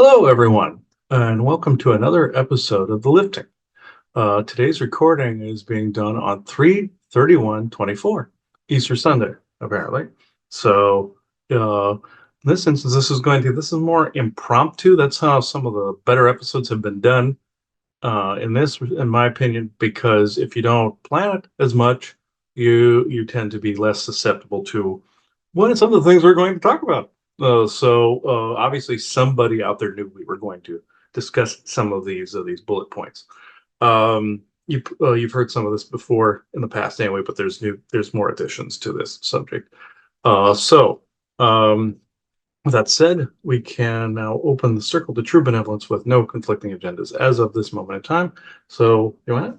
Hello, everyone, and welcome to another episode of The Lifting. Today's recording is being done on 3/31/24, Easter Sunday, apparently. So, in this instance, this is more impromptu. That's how some of the better episodes have been done, in my opinion, because if you don't plan it as much, you tend to be less susceptible to what are some of the things we're going to talk about. Obviously, somebody out there knew we were going to discuss some of these bullet points. You've heard some of this before in the past anyway, but there's more additions to this subject. Uh, so, um, with that said, we can now open the circle to true benevolence with no conflicting agendas as of this moment in time. So, Joanna?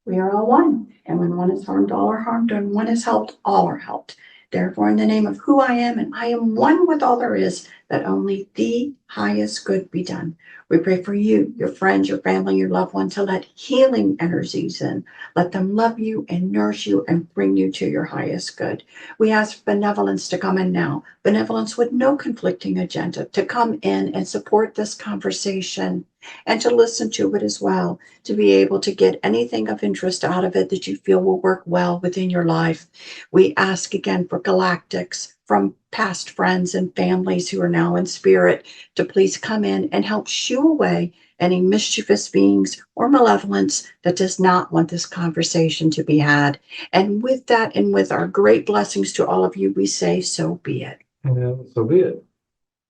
We are all one, and when one is harmed, all are harmed, and one is helped, all are helped. Therefore, in the name of who I am, and I am one with all there is, that only the highest good be done. We pray for you, your friends, your family, your loved one, to let healing energies in. Let them love you and nourish you and bring you to your highest good. We ask benevolence to come in now, benevolence with no conflicting agenda, to come in and support this conversation and to listen to it as well, to be able to get anything of interest out of it that you feel will work well within your life. We ask again for galactics from past friends and families who are now in spirit to please come in and help shoo away any mischievous beings or malevolence that does not want this conversation to be had. And with that, and with our great blessings to all of you, we say, so be it. Yeah, so be it.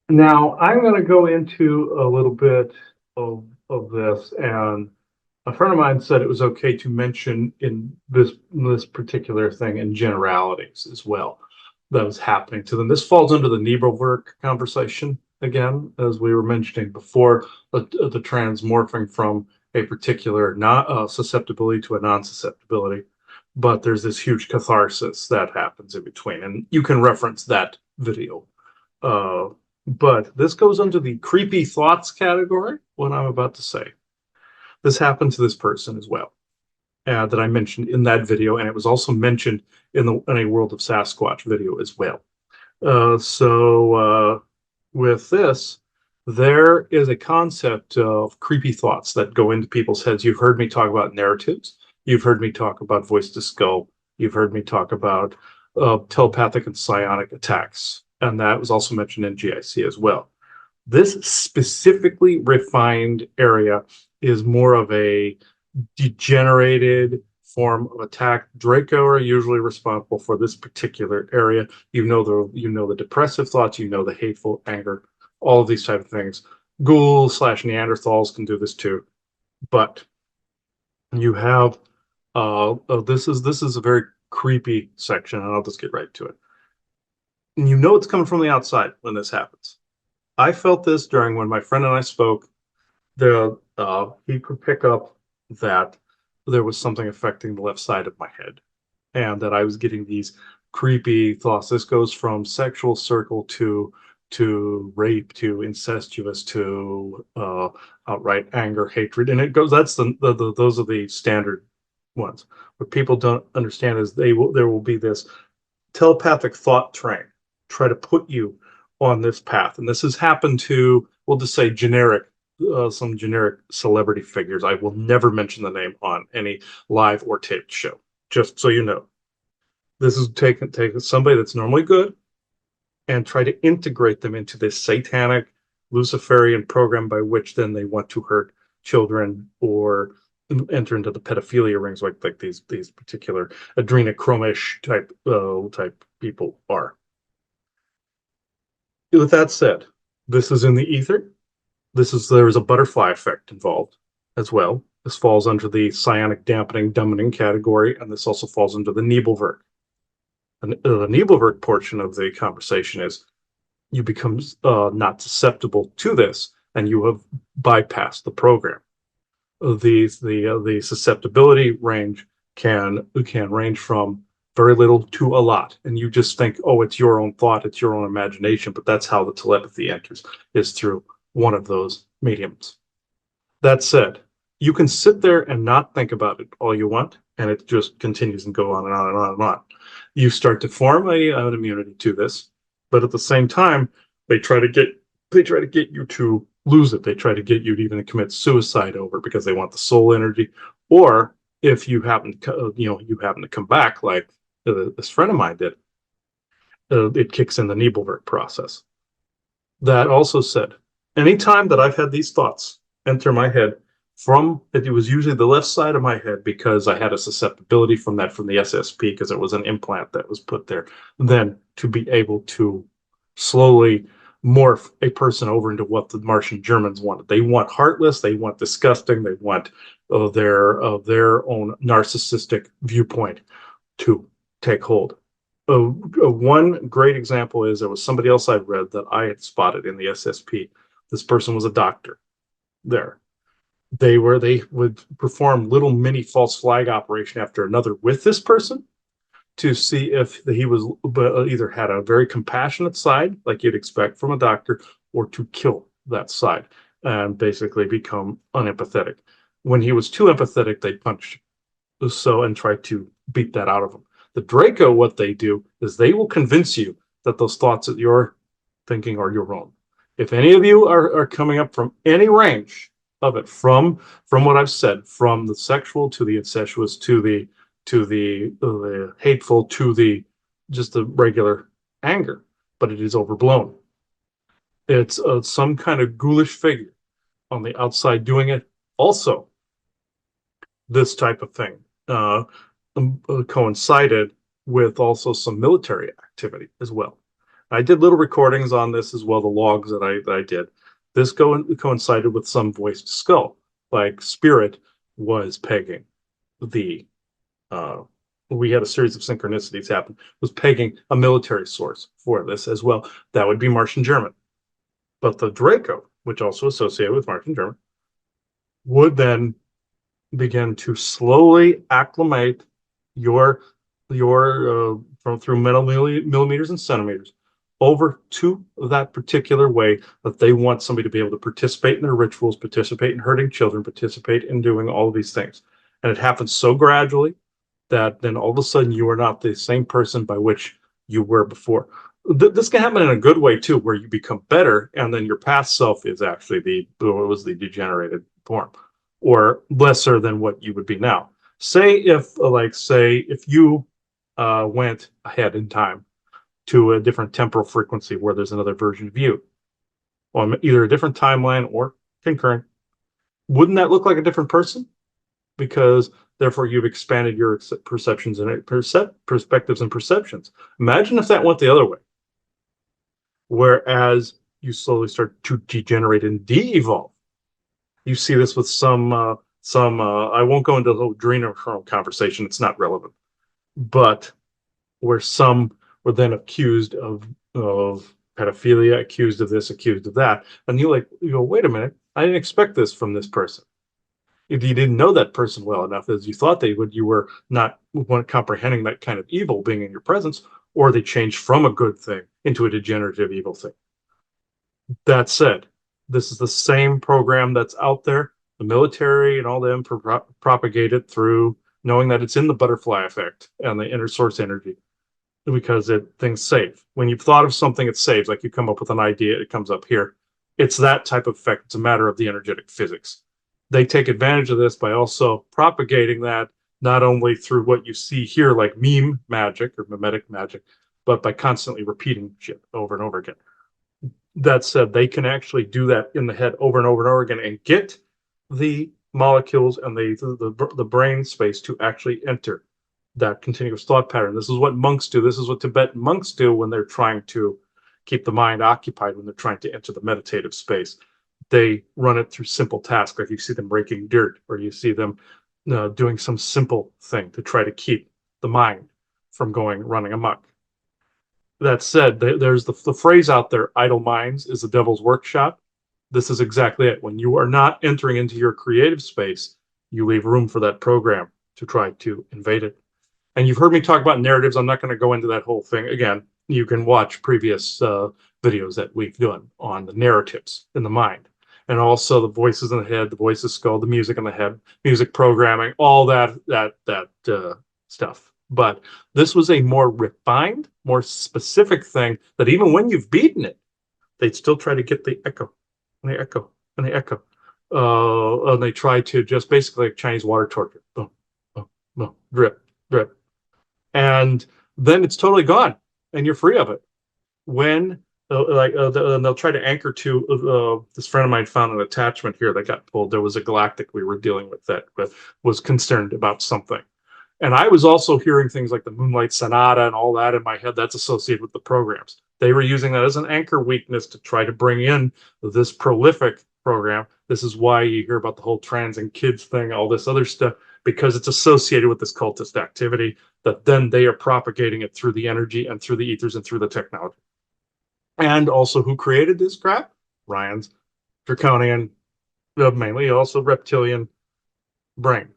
Now, I'm going to go into a little bit of this, and a friend of mine said it was okay to mention in this particular thing in generalities as well that was happening to them. This falls under the Nebelwerk conversation again, as we were mentioning before, the transmorphing from a particular not susceptibility to a non-susceptibility. But there's this huge catharsis that happens in between, and you can reference that video. Uh, but this goes under the creepy thoughts category, what I'm about to say. This happened to this person as well, that I mentioned in that video, and it was also mentioned in a World of Sasquatch video as well. With this, there is a concept of creepy thoughts that go into people's heads. You've heard me talk about narratives. You've heard me talk about voice to skull. You've heard me talk about telepathic and psionic attacks, and that was also mentioned in GIC as well. This specifically refined area is more of a degenerated form of attack. Draco are usually responsible for this particular area. You know the depressive thoughts, you know the hateful anger, all of these type of things. Ghouls / Neanderthals can do this too, but you have this is a very creepy section, and I'll just get right to it. And you know it's coming from the outside when this happens. I felt this during when my friend and I spoke. He could pick up that there was something affecting the left side of my head, and that I was getting these creepy thoughts. This goes from sexual circle to rape to incestuous to outright anger, hatred, and it goes. That's those are the standard ones. What people don't understand is there will be this telepathic thought train try to put you on this path, and this has happened to, we'll just say, some generic celebrity figures. I will never mention the name on any live or taped show, just so you know. This is take somebody that's normally good and try to integrate them into this satanic Luciferian program by which then they want to hurt children or enter into the pedophilia rings like these particular adrenochrome-ish type people are. With that said, this is in the ether. There is a butterfly effect involved as well. This falls under the psionic dampening, dumbing category, and this also falls under the Nebelwerk. The Nebelwerk portion of the conversation is you become not susceptible to this, and you have bypassed the program. The susceptibility range can range from very little to a lot, and you just think, oh, it's your own thought, it's your own imagination, but that's how the telepathy enters, is through one of those mediums. That said, you can sit there and not think about it all you want, and it just continues and go on and on and on and on. You start to form an immunity to this, but at the same time, they try to get you to lose it. They try to get you to even commit suicide over it because they want the soul energy. Or if you happen to, you happen to come back like this friend of mine did, it kicks in the Nebelwerk process. That also said, anytime that I've had these thoughts enter my head from it was usually the left side of my head because I had a susceptibility from the SSP because it was an implant that was put there. Then to be able to slowly morph a person over into what the Martian Germans wanted. They want heartless, they want disgusting, they want their own narcissistic viewpoint to take hold. One great example is there was somebody else I read that I had spotted in the SSP. This person was a doctor there. They would perform little mini false flag operation after another with this person to see if he was either had a very compassionate side, like you'd expect from a doctor, or to kill that side and basically become unempathetic. When he was too empathetic, they punched and try to beat that out of him. The Draco, what they do is they will convince you that those thoughts that you're thinking are your own. If any of you are coming up from any range of it, from what I've said, from the sexual to the incestuous to the hateful to the just the regular anger, but it is overblown. It's some kind of ghoulish figure on the outside doing it. Also, this type of thing coincided with also some military activity as well. I did little recordings on this as well, the logs that I did. This coincided with some voiced skull, like Spirit was pegging the. We had a series of synchronicities happen. Was pegging a military source for this as well. That would be Martian German, but the Draco, which also associated with Martian German, would then begin to slowly acclimate your from through millimeters and centimeters over to that particular way that they want somebody to be able to participate in their rituals, participate in hurting children, participate in doing all of these things. And it happens so gradually that then all of a sudden you are not the same person by which you were before. This can happen in a good way too, where you become better and then your past self is actually the degenerated form or lesser than what you would be now. Say if you went ahead in time to a different temporal frequency where there's another version of you on either a different timeline or concurrent, wouldn't that look like a different person? Because therefore you've expanded your perceptions and perspectives and perceptions. Imagine if that went the other way, whereas you slowly start to degenerate and de-evolve. You see this with some I won't go into the whole adrenochrome conversation, it's not relevant, but where some were then accused of pedophilia, accused of this, accused of that, and you go, wait a minute, I didn't expect this from this person. If you didn't know that person well enough as you thought they would, you were not comprehending that kind of evil being in your presence, or they changed from a good thing into a degenerative evil thing. That said, this is the same program that's out there. The military and all them propagate it through knowing that it's in the butterfly effect and the inner source energy because things save. When you've thought of something, it saves. Like you come up with an idea, it comes up here. It's that type of effect. It's a matter of the energetic physics. They take advantage of this by also propagating that not only through what you see here, like meme magic or mimetic magic, but by constantly repeating shit over and over again. That said, they can actually do that in the head over and over and over again and get the molecules and the brain space to actually enter that continuous thought pattern. This is what monks do. This is what Tibetan monks do when they're trying to keep the mind occupied, when they're trying to enter the meditative space. They run it through simple tasks, like you see them breaking dirt, or you see them doing some simple thing to try to keep the mind from running amok. That said, there's the phrase out there, idle minds is the devil's workshop. This is exactly it. When you are not entering into your creative space, you leave room for that program to try to invade it. And you've heard me talk about narratives. I'm not going to go into that whole thing again. You can watch previous videos that we've done on the narratives in the mind, and also the voices in the head, the voices skull, the music in the head, music programming, all that stuff. But this was a more refined, more specific thing that even when you've beaten it, they'd still try to get the echo. and they echo. And they try to just basically like Chinese water torture. Boom, boom, boom, drip, drip. And then it's totally gone and you're free of it. When and they'll try to anchor to this friend of mine found an attachment here that got pulled. There was a Galactic we were dealing with that was concerned about something. And I was also hearing things like the Moonlight Sonata and all that in my head that's associated with the programs. They were using that as an anchor weakness to try to bring in this prolific program. This is why you hear about the whole trans and kids thing, all this other stuff, because it's associated with this cultist activity that then they are propagating it through the energy and through the ethers and through the technology. And also who created this crap? Ryan's draconian, mainly also reptilian brain.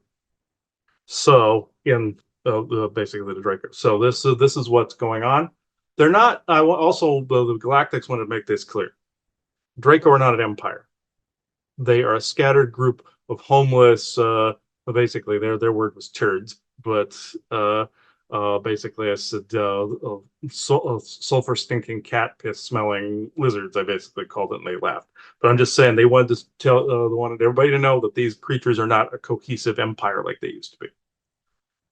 So in basically the Draco. So this is what's going on. They're not. I also the Galactics want to make this clear. Draco are not an empire. They are a scattered group of homeless. Basically, their word was turds, but basically I said sulfur stinking cat piss smelling lizards. I basically called it, and they laughed. But I'm just saying they wanted to tell wanted everybody to know that these creatures are not a cohesive empire like they used to be.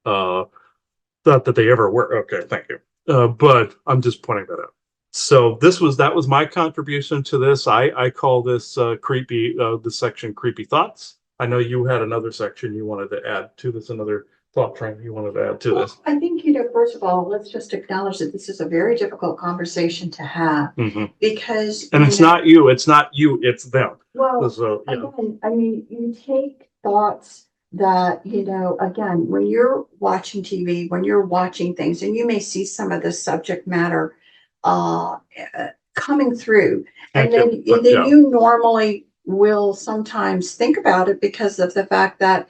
Not that they ever were. Okay, thank you. But I'm just pointing that out. So that was my contribution to this. I call this creepy the section creepy thoughts. I know you had another section you wanted to add to this, another thought train you wanted to add to this. I think, first of all, let's just acknowledge that this is a very difficult conversation to have because. And it's not you, it's them. Well, so, again, I mean, you take thoughts that, again, when you're watching TV, when you're watching things, and you may see some of the subject matter coming through, and then you normally will sometimes think about it because of the fact that,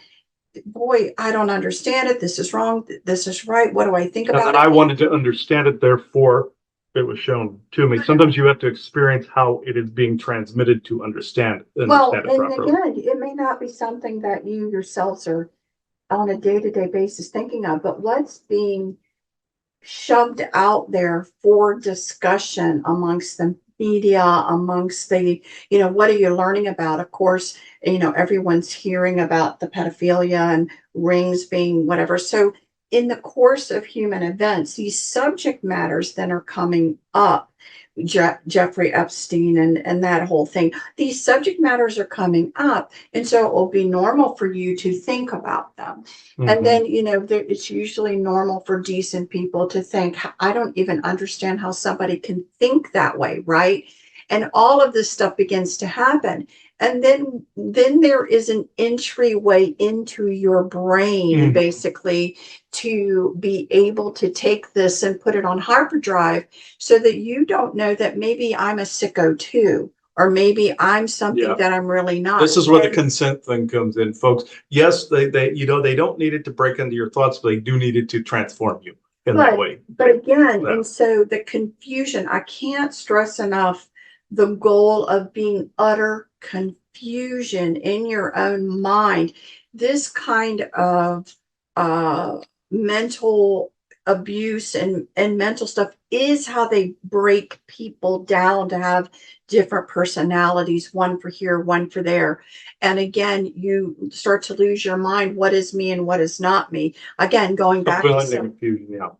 boy, I don't understand it. This is wrong. This is right. What do I think about it? And I wanted to understand it, therefore it was shown to me. Sometimes you have to experience how it is being transmitted to understand it properly. Again, it may not be something that you yourselves are on a day-to-day basis thinking of, but what's being shoved out there for discussion amongst the media, amongst the, what are you learning about? Of course, everyone's hearing about the pedophilia and rings being whatever. So in the course of human events, these subject matters then are coming up. Jeffrey Epstein and that whole thing. These subject matters are coming up. And so it will be normal for you to think about them. And then, it's usually normal for decent people to think, I don't even understand how somebody can think that way, right? And all of this stuff begins to happen. And then there is an entryway into your brain, basically, to be able to take this and put it on hyperdrive so that you don't know that maybe I'm a sicko too, or maybe I'm something that I'm really not. This is where the consent thing comes in, folks. Yes, they don't need it to break into your thoughts, but they do need it to transform you in that way. But again, and so the confusion, I can't stress enough the goal of being utter confusion in your own mind. This kind of mental abuse and mental stuff is how they break people down to have different personalities, one for here, one for there. And again, you start to lose your mind. What is me and what is not me? Again, going back to confusion,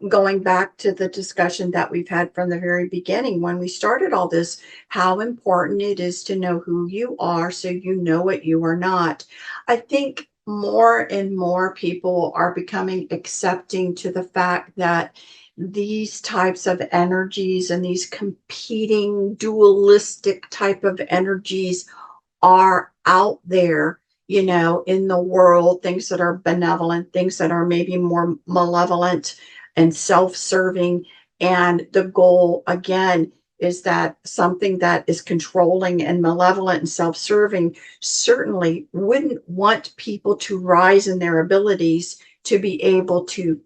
going back to the discussion that we've had from the very beginning when we started all this, how important it is to know who you are so you know what you are not. I think more and more people are becoming accepting to the fact that these types of energies and these competing dualistic type of energies are out there, in the world, things that are benevolent, things that are maybe more malevolent and self-serving. And the goal, again, is that something that is controlling and malevolent and self-serving certainly wouldn't want people to rise in their abilities to be able to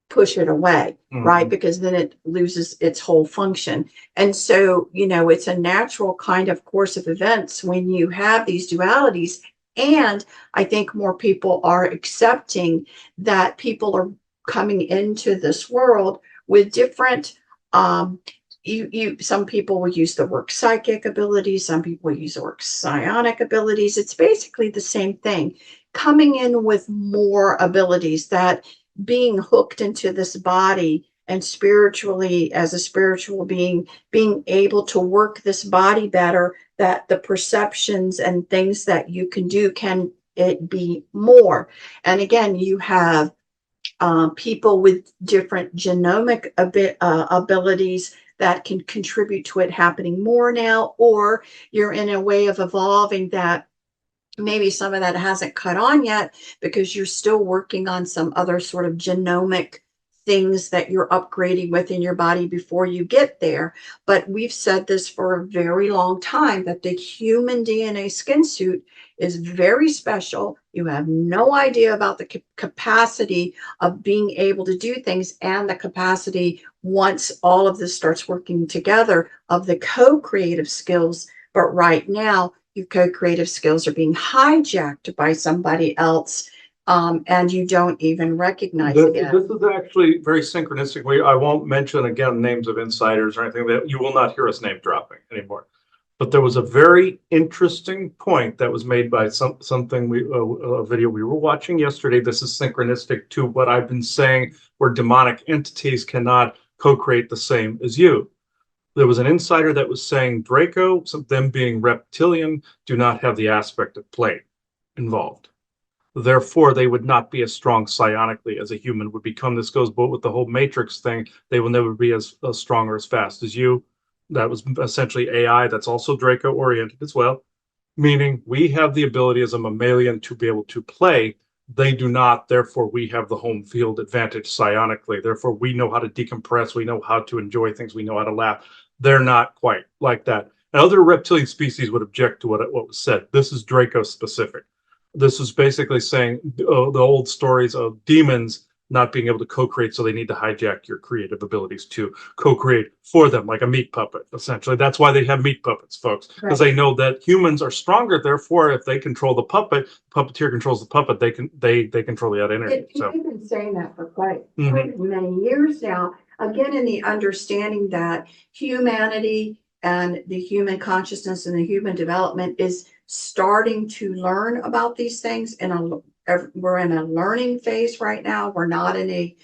push it away, right? Because then it loses its whole function. And so, it's a natural kind of course of events when you have these dualities. And I think more people are accepting that people are coming into this world with different some people will use the word psychic abilities, some people use the word psionic abilities. It's basically the same thing, coming in with more abilities, that being hooked into this body and spiritually, as a spiritual being, being able to work this body better, that the perceptions and things that you can do can it be more. And again, you have people with different genomic abilities that can contribute to it happening more now, or you're in a way of evolving that maybe some of that hasn't cut on yet because you're still working on some other sort of genomic things that you're upgrading within your body before you get there. But we've said this for a very long time, that the human DNA skin suit is very special. You have no idea about the capacity of being able to do things, and the capacity, once all of this starts working together, of the co-creative skills. But right now, your co-creative skills are being hijacked by somebody else, and you don't even recognize it yet. This is actually very synchronistic. I won't mention again names of insiders or anything. That you will not hear us name dropping anymore. But there was a very interesting point that was made by something a video we were watching yesterday. This is synchronistic to what I've been saying, where demonic entities cannot co-create the same as you. There was an insider that was saying Draco, them being reptilian, do not have the aspect of plane involved. Therefore, they would not be as strong psionically as a human would become. This goes both with the whole Matrix thing. They will never be as strong or as fast as you. That was essentially AI. That's also Draco oriented as well, meaning we have the ability as a mammalian to be able to play. They do not. Therefore, we have the home field advantage psionically. Therefore, we know how to decompress. We know how to enjoy things. We know how to laugh. They're not quite like that. And other reptilian species would object to what was said. This is Draco specific. This is basically saying the old stories of demons not being able to co-create, so they need to hijack your creative abilities to co-create for them, like a meat puppet. Essentially, that's why they have meat puppets, folks, because they know that humans are stronger. Therefore, if they control the puppet, the puppeteer controls the puppet. They control the energy. So we've been saying that for quite many years now. Again, in the understanding that humanity and the human consciousness and the human development is starting to learn about these things, and we're in a learning phase right now. We're not in a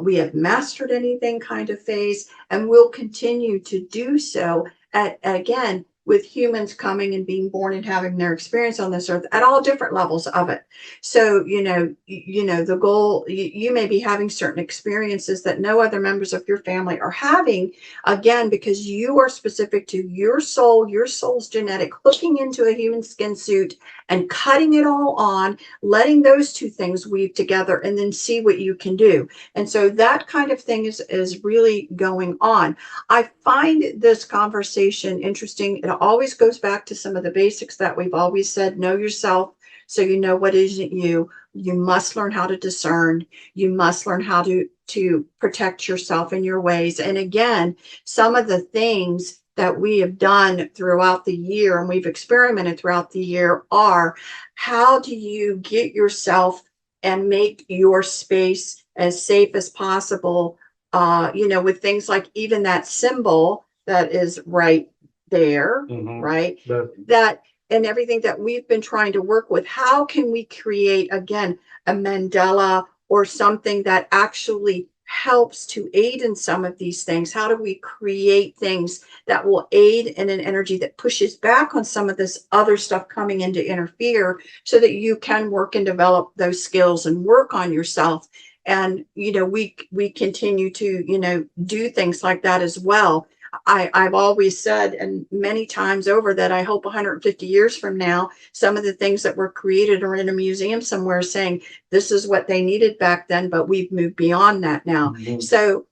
we have mastered anything kind of phase, and we'll continue to do so again, with humans coming and being born and having their experience on this earth at all different levels of it. So, the goal, you may be having certain experiences that no other members of your family are having, again, because you are specific to your soul, your soul's genetic, hooking into a human skin suit and cutting it all on, letting those two things weave together, and then see what you can do. And so that kind of thing is really going on. I find this conversation interesting. It always goes back to some of the basics that we've always said. Know yourself, so you know what isn't you. You must learn how to discern. You must learn how to protect yourself in your ways. And again, some of the things that we have done throughout the year, and we've experimented throughout the year, are how do you get yourself and make your space as safe as possible, with things like even that symbol that is right there, right? That and everything that we've been trying to work with. How can we create, again, a mandala or something that actually helps to aid in some of these things? How do we create things that will aid in an energy that pushes back on some of this other stuff coming in to interfere, so that you can work and develop those skills and work on yourself? And, we continue to, do things like that as well. I've always said, and many times over, that I hope 150 years from now, some of the things that were created are in a museum somewhere saying this is what they needed back then, but we've moved beyond that now. So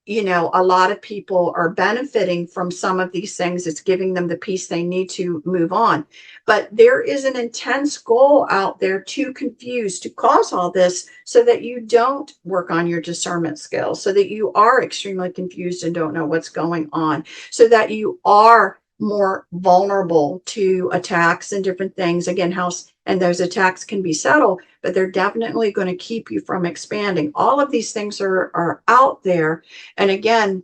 a lot of people are benefiting from some of these things. It's giving them the peace they need to move on. But there is an intense goal out there to confuse, to cause all this, so that you don't work on your discernment skills, so that you are extremely confused and don't know what's going on, so that you are more vulnerable to attacks and different things. Again, and those attacks can be subtle, but they're definitely going to keep you from expanding. All of these things are out there. And again,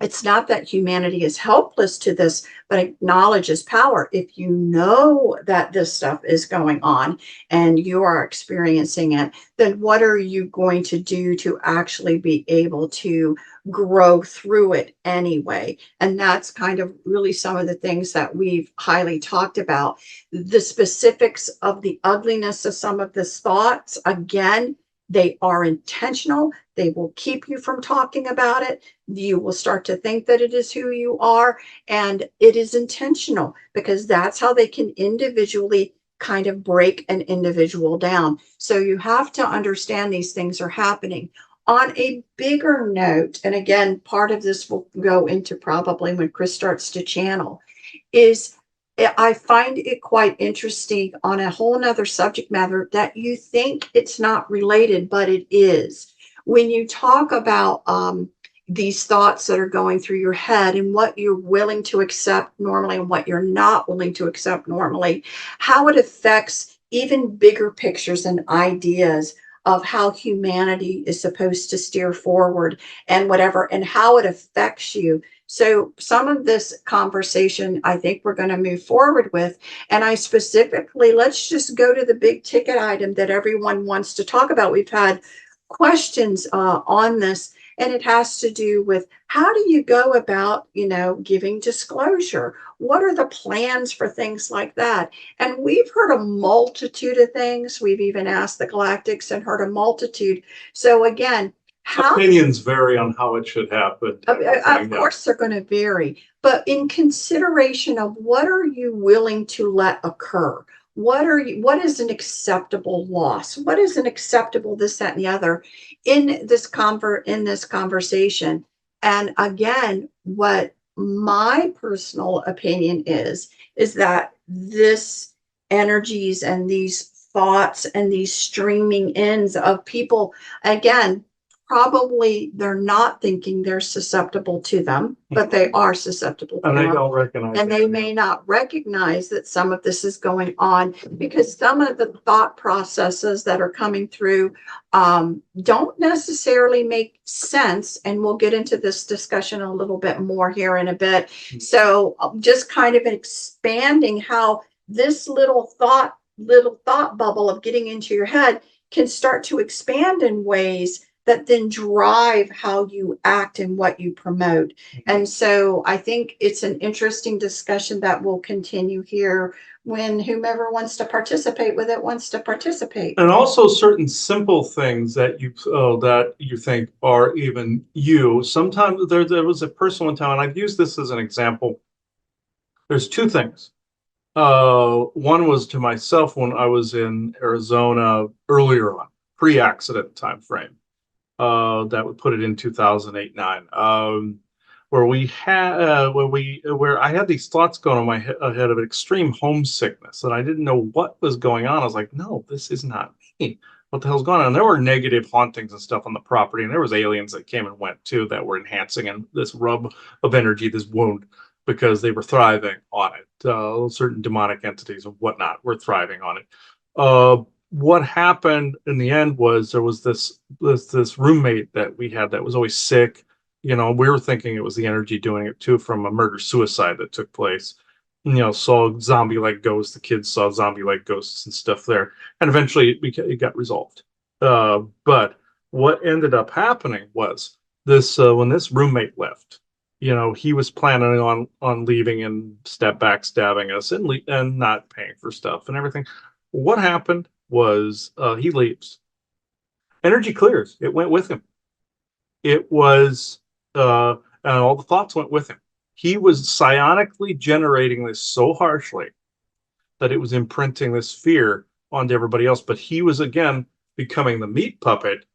It's not that humanity is helpless to this, but acknowledges power. If you know that this stuff is going on and you are experiencing it, then what are you going to do to actually be able to grow through it anyway? And that's kind of really some of the things that we've highly talked about. The specifics of the ugliness of some of this thoughts, again, they are intentional. They will keep you from talking about it. You will start to think that it is who you are, and it is intentional because that's how they can individually kind of break an individual down. So you have to understand these things are happening. On a bigger note, and again, part of this will go into probably when Chris starts to channel, is I find it quite interesting on a whole nother subject matter that you think it's not related, but it is. When you talk about these thoughts that are going through your head and what you're willing to accept normally and what you're not willing to accept normally, how it affects even bigger pictures and ideas of how humanity is supposed to steer forward and whatever, and how it affects you. So some of this conversation, I think we're going to move forward with. And I specifically, let's just go to the big ticket item that everyone wants to talk about. We've had questions on this, and it has to do with how do you go about, giving disclosure? What are the plans for things like that? And we've heard a multitude of things. We've even asked the Galactics and heard a multitude. So again, how Opinions vary on how it should happen. of course they're going to vary, but in consideration of what are you willing to let occur? What is an acceptable loss? What is an acceptable this, that, and the other in this conversation? And again, what my personal opinion is that this energies and these thoughts and these streaming ends of people, again, probably they're not thinking they're susceptible to them, but they are susceptible to And they them. don't recognize And they may not recognize that some of this is going on because some of the thought processes that are coming through don't necessarily make sense. And we'll get into this discussion a little bit more here in a bit. So just kind of expanding how this little thought bubble of getting into your head can start to expand in ways that then drive how you act and what you promote. And so I think it's an interesting discussion that will continue here when whomever wants to participate with it wants to participate. And also certain simple things that you think are even you. Sometimes there was a person one time, and I've used this as an example. There's two things. One was to myself when I was in Arizona earlier on, pre-accident time frame. That would put it in 2008-9, where I had these thoughts going on my head of extreme homesickness, and I didn't know what was going on. I was like, no, this is not me. What the hell's going on? And there were negative hauntings and stuff on the property, and there was aliens that came and went too that were enhancing and this rub of energy, this wound, because they were thriving on it. Certain demonic entities and whatnot were thriving on it. What happened in the end was there was this roommate that we had that was always sick. We were thinking it was the energy doing it too from a murder suicide that took place. Saw zombie-like ghosts. The kids saw zombie-like ghosts and stuff there, and eventually it got resolved. But what ended up happening was this: when this roommate left, he was planning on leaving and backstabbing us and not paying for stuff and everything. What happened was he leaves. Energy clears. It went with him. It was, and all the thoughts went with him. He was psionically generating this so harshly that it was imprinting this fear onto everybody else. But he was, again, becoming the meat puppet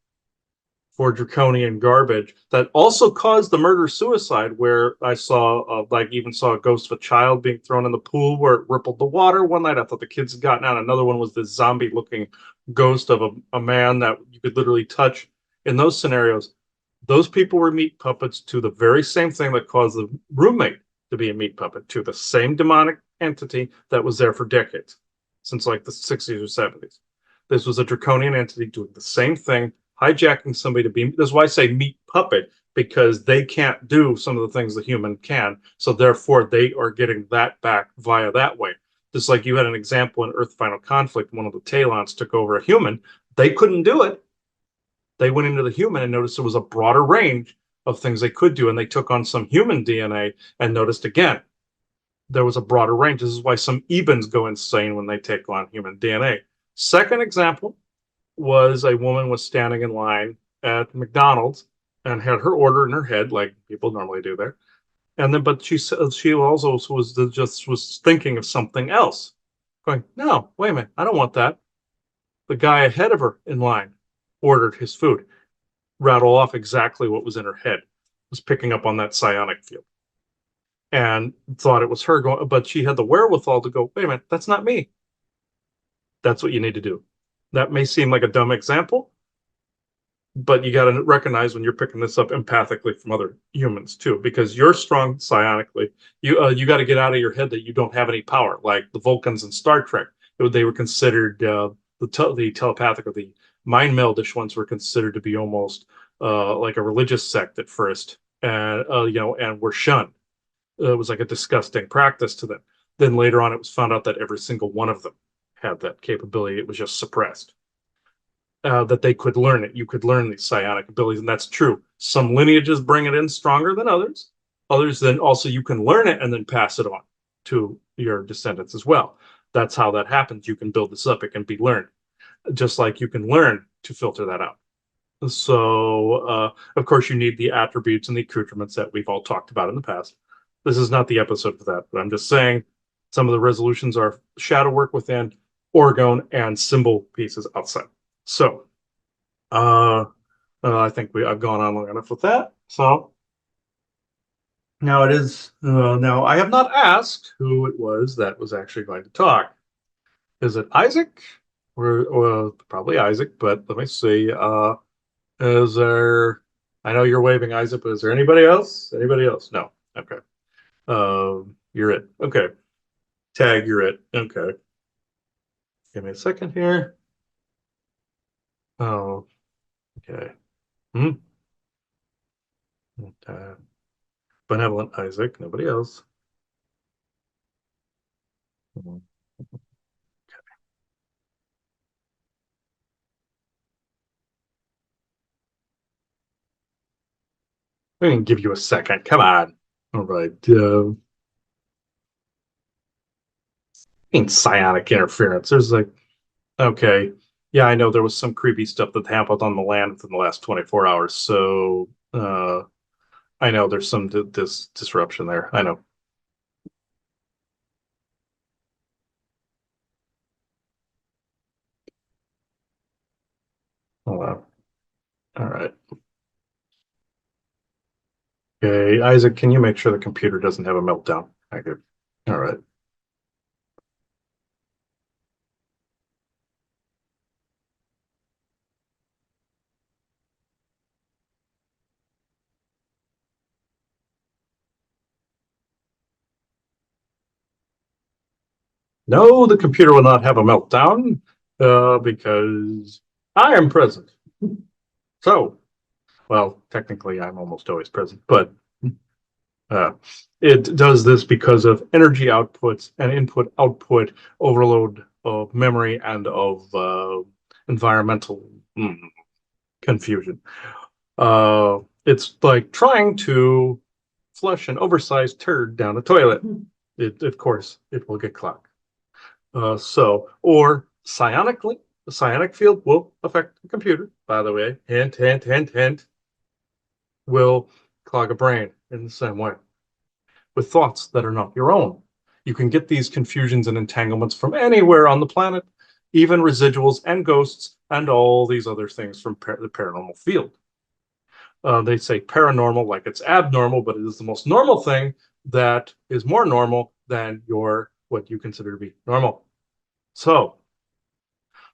for draconian garbage that also caused the murder suicide, where I saw even saw a ghost of a child being thrown in the pool where it rippled the water one night. I thought the kids had gotten out. Another one was this zombie looking ghost of a man that you could literally touch. In those scenarios, those people were meat puppets to the very same thing that caused the roommate to be a meat puppet, to the same demonic entity that was there for decades, since like the 60s or 70s. This was a draconian entity doing the same thing, hijacking somebody to be. That's why I say meat puppet, because they can't do some of the things the human can. So therefore, they are getting that back via that way. Just like you had an example in Earth Final Conflict, one of the Talons took over a human. They couldn't do it. They went into the human and noticed there was a broader range of things they could do. And they took on some human DNA and noticed again, there was a broader range. This is why some Ebens go insane when they take on human DNA. Second example was a woman was standing in line at McDonald's and had her order in her head, like people normally do there. And then, but she also was thinking of something else, going, "No, wait a minute, I don't want that." The guy ahead of her in line ordered his food, rattle off exactly what was in her head, was picking up on that psionic field, and thought it was her going, but she had the wherewithal to go, "Wait a minute, that's not me." That's what you need to do. That may seem like a dumb example, but you got to recognize when you're picking this up empathically from other humans too, because you're strong psionically. You got to get out of your head that you don't have any power, like the Vulcans in Star Trek. They were considered the telepathic or the mind meldish ones were considered to be almost like a religious sect at first, and and were shunned. It was like a disgusting practice to them. Then later on, it was found out that every single one of them had that capability. It was just suppressed. That they could learn it. You could learn these psionic abilities, and that's true. Some lineages bring it in stronger than others. Others then also you can learn it and then pass it on to your descendants as well. That's how that happens. You can build this up. It can be learned, just like you can learn to filter that out. So, of course, you need the attributes and the accoutrements that we've all talked about in the past. This is not the episode for that, but I'm just saying some of the resolutions are shadow work within, orgone, and symbol pieces outside. So, I think I've gone on long enough with that. So now it is. Now I have not asked who it was that was actually going to talk. Is it Isaac? Or probably Isaac, but let me see. Is there? I know you're waving, Isaac, but is there anybody else? Anybody else? No. Okay. You're it. Okay. Tag, you're it. Okay. Give me a second here. Oh, okay. Hmm. Uh, Benevolent Isaac. Nobody else. Mhm. I can give you a second. Come on. All right. Psionic interference. There's like, okay. Yeah, I know there was some creepy stuff that happened on the land within the last 24 hours. So I know there's some disruption there. I know. Hold on. All right. Okay. Isaac, can you make sure the computer doesn't have a meltdown? Okay. All right. No, the computer will not have a meltdown because I am present. So, well, technically, I'm almost always present, but uh, it does this because of energy outputs and input output overload of memory and of environmental confusion. It's like trying to flush an oversized turd down a toilet. Of course, it will get clogged. Or psionically, the psionic field will affect the computer. By the way, hint, hint, hint, hint, will clog a brain in the same way with thoughts that are not your own. You can get these confusions and entanglements from anywhere on the planet, even residuals and ghosts and all these other things from the paranormal field. They say paranormal like it's abnormal, but it is the most normal thing that is more normal than your what you consider to be normal. So,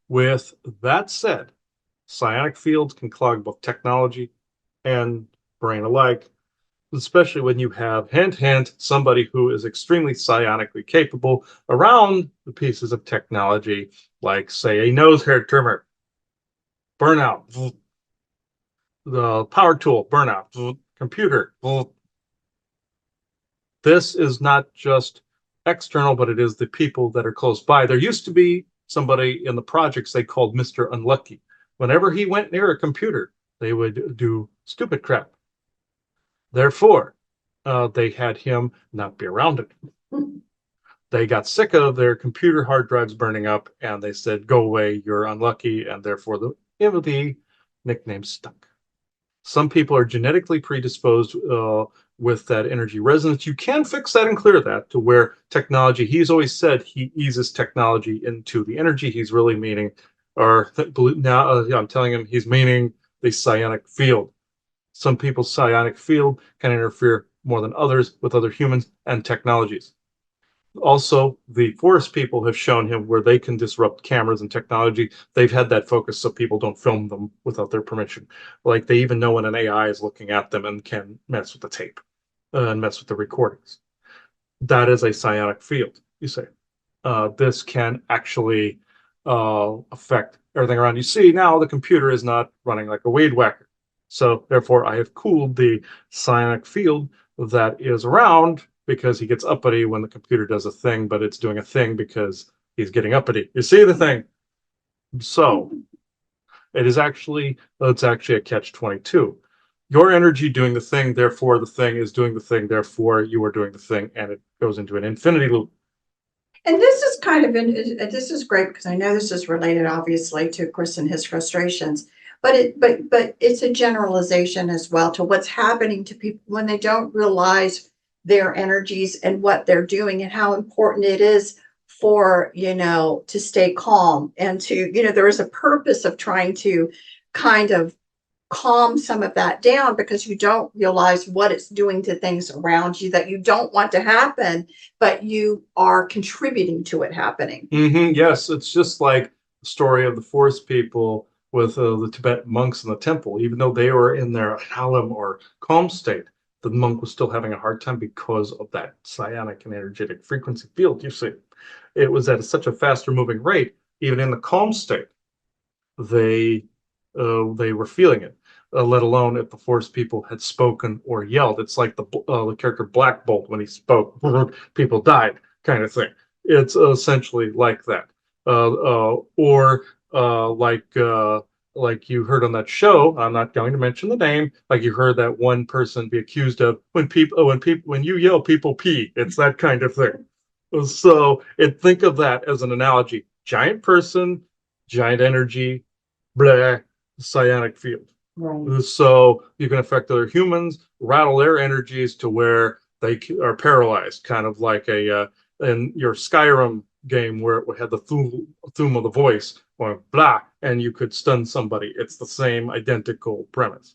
with that said, psionic fields can clog both technology and brain alike, especially when you have, hint, hint, somebody who is extremely psionically capable around the pieces of technology, like, say, a nose hair trimmer, burnout, the power tool, burnout. computer. Well, this is not just external, but it is the people that are close by. There used to be somebody in the projects they called Mr. Unlucky. Whenever he went near a computer, they would do stupid crap. Therefore, they had him not be around it. They got sick of their computer hard drives burning up, and they said, "Go away, you're unlucky," and therefore the nickname stuck. Some people are genetically predisposed with that energy resonance. You can fix that and clear that to where technology, he's always said he eases technology into the energy he's really meaning, or now I'm telling him he's meaning the psionic field. Some people's psionic field can interfere more than others with other humans and technologies. Also, the forest people have shown him where they can disrupt cameras and technology. They've had that focus so people don't film them without their permission. Like they even know when an AI is looking at them and can mess with the tape and mess with the recordings. That is a psionic field, you say. This can actually affect everything around you. See, now the computer is not running like a weed whacker. So therefore, I have cooled the psionic field that is around because he gets uppity when the computer does a thing, but it's doing a thing because he's getting uppity. You see the thing? So it's actually a catch 22. Your energy doing the thing, therefore the thing is doing the thing, therefore you are doing the thing, and it goes into an infinity loop. And this is kind of this is great because I know this is related obviously to Chris and his frustrations, but it's a generalization as well to what's happening to people when they don't realize their energies and what they're doing and how important it is for, to stay calm and to, there is a purpose of trying to kind of calm some of that down because you don't realize what it's doing to things around you that you don't want to happen, but you are contributing to it happening. Yes, it's just like the story of the forest people with the Tibetan monks in the temple. Even though they were in their halom or calm state, the monk was still having a hard time because of that psionic and energetic frequency field. You see, it was at such a faster moving rate, even in the calm state, they they were feeling it. Let alone if the forest people had spoken or yelled. It's like the character Black Bolt when he spoke, people died, kind of thing. It's essentially like that, or like you heard on that show. I'm not going to mention the name. Like you heard that one person be accused of when you yell, people pee. It's that kind of thing. So think of that as an analogy: giant person, giant energy, blah, psionic field. Right. So you can affect other humans, rattle their energies to where they are paralyzed, kind of like in your Skyrim game where it had the thum of the voice or blah, and you could stun somebody. It's the same identical premise.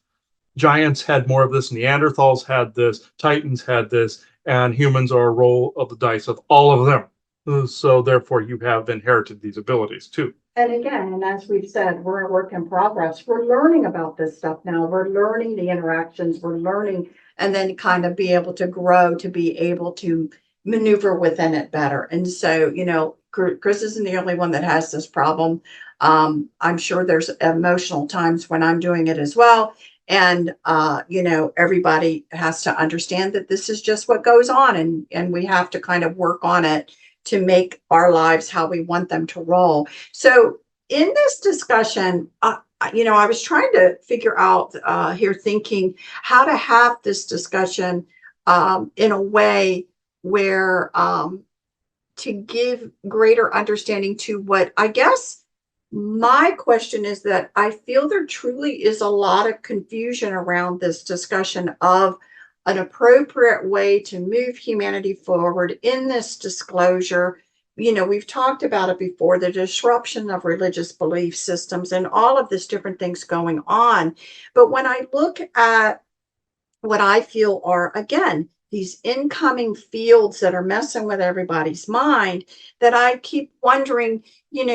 Giants had more of this, Neanderthals had this, Titans had this, and humans are a roll of the dice of all of them. So therefore, you have inherited these abilities too. And again, and as we've said, we're a work in progress. We're learning about this stuff now. We're learning the interactions. We're learning and then kind of be able to grow to be able to maneuver within it better. And so, Chris isn't the only one that has this problem. I'm sure there's emotional times when I'm doing it as well. And, everybody has to understand that this is just what goes on and we have to kind of work on it to make our lives how we want them to roll. So in this discussion, I was trying to figure out here, thinking how to have this discussion in a way where to give greater understanding to what I guess my question is that I feel there truly is a lot of confusion around this discussion of an appropriate way to move humanity forward in this disclosure. We've talked about it before, the disruption of religious belief systems and all of this different things going on. But when I look at what I feel are, again, these incoming fields that are messing with everybody's mind, that I keep wondering,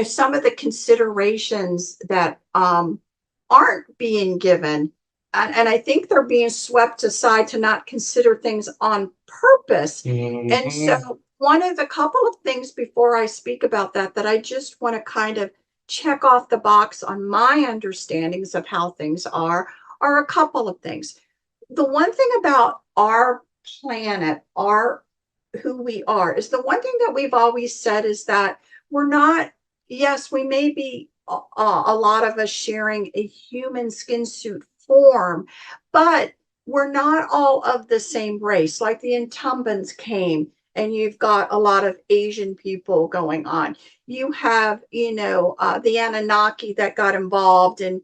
some of the considerations that aren't being given. And I think they're being swept aside to not consider things on purpose. And so, one of the couple of things before I speak about that I just want to kind of check off the box on my understandings of how things are a couple of things. the one thing about our planet, our who we are, is the one thing that we've always said is that we're not, yes, we may be a lot of us sharing a human skin suit form, but we're not all of the same race. Like the incumbents came, and you've got a lot of Asian people going on. You have, the Anunnaki that got involved and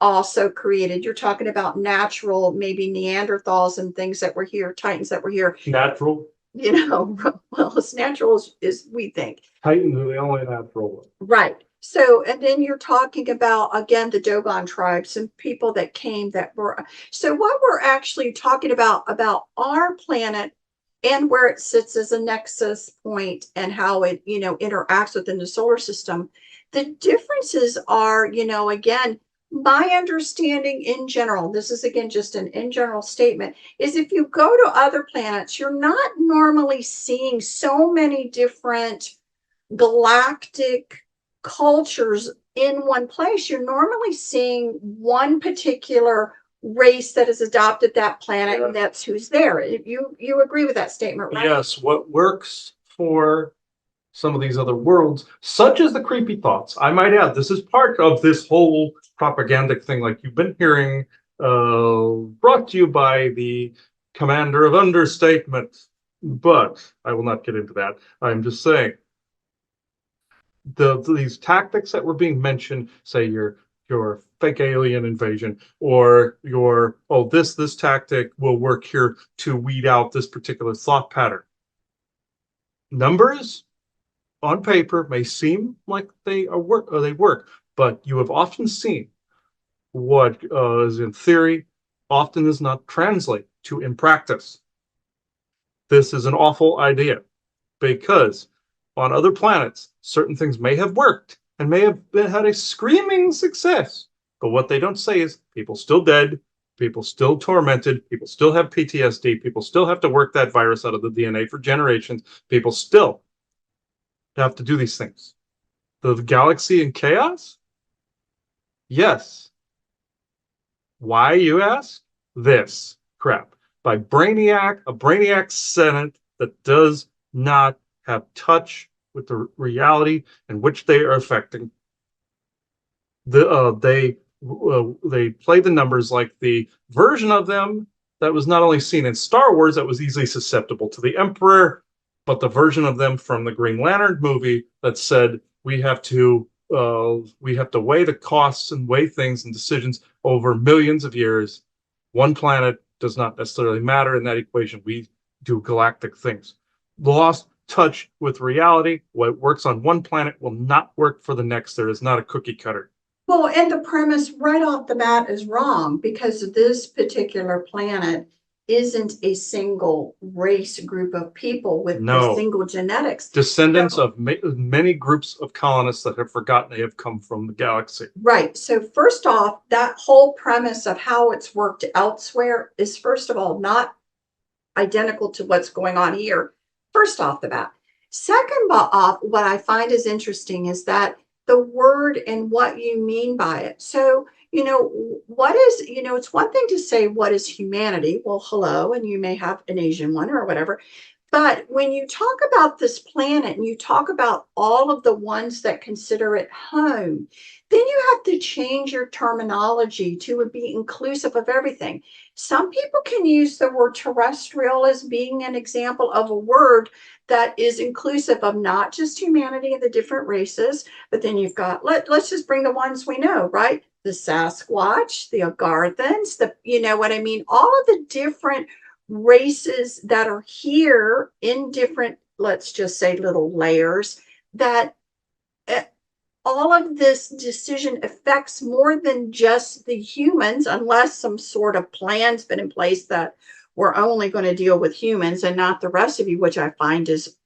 also created. You're talking about natural, maybe Neanderthals and things that were here, Titans that were here. Natural. Well, as natural as we think. Titans are the only natural ones. Right. So, and then you're talking about, again, the Dogon tribes and people that came that were. So, what we're actually talking about our planet and where it sits as a nexus point and how it, interacts within the solar system, the differences are, again, my understanding in general, this is again just an in general statement, is if you go to other planets, you're not normally seeing so many different galactic cultures in one place. You're normally seeing one particular race that has adopted that planet, and that's who's there. You agree with that statement, right? Yes, what works for some of these other worlds, such as the creepy thoughts. I might add, this is part of this whole propagandic thing, like you've been hearing, brought to you by the commander of understatement. But I will not get into that. I'm just saying these tactics that were being mentioned, say your fake alien invasion, or your this tactic will work here to weed out this particular thought pattern. Numbers on paper may seem like they work, but you have often seen what is in theory often does not translate to in practice. This is an awful idea because on other planets, certain things may have worked and may have had a screaming success. But what they don't say is people still dead, people still tormented, people still have PTSD, people still have to work that virus out of the DNA for generations, people still have to do these things. The galaxy in chaos? Yes. Why, you ask? This crap. By a Brainiac Senate that does not have touch with the reality in which they are affecting. They play the numbers like the version of them that was not only seen in Star Wars that was easily susceptible to the Emperor, but the version of them from the Green Lantern movie that said we have to weigh the costs and weigh things and decisions over millions of years. One planet does not necessarily matter in that equation. We do galactic things. Lost touch with reality. What works on one planet will not work for the next. There is not a cookie cutter. Well, and the premise right off the bat is wrong because this particular planet isn't a single race group of people with a single genetics. Descendants of many groups of colonists that have forgotten they have come from the galaxy. Right. So first off, that whole premise of how it's worked elsewhere is, first of all, not identical to what's going on here, first off the bat. Second off, what I find is interesting is that the word and what you mean by it. So, what is, it's one thing to say, what is humanity? Well, hello, and you may have an Asian one or whatever. But when you talk about this planet and you talk about all of the ones that consider it home, then you have to change your terminology to be inclusive of everything. Some people can use the word terrestrial as being an example of a word that is inclusive of not just humanity and the different races, but then you've got, let's just bring the ones we know, right? The Sasquatch, the Agarthans, you know what I mean? All of the different races that are here in different, let's just say, little layers, that all of this decision affects more than just the humans, unless some sort of plan's been in place that we're only going to deal with humans and not the rest of you, which I find is,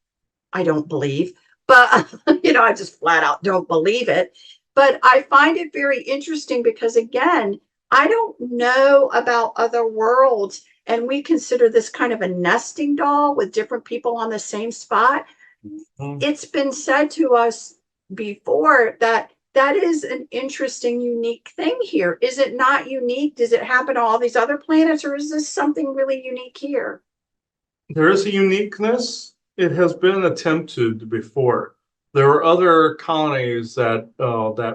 I don't believe, but I just flat out don't believe it. But I find it very interesting because, again, I don't know about other worlds, and we consider this kind of a nesting doll with different people on the same spot. Mm-hmm. It's been said to us before that that is an interesting, unique thing here. Is it not unique? Does it happen on all these other planets, or is this something really unique here? There is a uniqueness. It has been attempted before. There were other colonies that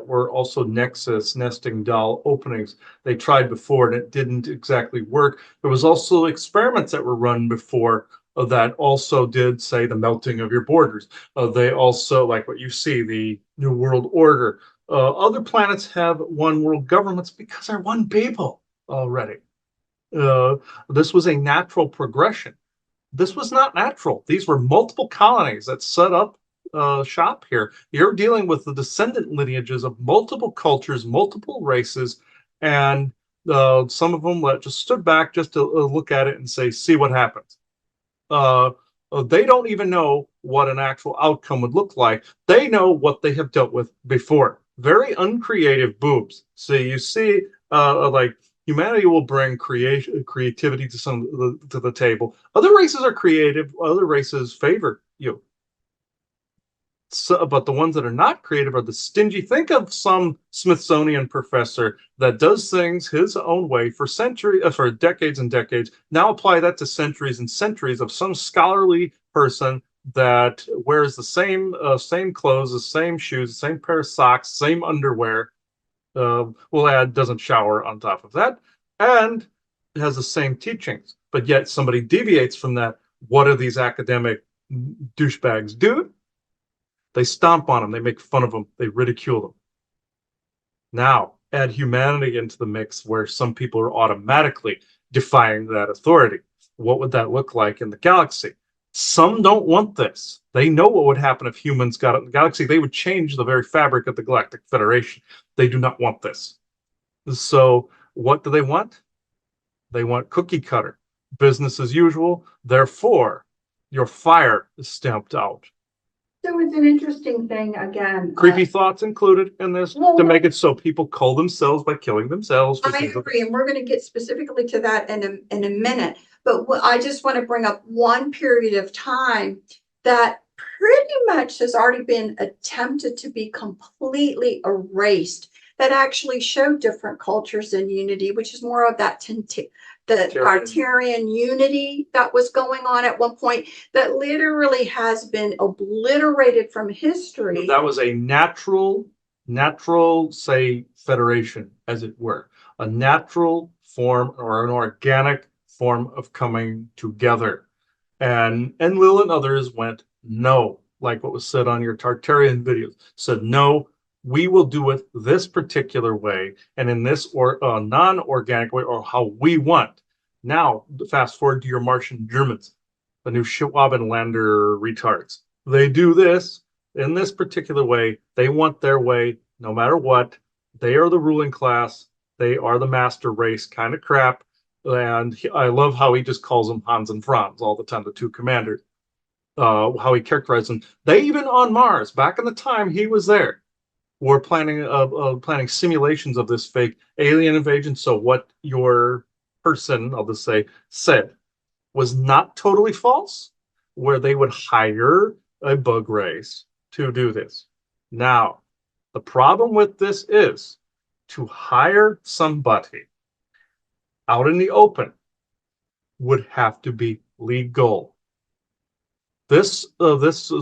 were also nexus nesting doll openings. They tried before and it didn't exactly work. There was also experiments that were run before that also did say the melting of your borders. They also, like what you see, the New World Order. Other planets have one world governments because they're one people already. Uh, this was a natural progression. This was not natural. These were multiple colonies that set up shop here. You're dealing with the descendant lineages of multiple cultures, multiple races, and some of them just stood back just to look at it and say, see what happens. Uh, they don't even know what an actual outcome would look like. They know what they have dealt with before. Very uncreative boobs. So you see, like humanity will bring creativity to the table. Other races are creative. Other races favor you. So, but the ones that are not creative are the stingy. Think of some Smithsonian professor that does things his own way for for decades and decades. Now apply that to centuries and centuries of some scholarly person that wears the same clothes, the same shoes, the same pair of socks, same underwear. We'll add doesn't shower on top of that, and has the same teachings. But yet somebody deviates from that. What do these academic douchebags do? They stomp on them. They make fun of them. They ridicule them. Now, add humanity into the mix where some people are automatically defying that authority. What would that look like in the galaxy? Some don't want this. They know what would happen if humans got in the galaxy. They would change the very fabric of the Galactic Federation. They do not want this. So, what do they want? They want cookie cutter, business as usual. Therefore, your fire is stamped out. So it's an interesting thing again. Creepy thoughts included in this to make it so people kill themselves by killing themselves. I agree, and we're going to get specifically to that in a minute. But I just want to bring up one period of time that pretty much has already been attempted to be completely erased. That actually showed different cultures in unity, which is more of that the Artarian unity that was going on at one point that literally has been obliterated from history. That was a natural, say, federation, as it were, a natural form or an organic form of coming together. And Enlil and others went, no, like what was said on your Tartarian videos, said, no, we will do it this particular way and in this or non-organic way or how we want. Now, fast forward to your Martian Germans, the new Schwabenlander retards. They do this in this particular way. They want their way no matter what. They are the ruling class. They are the master race kind of crap. And I love how he just calls them Hans and Franz all the time, the two commanders. How he characterized them. They even on Mars, back in the time he was there, were planning simulations of this fake alien invasion. So what your person, I'll just say, said was not totally false, where they would hire a bug race to do this. Now, the problem with this is to hire somebody out in the open would have to be legal. This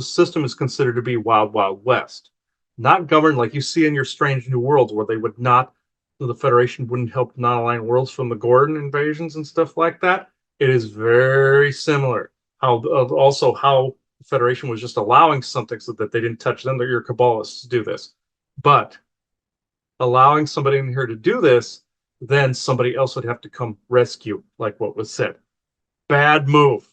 system is considered to be Wild Wild West, not governed like you see in your Strange New Worlds, where they would not, the Federation wouldn't help non-aligned worlds from the Gordon invasions and stuff like that. It is very similar. Also how the Federation was just allowing something so that they didn't touch them, that your Kabbalists do this, but allowing somebody in here to do this, then somebody else would have to come rescue, like what was said. Bad move.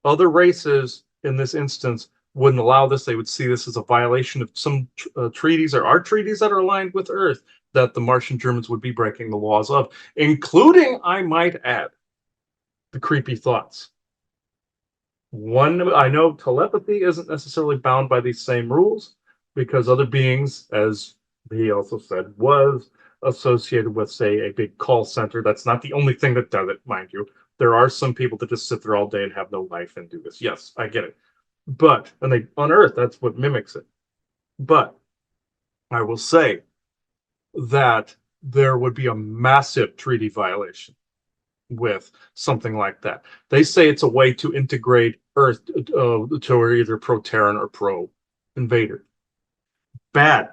Other races in this instance wouldn't allow this. They would see this as a violation of some treaties or our treaties that are aligned with Earth that the Martian Germans would be breaking the laws of, including, I might add, the creepy thoughts. One, I know telepathy isn't necessarily bound by these same rules because other beings, as he also said, was associated with, say, a big call center. That's not the only thing that does it, mind you. There are some people that just sit there all day and have no life and do this. Yes, I get it. But, and they on Earth, that's what mimics it. But I will say that there would be a massive treaty violation with something like that. They say it's a way to integrate Earth to either pro-Terran or pro-invader. Bad.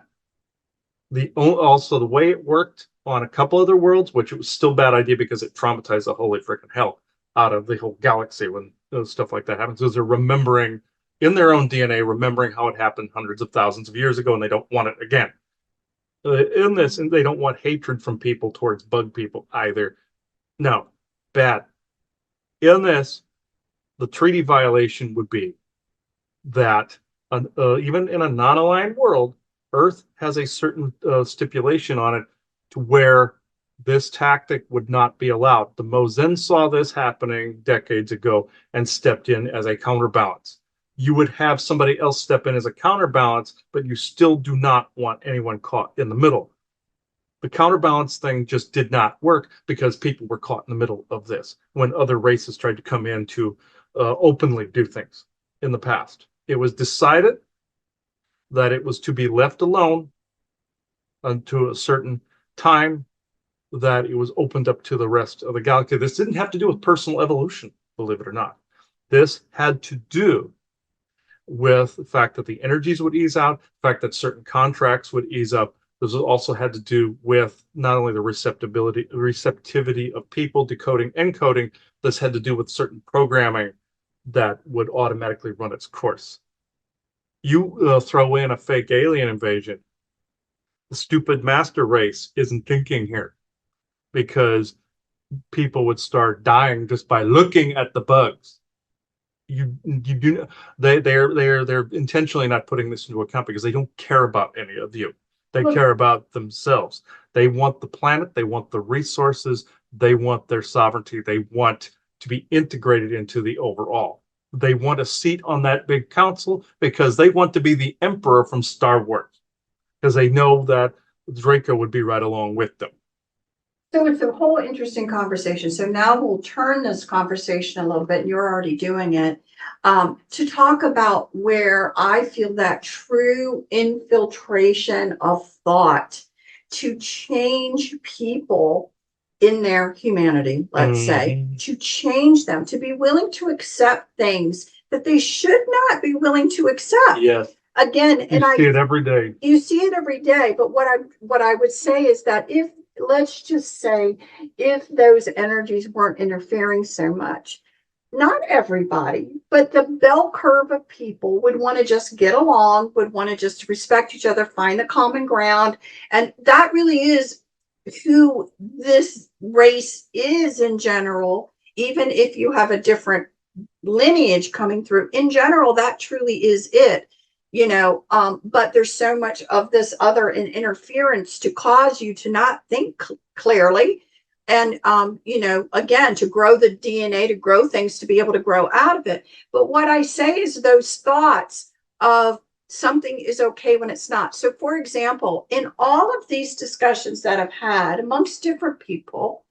Also the way it worked on a couple other worlds, which it was still a bad idea because it traumatized the holy freaking hell out of the whole galaxy when stuff like that happens, is they're remembering in their own DNA, remembering how it happened hundreds of thousands of years ago, and they don't want it again. In this, and they don't want hatred from people towards bug people either. No, bad. In this, the treaty violation would be that even in a non-aligned world, Earth has a certain stipulation on it to where this tactic would not be allowed. The Mozen saw this happening decades ago and stepped in as a counterbalance. You would have somebody else step in as a counterbalance, but you still do not want anyone caught in the middle. The counterbalance thing just did not work because people were caught in the middle of this when other races tried to come in to openly do things in the past. It was decided that it was to be left alone until a certain time, that it was opened up to the rest of the galaxy. This didn't have to do with personal evolution, believe it or not. This had to do with the fact that the energies would ease out, the fact that certain contracts would ease up. This also had to do with not only the receptivity of people decoding, encoding. This had to do with certain programming that would automatically run its course. You throw in a fake alien invasion, the stupid master race isn't thinking here, because people would start dying just by looking at the bugs. You do they're intentionally not putting this into account because they don't care about any of you. They care about themselves. They want the planet, they want the resources, they want their sovereignty, they want to be integrated into the overall. They want a seat on that big council because they want to be the emperor from Star Wars, because they know that Draco would be right along with them. So it's a whole interesting conversation. So now we'll turn this conversation a little bit, and you're already doing it, to talk about where I feel that true infiltration of thought to change people in their humanity, let's say, to change them, to be willing to accept things that they should not be willing to accept. Yes. Again, and you see it every day. You see it every day. But what I would say is that if, let's just say, if those energies weren't interfering so much, not everybody, but the bell curve of people would want to just get along, would want to just respect each other, find the common ground. And that really is who this race is in general. Even if you have a different lineage coming through, in general, that truly is it. But there's so much of this other interference to cause you to not think clearly, and again, to grow the DNA, to grow things, to be able to grow out of it. But what I say is those thoughts of something is okay when it's not. So for example, in all of these discussions that I've had amongst different people,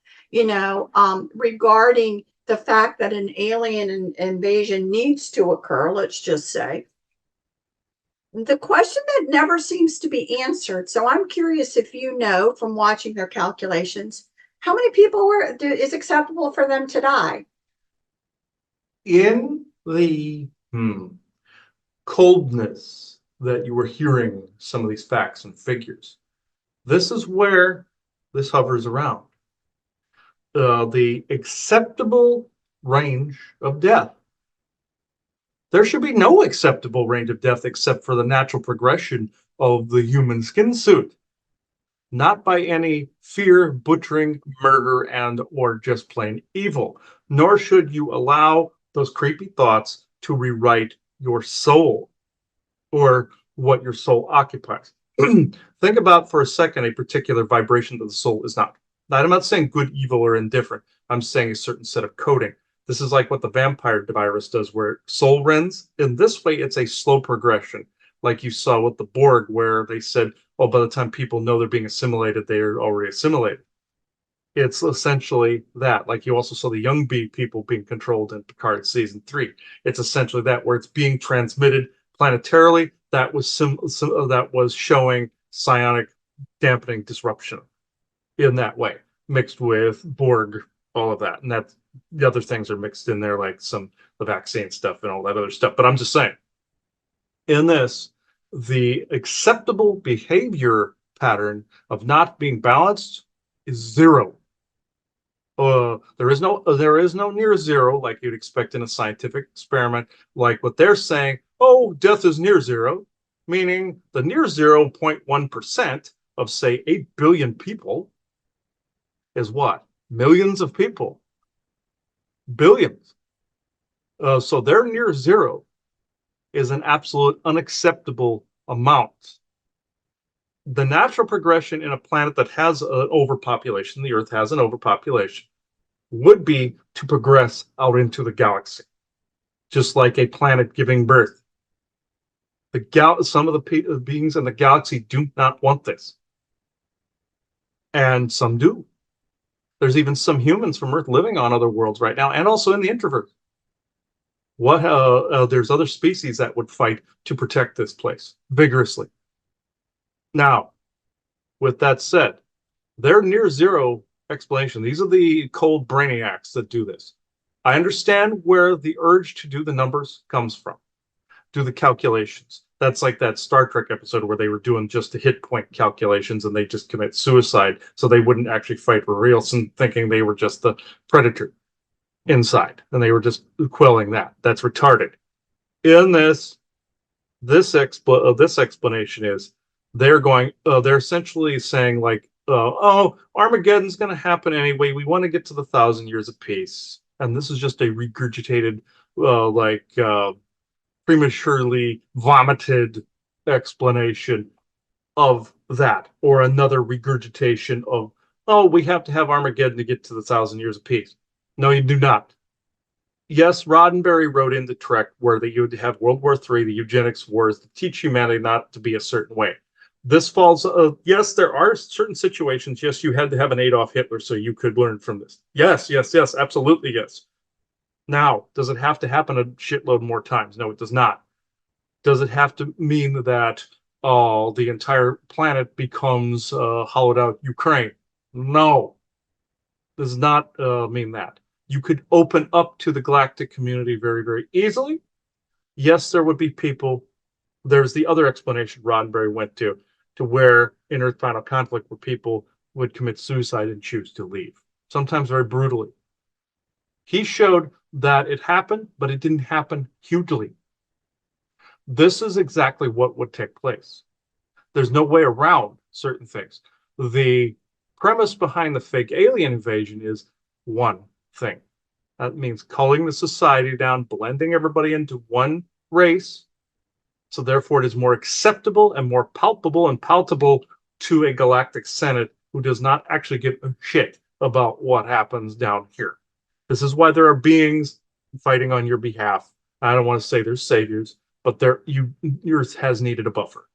regarding the fact that an alien invasion needs to occur, let's just say, the question that never seems to be answered. So I'm curious if you know from watching their calculations, how many people is acceptable for them to die? In the coldness that you were hearing some of these facts and figures, this is where this hovers around. The acceptable range of death. There should be no acceptable range of death except for the natural progression of the human skin suit, not by any fear, butchering, murder, and or just plain evil. Nor should you allow those creepy thoughts to rewrite your soul or what your soul occupies. Think about for a second a particular vibration that the soul is not. Now, I'm not saying good, evil, or indifferent. I'm saying a certain set of coding. This is like what the vampire virus does, where soul rends. In this way, it's a slow progression, like you saw with the Borg, where they said, oh, by the time people know they're being assimilated, they're already assimilated. It's essentially that. Like you also saw the young bee people being controlled in Picard season 3. It's essentially that, where it's being transmitted planetarily. That was that was showing psionic dampening disruption in that way, mixed with Borg, all of that. And that's the other things are mixed in there, like the vaccine stuff and all that other stuff. But I'm just saying, in this, the acceptable behavior pattern of not being balanced is zero. There is no near zero like you'd expect in a scientific experiment. Like what they're saying, oh, death is near zero, meaning the near 0.1% of say 8 billion people is what? Millions of people, billions. So their near zero is an absolute unacceptable amount. The natural progression in a planet that has an overpopulation, the Earth has an overpopulation, would be to progress out into the galaxy, just like a planet giving birth. Some of the beings in the galaxy do not want this, and some do. There's even some humans from Earth living on other worlds right now, and also in the introverse. There's other species that would fight to protect this place vigorously. Now, with that said, their near zero explanation, these are the cold brainiacs that do this. I understand where the urge to do the numbers comes from, do the calculations. That's like that Star Trek episode where they were doing just the hit point calculations and they just commit suicide so they wouldn't actually fight for real, thinking they were just the predator inside and they were just quelling that. That's retarded. In this explanation is they're essentially saying like, oh, Armageddon's going to happen anyway. We want to get to the 1,000 years of peace, and this is just a regurgitated, prematurely vomited explanation of that, or another regurgitation of, oh, we have to have Armageddon to get to the 1,000 years of peace. No, you do not. Yes, Roddenberry wrote in the Trek where you would have World War III, the eugenics wars, to teach humanity not to be a certain way. This falls, yes, there are certain situations. Yes, you had to have an Adolf Hitler so you could learn from this. Yes, absolutely yes. Now, does it have to happen a shitload more times? No, it does not. Does it have to mean that the entire planet becomes hollowed out Ukraine? No, does not mean that. You could open up to the galactic community very, very easily. Yes, there would be people. There's the other explanation Roddenberry went to where in Earth Final Conflict, where people would commit suicide and choose to leave, sometimes very brutally. He showed that it happened, but it didn't happen hugely. This is exactly what would take place. There's no way around certain things. The premise behind the fake alien invasion is one thing. That means culling the society down, blending everybody into one race. So therefore, it is more acceptable and more palpable and palatable to a galactic senate who does not actually give a shit about what happens down here. This is why there are beings fighting on your behalf. I don't want to say they're saviors, but yours has needed a buffer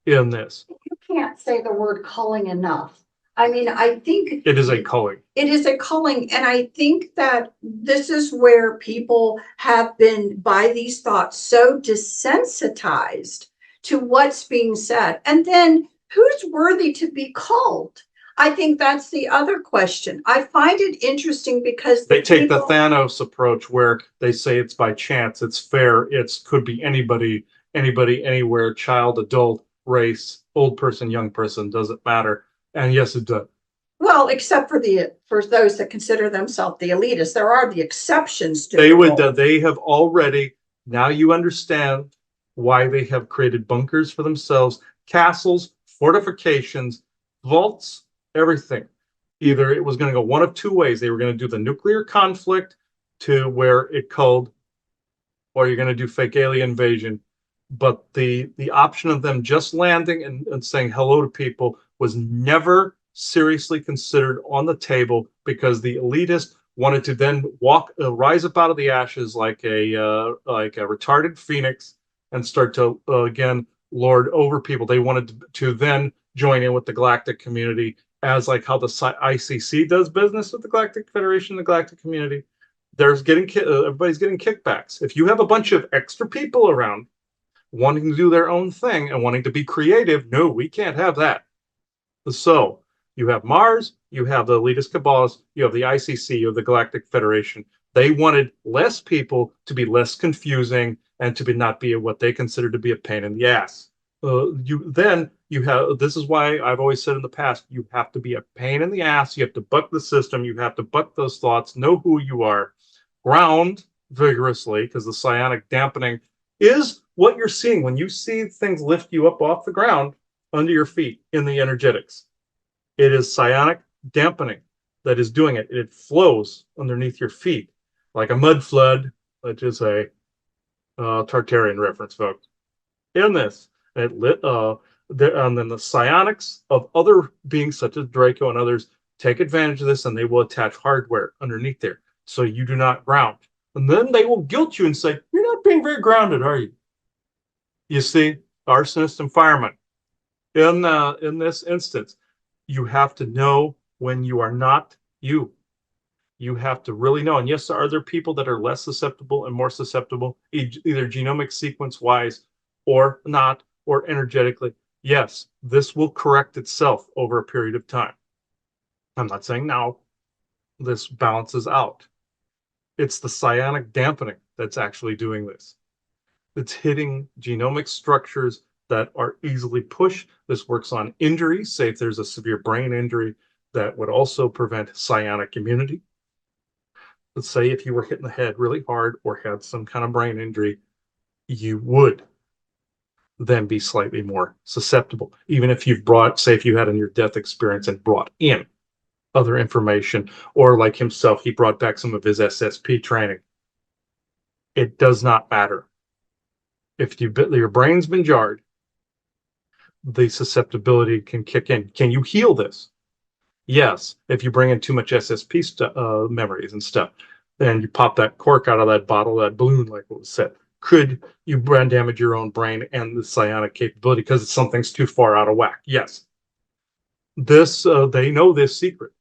in this. You can't say the word culling enough. I mean, I think it is a culling. It is a culling. And I think that this is where people have been, by these thoughts, so desensitized to what's being said. And then who's worthy to be called? I think that's the other question. I find it interesting because they take the Thanos approach where they say it's by chance, it's fair, could be anybody, anywhere, child, adult, race, old person, young person, doesn't matter. And yes, it does. Well, except for those that consider themselves the elitists, there are the exceptions to they have already, now you understand why they have created bunkers for themselves, castles, fortifications, vaults, everything. Either it was going to go one of two ways. They were going to do the nuclear conflict to where it cold, or you're going to do fake alien invasion. But the option of them just landing and saying hello to people was never seriously considered on the table, because the elitists wanted to then rise up out of the ashes like a retarded phoenix and start to again lord over people. They wanted to then join in with the galactic community, as like how the ICC does business with the Galactic Federation, the galactic community. Everybody's getting kickbacks. If you have a bunch of extra people around, wanting to do their own thing and wanting to be creative. No, we can't have that. So you have Mars, you have the elitist cabals, you have the ICC, you have the Galactic Federation. They wanted less people to be less confusing and to be not be what they consider to be a pain in the ass. You have this is why I've always said in the past, you have to be a pain in the ass. You have to buck the system. You have to buck those thoughts. Know who you are. Ground vigorously, because the psionic dampening is what you're seeing when you see things lift you up off the ground under your feet in the energetics. It is psionic dampening that is doing it. It flows underneath your feet like a mud flood, which is a Tartarian reference, folks. In this, it lit, and then the psionics of other beings such as Draco and others take advantage of this, and they will attach hardware underneath there, so you do not ground. And then they will guilt you and say, "You're not being very grounded, are you?" You see, arsonist and fireman. In this instance, you have to know when you are not you. You have to really know. And yes, are there people that are less susceptible and more susceptible, either genomic sequence wise or not, or energetically? Yes, this will correct itself over a period of time. I'm not saying now this balances out. It's the psionic dampening that's actually doing this. It's hitting genomic structures that are easily pushed. This works on injuries, say if there's a severe brain injury that would also prevent psionic immunity. Let's say if you were hit in the head really hard or had some kind of brain injury, you would then be slightly more susceptible. Even if you've brought, say if you had a near death experience and brought in other information, or like himself, he brought back some of his SSP training. It does not matter. If your brain's been jarred, the susceptibility can kick in. Can you heal this? Yes, if you bring in too much SSP memories and stuff, and you pop that cork out of that bottle, that balloon, like what was said, could you brain damage your own brain and the psionic capability because something's too far out of whack? Yes. They know this secret.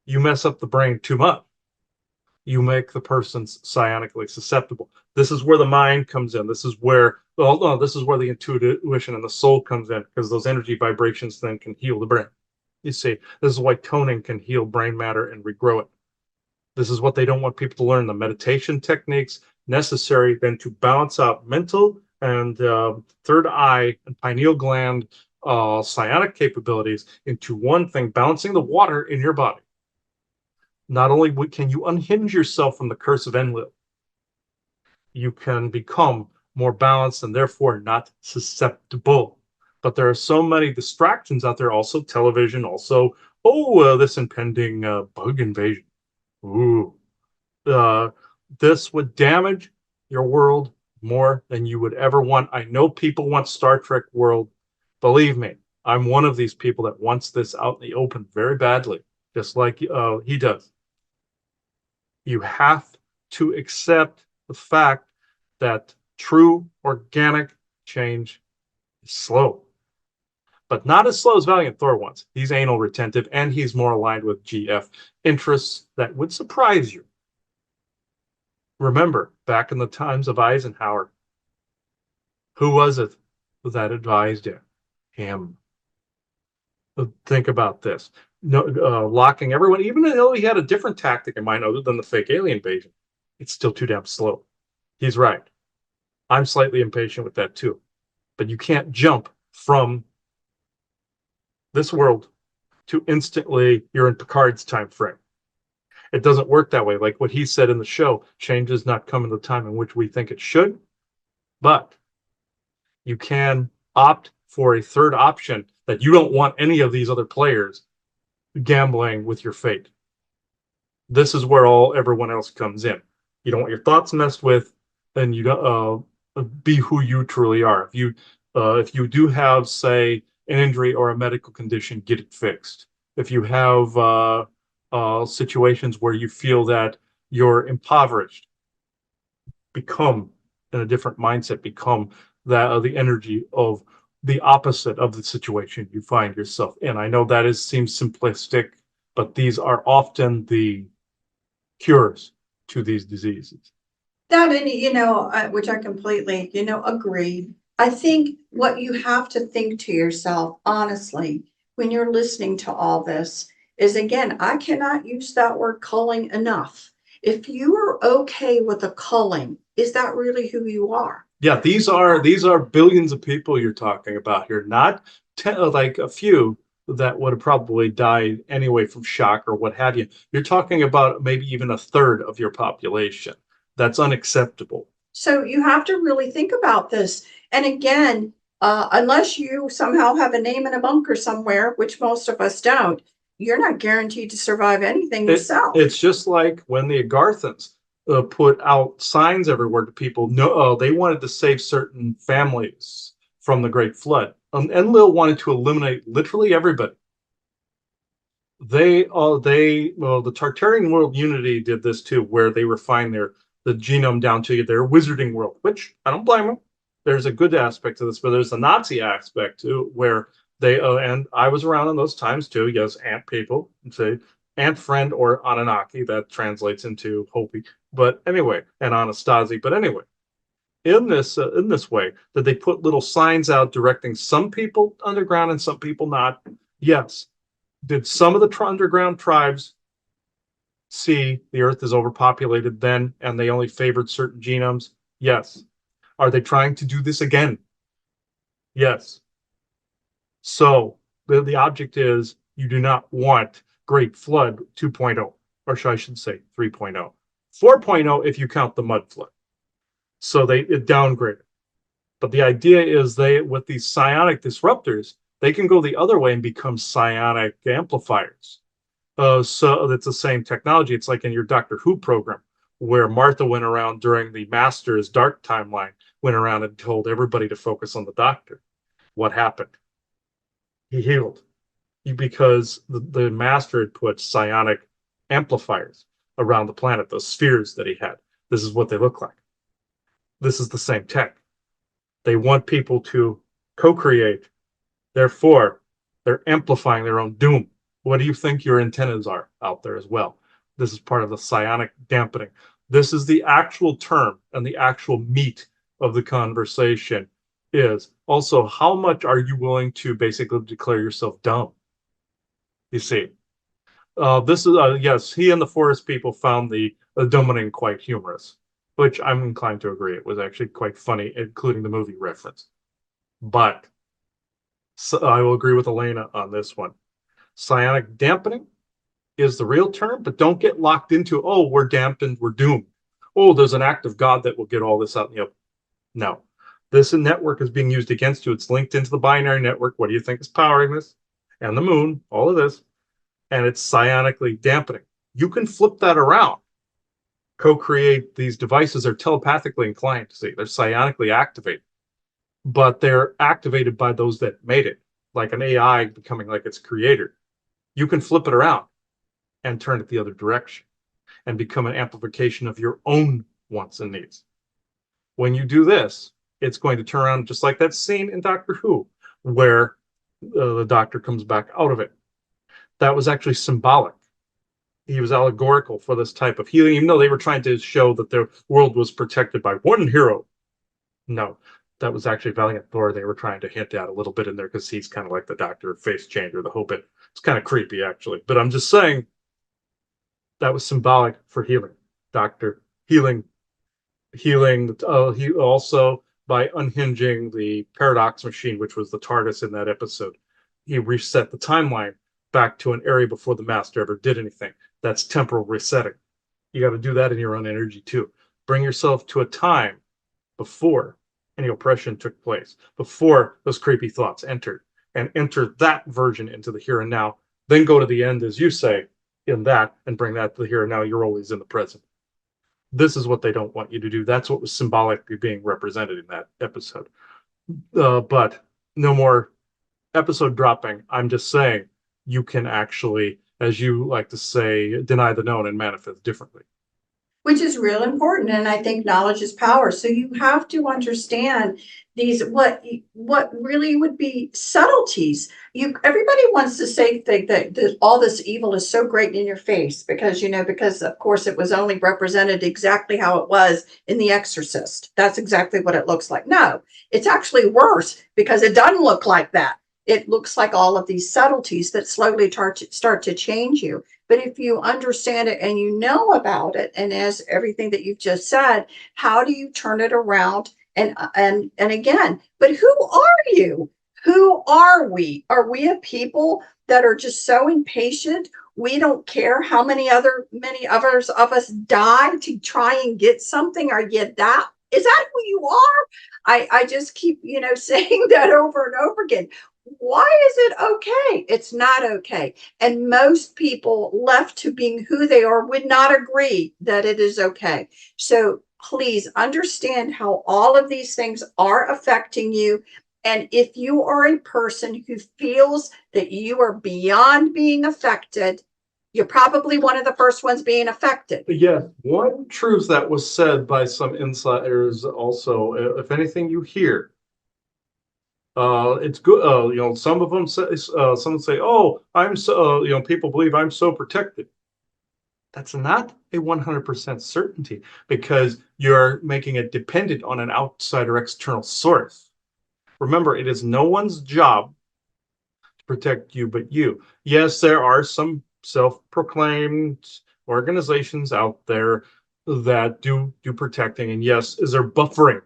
You mess up the brain too much, you make the person psionically susceptible. This is where the mind comes in. This is where, well, no, this is where the intuition and the soul comes in, because those energy vibrations then can heal the brain. You see, this is why toning can heal brain matter and regrow it. This is what they don't want people to learn, the meditation techniques necessary then to balance out mental and third eye and pineal gland psionic capabilities into one thing, balancing the water in your body. Not only can you unhinge yourself from the curse of Enlil, you can become more balanced and therefore not susceptible. But there are so many distractions out there, also television, also, this impending bug invasion. Ooh, this would damage your world more than you would ever want. I know people want Star Trek world. Believe me, I'm one of these people that wants this out in the open very badly, just like he does. You have to accept the fact that true organic change is slow, but not as slow as Valiant Thor wants. He's anal retentive and he's more aligned with GF interests that would surprise you. Remember, back in the times of Eisenhower, who was it that advised you? Him. Think about this. No, locking everyone, even though he had a different tactic in mind other than the fake alien invasion, it's still too damn slow. He's right. I'm slightly impatient with that too. But you can't jump from this world to instantly you're in Picard's time frame. It doesn't work that way. Like what he said in the show, change does not come in the time in which we think it should. But you can opt for a third option that you don't want any of these other players gambling with your fate. This is where everyone else comes in. You don't want your thoughts messed with, then you don't be who you truly are. If you do have, say, an injury or a medical condition, get it fixed. If you have situations where you feel that you're impoverished, become in a different mindset, become the energy of the opposite of the situation you find yourself in. I know that seems simplistic, but these are often the cures to these diseases. That, and which I completely, agree. I think what you have to think to yourself, honestly, when you're listening to all this is, again, I cannot use that word culling enough. If you are okay with a culling, is that really who you are? Yeah, these are billions of people you're talking about here, not like a few that would have probably died anyway from shock or what have you. You're talking about maybe even a third of your population. That's unacceptable. So you have to really think about this. And again, unless you somehow have a name in a bunker somewhere, which most of us don't, you're not guaranteed to survive anything yourself. It's just like when the Agarthans put out signs everywhere to people. No, they wanted to save certain families from the Great Flood. Enlil wanted to eliminate literally everybody. Well, the Tartarian World Unity did this too, where they refined the genome down to their wizarding world, which I don't blame them. There's a good aspect to this, but there's a Nazi aspect too, where they and I was around in those times too. Yes, ant people, say ant friend or Anunnaki, that translates into Hopi. But anyway, and Anastasi. But anyway, in this way, that they put little signs out directing some people underground and some people not. Yes, did some of the underground tribes see the earth is overpopulated then and they only favored certain genomes? Yes. Are they trying to do this again? Yes. So the object is you do not want Great Flood 2.0, or I should say 3.0. 4.0 if you count the mud flood. So they it downgraded. But the idea is they, with these psionic disruptors, they can go the other way and become psionic amplifiers. So it's the same technology. It's like in your Doctor Who program, where Martha went around during the Master's Dark timeline, went around and told everybody to focus on the Doctor. What happened? He healed because the Master had put psionic amplifiers around the planet, those spheres that he had. This is what they look like. This is the same tech. They want people to co-create. Therefore, they're amplifying their own doom. What do you think your antennas are out there as well? This is part of the psionic dampening. This is the actual term and the actual meat of the conversation is also how much are you willing to basically declare yourself dumb? You see, this is yes, he and the forest people found the dampening quite humorous, which I'm inclined to agree. It was actually quite funny, including the movie reference. But so I will agree with Elena on this one. Psionic dampening is the real term, but don't get locked into, oh, we're dampened, we're doomed. Oh, there's an act of God that will get all this out in the open. No. This network is being used against you. It's linked into the binary network. What do you think is powering this? And the moon, all of this. And it's psionically dampening. You can flip that around. Co-create these devices are telepathically inclined to see. They're psionically activated, but they're activated by those that made it, like an AI becoming like its creator. You can flip it around and turn it the other direction and become an amplification of your own wants and needs. When you do this, it's going to turn around just like that scene in Doctor Who, where the doctor comes back out of it. That was actually symbolic. He was allegorical for this type of healing, even though they were trying to show that their world was protected by one hero. No, that was actually Valiant Thor they were trying to hint at a little bit in there because he's kind of like the doctor face changer, the whole bit. It's kind of creepy, actually. But I'm just saying that was symbolic for healing. Doctor healing. He also, by unhinging the paradox machine, which was the TARDIS in that episode, he reset the timeline back to an area before the master ever did anything. That's temporal resetting. You got to do that in your own energy too. Bring yourself to a time before any oppression took place, before those creepy thoughts entered, and enter that version into the here and now. Then go to the end, as you say, in that, and bring that to the here and now. You're always in the present. This is what they don't want you to do. That's what was symbolically being represented in that episode. But no more episode dropping. I'm just saying you can actually, as you like to say, deny the known and manifest differently. which is real important. And I think knowledge is power. So you have to understand these what really would be subtleties. Everybody wants to say that all this evil is so great in your face because because of course it was only represented exactly how it was in The Exorcist. That's exactly what it looks like. No, it's actually worse because it doesn't look like that. It looks like all of these subtleties that slowly start to change you. But if you understand it and you know about it, and as everything that you've just said, how do you turn it around? And again, but who are you? Who are we? Are we a people that are just so impatient? We don't care how many others of us die to try and get something. Are you that? Is that who you are? I just keep saying that over and over again. Why is it okay? It's not okay. And most people left to being who they are would not agree that it is okay. So please understand how all of these things are affecting you. And if you are a person who feels that you are beyond being affected, you're probably one of the first ones being affected. Yes, one truth that was said by some insiders also, if anything you hear, it's good. Some of them say, some say, "Oh, I'm so," people believe I'm so protected. That's not a 100% certainty because you're making it dependent on an outside or external source. Remember, it is no one's job to protect you but you. Yes, there are some self-proclaimed organizations out there that do protecting, and yes, is there buffering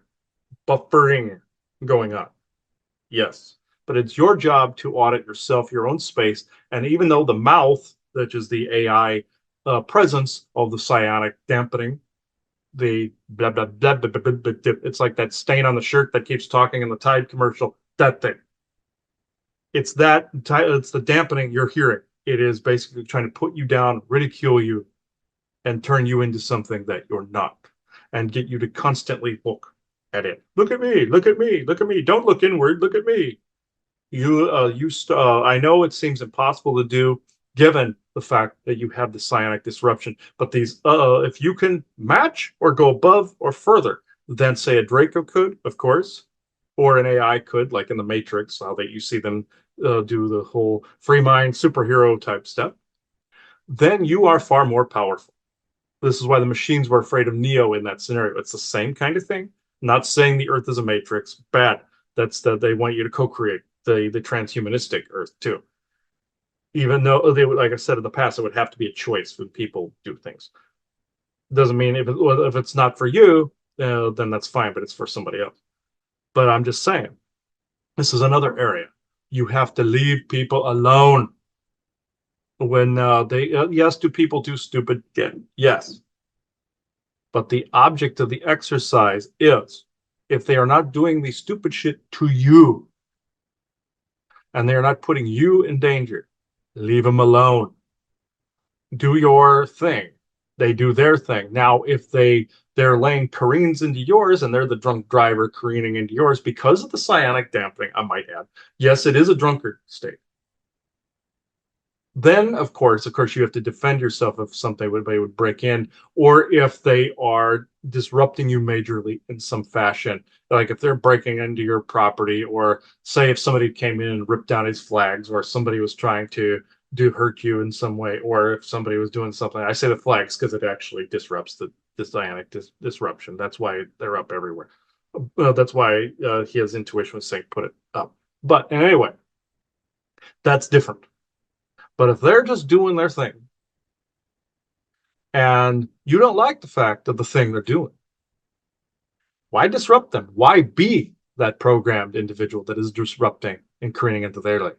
going on? Yes, but it's your job to audit yourself, your own space, and even though the mouth, which is the AI presence of the psionic dampening, the blah blah blah, blah, blah, blah, blah, blah, it's like that stain on the shirt that keeps talking in the Tide commercial. That thing. It's that. It's the dampening you're hearing. It is basically trying to put you down, ridicule you, and turn you into something that you're not, and get you to constantly look at it. Look at me. Look at me. Look at me. Don't look inward. Look at me. I know it seems impossible to do given the fact that you have the psionic disruption, but these, if you can match or go above or further than say a Draco could, of course, or an AI could, like in the Matrix, how that you see them do the whole free mind superhero type stuff, then you are far more powerful. This is why the machines were afraid of Neo in that scenario. It's the same kind of thing. Not saying the Earth is a matrix, bad. That's that they want you to co-create the transhumanistic Earth too. Even though they would, like I said in the past, it would have to be a choice when people do things. Doesn't mean if it's not for you, then that's fine, but it's for somebody else. But I'm just saying, this is another area. You have to leave people alone. When yes, do people do stupid? Yeah, yes. But the object of the exercise is if they are not doing the stupid shit to you and they are not putting you in danger, leave them alone. Do your thing. They do their thing. Now, if they're laying careens into yours and they're the drunk driver careening into yours because of the psionic dampening, I might add. Yes, it is a drunkard state. Then, of course, you have to defend yourself if something would break in, or if they are disrupting you majorly in some fashion. Like if they're breaking into your property, or say if somebody came in and ripped down his flags, or somebody was trying to do hurt you in some way, or if somebody was doing something. I say the flags because it actually disrupts the psionic disruption. That's why they're up everywhere. That's why his intuition was saying put it up. But anyway, that's different. But if they're just doing their thing and you don't like the fact of the thing they're doing, why disrupt them? Why be that programmed individual that is disrupting and careening into their life?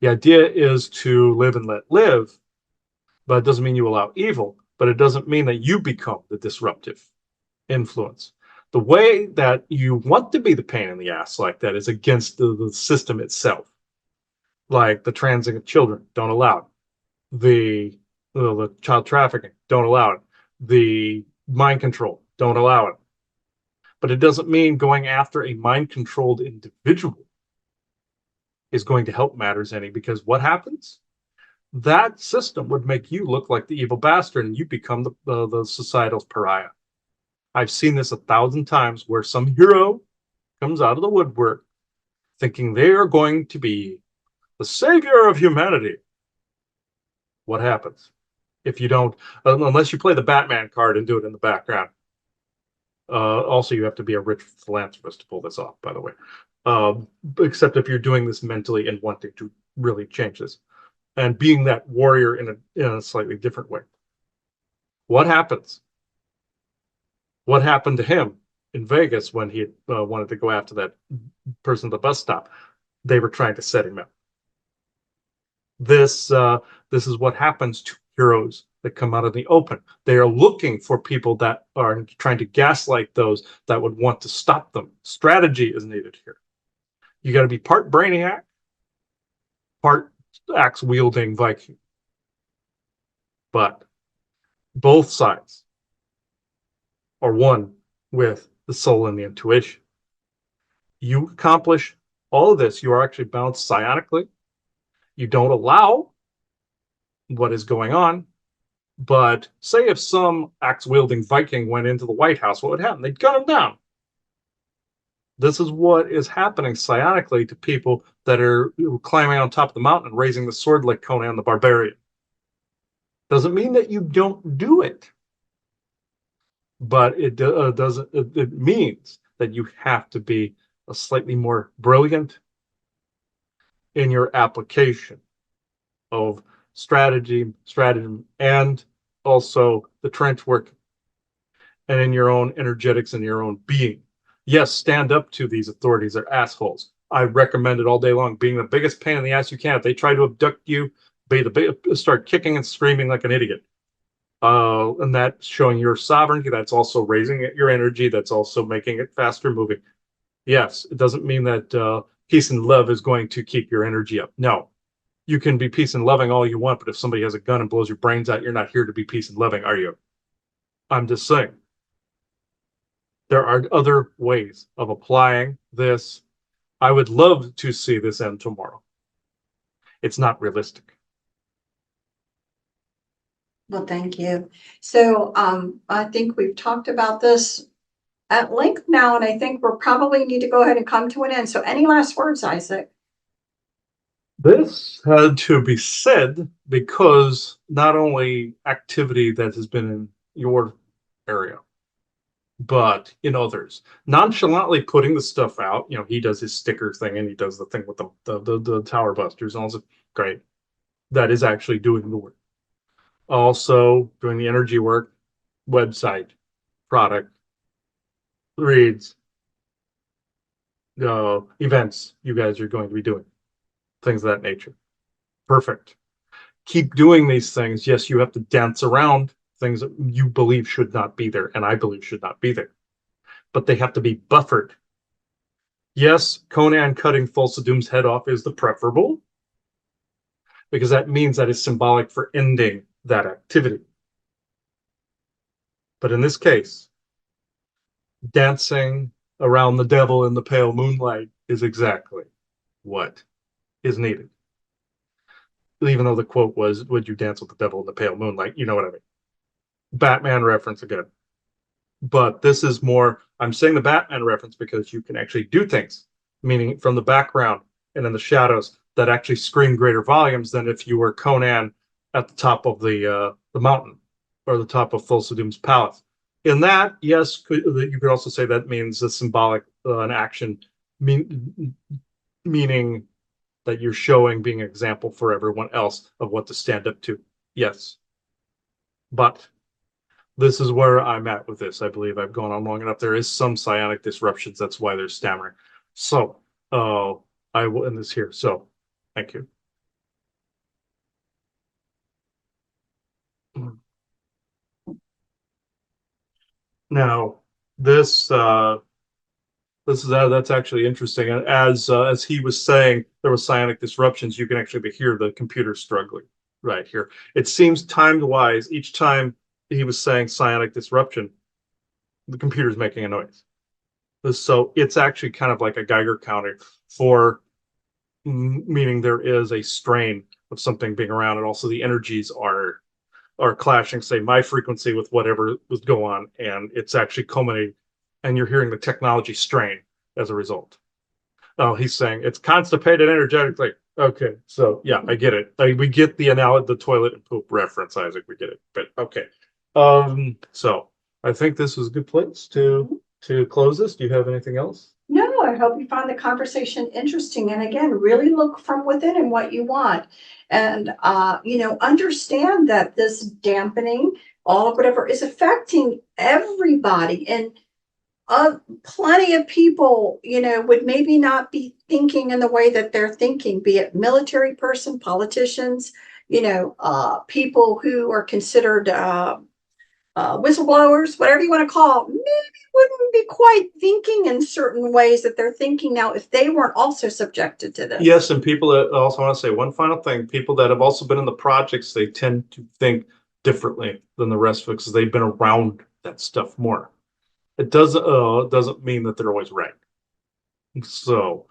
The idea is to live and let live, but it doesn't mean you allow evil, but it doesn't mean that you become the disruptive influence. The way that you want to be the pain in the ass like that is against the system itself. Like the transing of children, don't allow it. The child trafficking, don't allow it. The mind control, don't allow it. But it doesn't mean going after a mind controlled individual is going to help matters any, because what happens? That system would make you look like the evil bastard and you become the societal pariah. I've seen this 1,000 times where some hero comes out of the woodwork thinking they are going to be the savior of humanity. What happens? If you don't, unless you play the Batman card and do it in the background. Also, you have to be a rich philanthropist to pull this off, by the way. Except if you're doing this mentally and wanting to really change this and being that warrior in a slightly different way. What happens? What happened to him in Vegas when he wanted to go after that person at the bus stop? They were trying to set him up. This is what happens to heroes that come out in the open. They are looking for people that are trying to gaslight those that would want to stop them. Strategy is needed here. You got to be part brainiac, part axe wielding Viking. But both sides are one with the soul and the intuition. You accomplish all of this, you are actually balanced psionically. You don't allow what is going on. But say if some axe wielding Viking went into the White House, what would happen? They'd gun him down. This is what is happening psionically to people that are climbing on top of the mountain and raising the sword like Conan the Barbarian. Doesn't mean that you don't do it, but it means that you have to be a slightly more brilliant in your application of strategy, and also the trench work, and in your own energetics and your own being. Yes, stand up to these authorities. They're assholes. I recommend it all day long. Being the biggest pain in the ass you can. If they try to abduct you, start kicking and screaming like an idiot. And that's showing your sovereignty. That's also raising your energy. That's also making it faster moving. Yes, it doesn't mean that peace and love is going to keep your energy up. No, you can be peace and loving all you want, but if somebody has a gun and blows your brains out, you're not here to be peace and loving, are you? I'm just saying. There are other ways of applying this. I would love to see this end tomorrow. It's not realistic. Well, thank you. So I think we've talked about this at length now, and I think we'll probably need to go ahead and come to an end. So any last words, Isaac? This had to be said because not only activity that has been in your area, but in others, nonchalantly putting the stuff out. You know, he does his sticker thing and he does the thing with the tower busters and all this. Great. That is actually doing the work. Also doing the energy work, website, product, reads, events you guys are going to be doing, things of that nature. Perfect. Keep doing these things. Yes, you have to dance around things that you believe should not be there, and I believe should not be there. But they have to be buffered. Yes, Conan cutting Doom's head off is the preferable, because that means that is symbolic for ending that activity. But in this case, dancing around the devil in the pale moonlight is exactly what is needed. Even though the quote was, "Would you dance with the devil in the pale moonlight?" You know what I mean. Batman reference again. But this is more, I'm saying the Batman reference because you can actually do things, meaning from the background and in the shadows, that actually scream greater volumes than if you were Conan at the top of the mountain or the top of Doom's palace. In that, yes, you could also say that means a symbolic an action, meaning that you're showing, being an example for everyone else of what to stand up to. Yes. But this is where I'm at with this. I believe I've gone on long enough. There is some psionic disruptions. That's why there's stammering. So I will end this here. So thank you. Now, this this is that's actually interesting. And as he was saying, there was psionic disruptions. You can actually hear the computer struggling right here. It seems timed wise. Each time he was saying psionic disruption, the computer's making a noise. So it's actually kind of like a Geiger counter for meaning there is a strain of something being around, and also the energies are clashing, say my frequency with whatever was going on, and it's actually culminating, and you're hearing the technology strain as a result. Oh, he's saying it's constipated energetically. Okay, so yeah, I get it. We get the toilet and poop reference, Isaac. We get it, but okay. So I think this was a good place to close this. Do you have anything else? No, I hope you found the conversation interesting. And again, really look from within and what you want. And, understand that this dampening, all of whatever is affecting everybody. And plenty of people, would maybe not be thinking in the way that they're thinking, be it military person, politicians, people who are considered whistleblowers, whatever you want to call, maybe wouldn't be quite thinking in certain ways that they're thinking now if they weren't also subjected to this. Yes, and people that also want to say one final thing, people that have also been in the projects, they tend to think differently than the rest of it because they've been around that stuff more. It doesn't mean that they're always right. So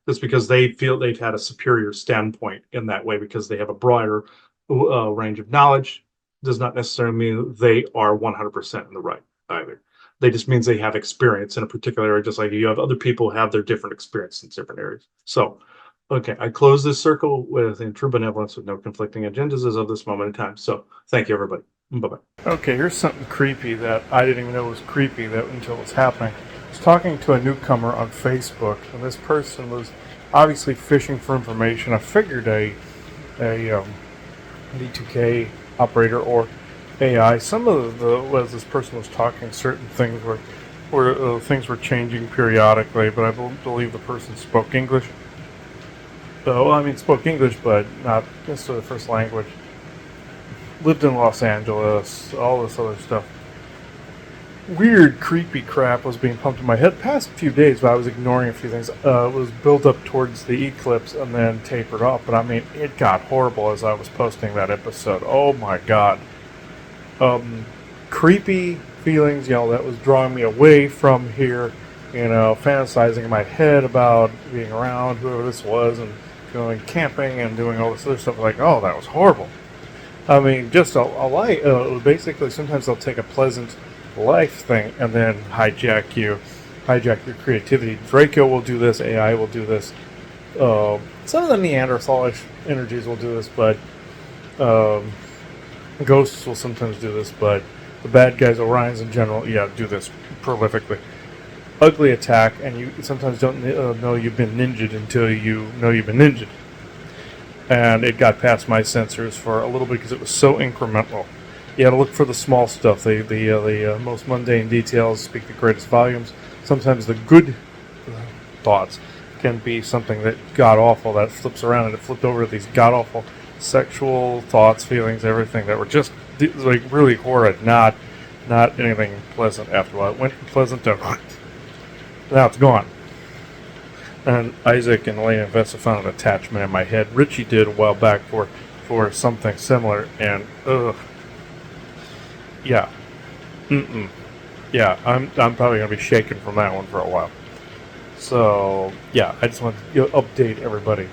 just because they feel they've had a superior standpoint in that way because they have a broader range of knowledge does not necessarily mean they are 100% in the right either. They just means they have experience in a particular area, just like you have other people have their different experience in different areas. So, okay, I close this circle with in true benevolence with no conflicting agendas as of this moment in time. So, thank you, everybody. Bye-bye. Okay, here's something creepy that I didn't even know was creepy that until it was happening. I was talking to a newcomer on Facebook, and this person was obviously fishing for information. I figured a D2K operator or AI. Some of as this person was talking, certain things were things were changing periodically, but I believe the person spoke English. Spoke English, but not necessarily the first language. Lived in Los Angeles, all this other stuff. Weird, creepy crap was being pumped in my head. Past few days, but I was ignoring a few things. It was built up towards the eclipse and then tapered off. But I mean, it got horrible as I was posting that episode. Oh my god. Creepy feelings, that was drawing me away from here. Fantasizing in my head about being around whoever this was and going camping and doing all this other stuff. Like, oh, that was horrible. I mean, just a light. Basically, sometimes they'll take a pleasant life thing and then hijack your creativity. Draco will do this. AI will do this. Some of the Neanderthalish energies will do this, but ghosts will sometimes do this. But the bad guys, Orions in general, do this prolifically. Ugly attack, and you sometimes don't know you've been ninja'd until you know you've been ninja'd. And it got past my sensors for a little bit because it was so incremental. You had to look for the small stuff. The most mundane details speak the greatest volumes. Sometimes the good thoughts can be something that god-awful, that flips around, and it flipped over to these god-awful sexual thoughts, feelings, everything that were just like really horrid, not anything pleasant after a while. It went from pleasant to now it's gone. And Isaac and Elena Vessa found an attachment in my head. Richie did a while back for something similar, and yeah, yeah, I'm probably gonna be shaking from that one for a while. So yeah, I just want to update everybody.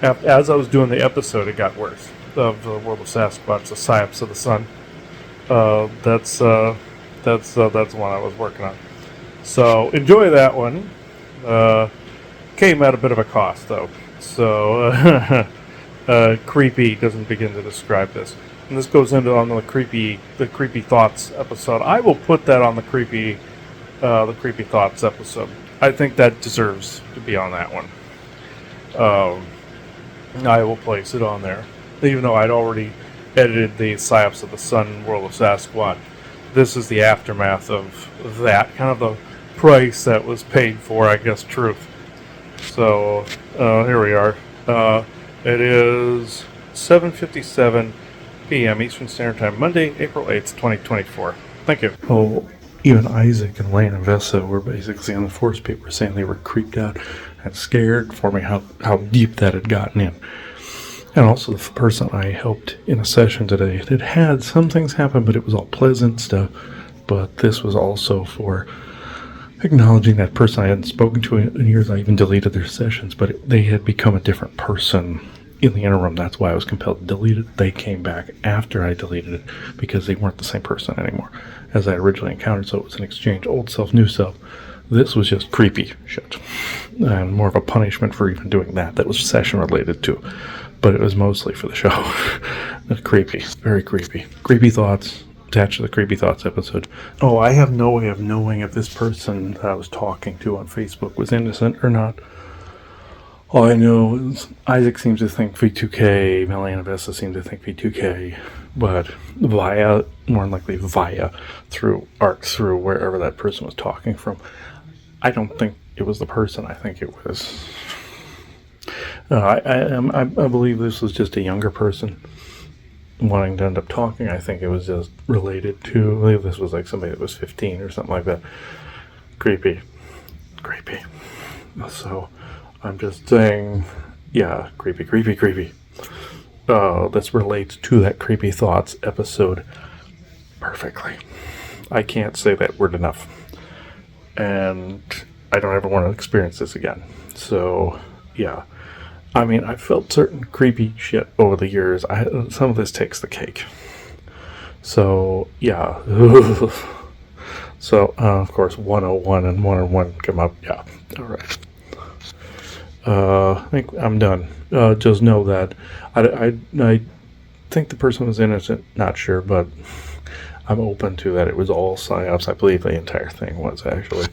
As I was doing the episode, it got worse. Of the World of Sasquatch, the Psyops of the Sun. That's the one I was working on. So enjoy that one. Came at a bit of a cost, though. So creepy doesn't begin to describe this. And this goes into on the creepy thoughts episode. I will put that on the creepy thoughts episode. I think that deserves to be on that one. I will place it on there, even though I'd already edited the Psyops of the Sun, World of Sasquatch. This is the aftermath of that, kind of the price that was paid for, I guess, truth. So here we are. It is 7:57 p.m. Eastern Standard Time, Monday, April 8th, 2024. Thank you. Oh, even Isaac and Lane and Vessa were basically on the force paper saying they were creeped out and scared for me how deep that had gotten in. And also the person I helped in a session today, it had some things happen, but it was all pleasant stuff. But this was also for acknowledging that person I hadn't spoken to in years. I even deleted their sessions, but they had become a different person in the interim, that's why I was compelled to delete it. They came back after I deleted it because they weren't the same person anymore as I originally encountered. So it was an exchange, old self, new self. This was just creepy shit, and more of a punishment for even doing that. That was session related too, but it was mostly for the show. Creepy, very creepy. Creepy thoughts attached to the creepy thoughts episode. Oh, I have no way of knowing if this person that I was talking to on Facebook was innocent or not. All I know is Isaac seems to think V2K, Melanie and Vesta seem to think V2K, but more than likely through wherever that person was talking from. I don't think it was the person. I think it was. I believe this was just a younger person wanting to end up talking. I think it was just related to. I believe this was like somebody that was 15 or something like that. Creepy. So I'm just saying, yeah, creepy. This relates to that creepy thoughts episode perfectly. I can't say that word enough. And I don't ever want to experience this again. So, yeah. I mean, I felt certain creepy shit over the years. Some of this takes the cake. So, yeah. So, of course, 101 and 101 come up. Yeah. All right. I think I'm done. Just know that I think the person was innocent. Not sure, but I'm open to that. It was all psyops. I believe the entire thing was actually,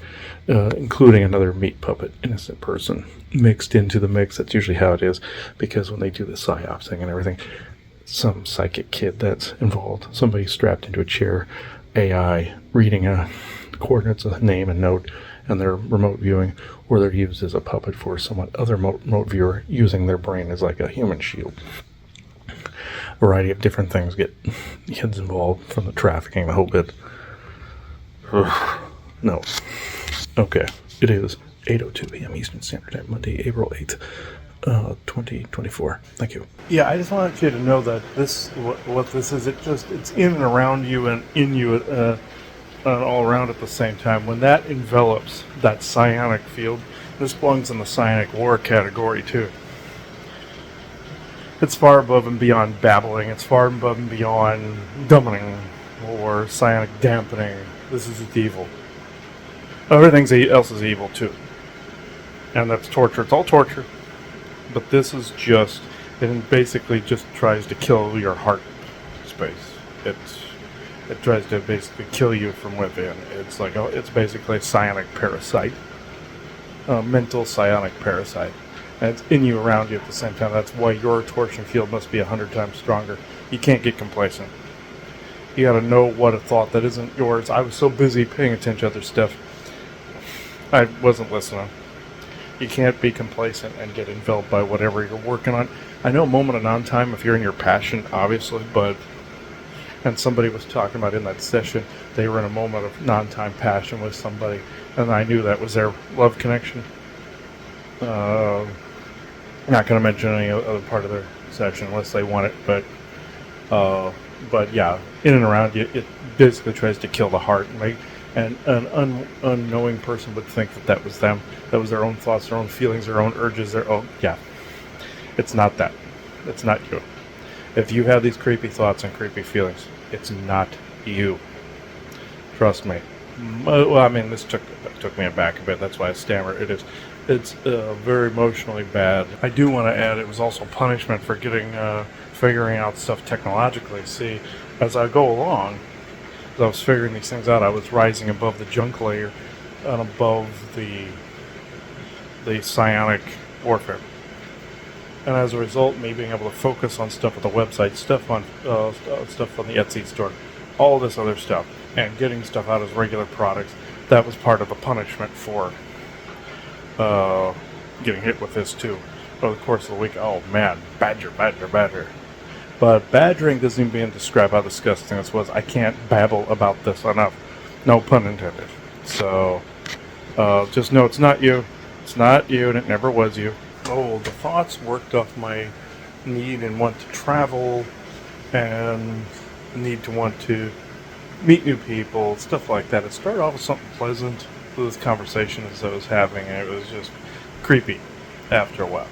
including another meat puppet, innocent person mixed into the mix. That's usually how it is, because when they do the psyops thing and everything, some psychic kid that's involved, somebody strapped into a chair, AI reading coordinates, a name and note, and they're remote viewing, or they're used as a puppet for someone other remote viewer using their brain as like a human shield. Variety of different things get kids involved, from the trafficking, the whole bit. No. Okay. It is 8:02 p.m. Eastern Standard Time, Monday, April 8th, 2024. Thank you. Yeah, I just wanted you to know that this, what this is, it's in and around you and in you and all around at the same time. When that envelops that psionic field, this belongs in the psionic war category too. It's far above and beyond babbling. It's far above and beyond dumbing or psionic dampening. This is evil. Everything else is evil too. And that's torture. It's all torture. But this is just, it basically just tries to kill your heart space. It tries to basically kill you from within. It's like, it's basically a psionic parasite. A mental psionic parasite. And it's in you, around you at the same time. That's why your torsion field must be 100 times stronger. You can't get complacent. You gotta know what a thought that isn't yours. I was so busy paying attention to other stuff, I wasn't listening. You can't be complacent and get enveloped by whatever you're working on. I know moment of non-time if you're in your passion, obviously, but, and somebody was talking about in that session, they were in a moment of non-time passion with somebody, and I knew that was their love connection. Not going to mention any other part of their session unless they want it, but yeah, in and around you, it basically tries to kill the heart. And an unknowing person would think that was them. That was their own thoughts, their own feelings, their own urges, their own, yeah. It's not that. It's not you. If you have these creepy thoughts and creepy feelings, it's not you. Trust me. Well, I mean, this took me aback a bit. That's why I stammer. It's very emotionally bad. I do want to add, it was also punishment for figuring out stuff technologically. See, as I go along, as I was figuring these things out, I was rising above the junk layer and above the psionic warfare. And as a result, me being able to focus on stuff at the website, stuff on the Etsy store, all this other stuff, and getting stuff out as regular products, that was part of the punishment for getting hit with this too over the course of the week. Oh man, badger. But badgering doesn't even describe how disgusting this was. I can't babble about this enough. No pun intended. So just know it's not you. It's not you, and it never was you. Oh, the thoughts worked off my need and want to travel and need to want to meet new people, stuff like that. It started off with something pleasant with this conversation as I was having, and it was just creepy after a while.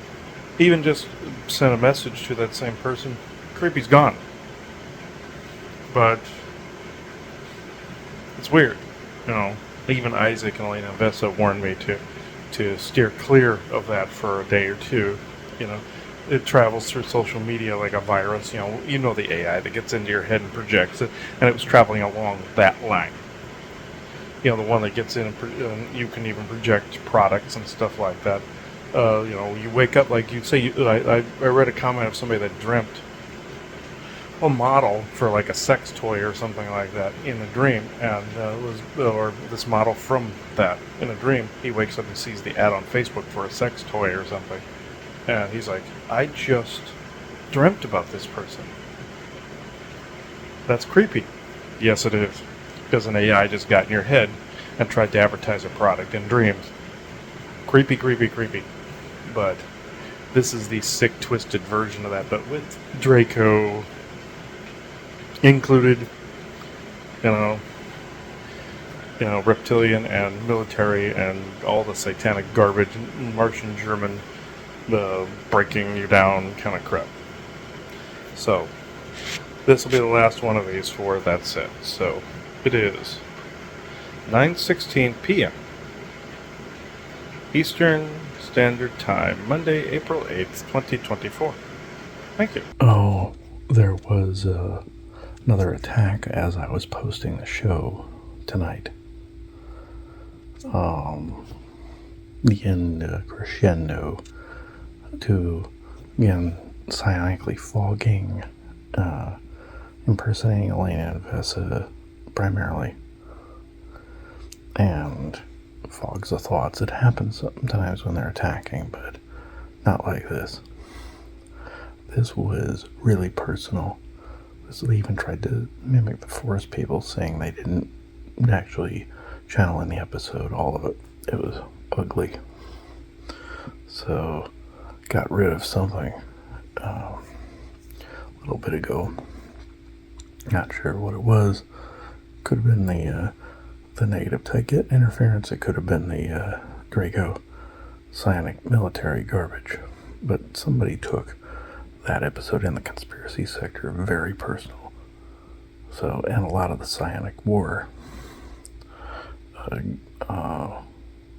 even just send a message to that same person, creepy's gone. But it's weird, you know. Even Isaac and Elena Vessa warned me to steer clear of that for a day or two. You know, it travels through social media like a virus. You know the AI that gets into your head and projects it, and it was traveling along that line. You know, the one that gets in and you can even project products and stuff like that. You know, you wake up like you say. I read a comment of somebody that dreamt a model for like a sex toy or something like that in a dream, and or this model from that in a dream. He wakes up and sees the ad on Facebook for a sex toy or something, and he's like, I just dreamt about this person. That's creepy. Yes, it is, because an AI just got in your head and tried to advertise a product in dreams. Creepy, creepy, creepy. But this is the sick, twisted version of that, but with Draco included, you know, reptilian and military and all the satanic garbage, Martian, German, breaking you down kind of crap. So this will be the last one of these for that set. So it is 9:16 p.m. Eastern Standard Time, Monday, April 8th, 2024. Thank you. Oh, there was another attack as I was posting the show tonight. The end crescendo to, again, psionically fogging, impersonating Elena and Vessa primarily, and fogs the thoughts. It happens sometimes when they're attacking, but not like this. This was really personal. They even tried to mimic the Forest people, saying they didn't actually channel in the episode all of it. It was ugly. So, got rid of something a little bit ago. Not sure what it was. Could have been the negative type interference. It could have been the Draco Psionic military garbage. But somebody took that episode in the conspiracy sector very personal. So, and a lot of the Psionic war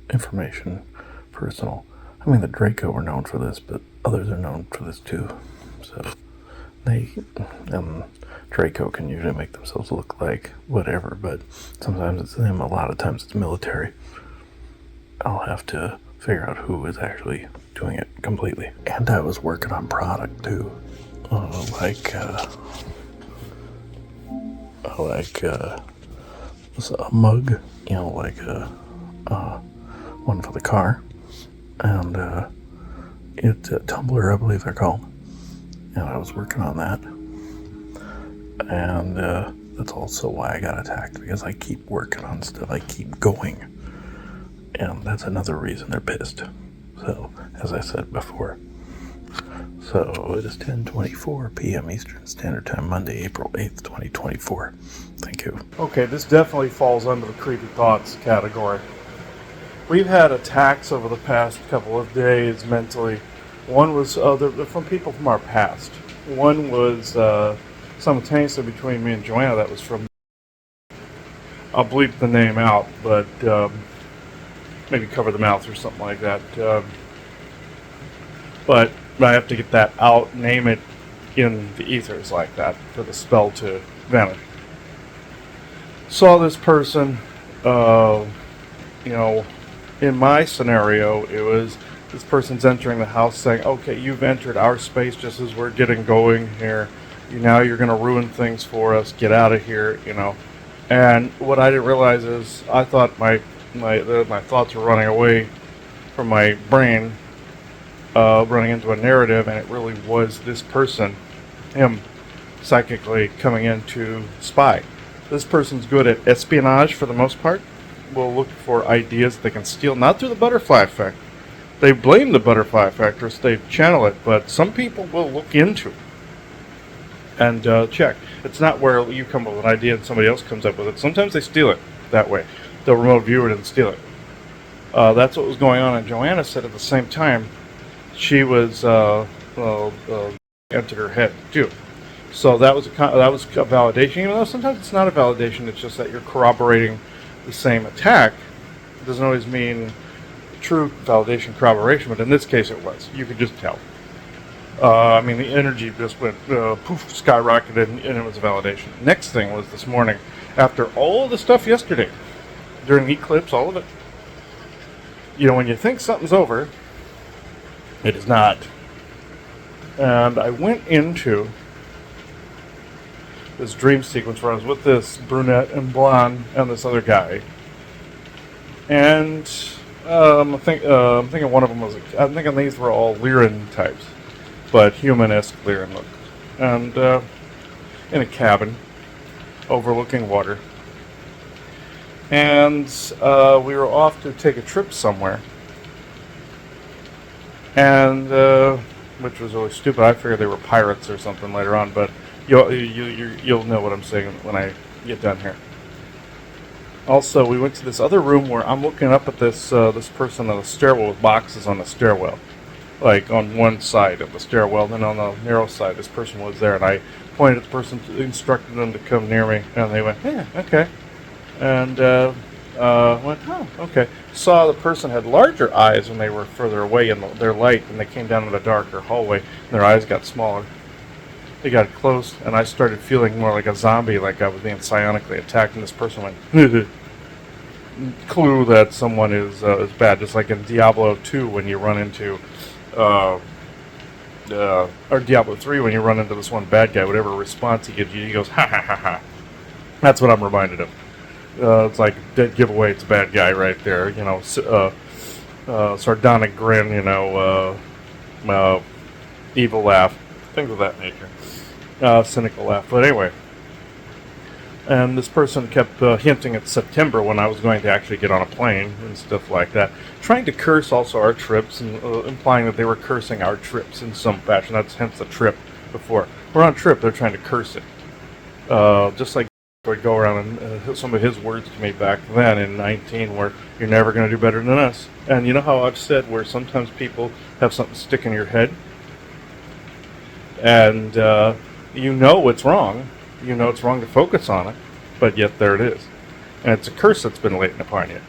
information personal. I mean, the Draco were known for this, but others are known for this too. So Draco can usually make themselves look like whatever, but sometimes it's them, a lot of times it's military. I'll have to figure out who is actually doing it completely. And I was working on product too, like a mug, you know, like one for the car, and it's a tumbler, I believe they're called. And I was working on that, and that's also why I got attacked, because I keep working on stuff, I keep going, and that's another reason they're pissed. So, as I said before, so it is 10:24 p.m. Eastern Standard Time, Monday, April 8th, 2024. Thank you. Okay, this definitely falls under the creepy thoughts category. We've had attacks over the past couple of days mentally. One was they're from people from our past. One was simultaneously between me and Joanna. That was from, I'll bleep the name out, but maybe cover the mouth or something like that. But I have to get that out, name it in the ethers like that for the spell to vanish. Saw this person, you know, in my scenario, it was this person's entering the house saying, okay, you've entered our space just as we're getting going here. Now you're going to ruin things for us. Get out of here, you know. And what I didn't realize is I thought my thoughts were running away from my brain, running into a narrative, and it really was this person, him, psychically coming in to spy. This person's good at espionage for the most part. Will look for ideas that they can steal, not through the butterfly effect. They blame the butterfly effect, or they channel it, but some people will look into it and check. It's not where you come up with an idea and somebody else comes up with it. Sometimes they steal it that way. They'll remote view it and steal it. That's what was going on, and Joanna said at the same time, she was entered her head too. So that was a validation. Even though sometimes it's not a validation, it's just that you're corroborating the same attack. It doesn't always mean true validation corroboration, but in this case it was. You could just tell. I mean, the energy just went poof, skyrocketed, and it was a validation. Next thing was this morning, after all the stuff yesterday, during the eclipse, all of it. You know, when you think something's over, it is not. And I went into this dream sequence where I was with this brunette and blonde and this other guy. And I'm thinking one of them was, I'm thinking these were all Lyran types, but human-esque Lyran look. And in a cabin overlooking water. And we were off to take a trip somewhere. And which was really stupid. I figured they were pirates or something later on, but you'll know what I'm saying when I get done here. Also, we went to this other room where I'm looking up at this person on a stairwell with boxes on the stairwell, like on one side of the stairwell. Then on the narrow side, this person was there, and I pointed at the person, instructed them to come near me, and they went, "Yeah, okay," and went, "Oh, okay." Saw the person had larger eyes when they were further away in their light, and they came down in the darker hallway, and their eyes got smaller. They got close, and I started feeling more like a zombie, like I was being psionically attacked, and this person went, clue that someone is bad, just like in Diablo 2 when you run into, or Diablo 3 when you run into this one bad guy, whatever response he gives you, he goes, ha ha ha ha. That's what I'm reminded of. It's like dead giveaway, it's a bad guy right there, you know, sardonic grin, you know, evil laugh, things of that nature. Cynical laugh, but anyway. And this person kept hinting at September when I was going to actually get on a plane and stuff like that. Trying to curse also our trips and implying that they were cursing our trips in some fashion. That's hence the trip before. We're on a trip, they're trying to curse it. Just like would go around and some of his words to me back then in 19 where you're never going to do better than us. And you know how I've said where sometimes people have something stick in your head? And you know it's wrong. You know it's wrong to focus on it, but yet there it is. And it's a curse that's been laid upon you.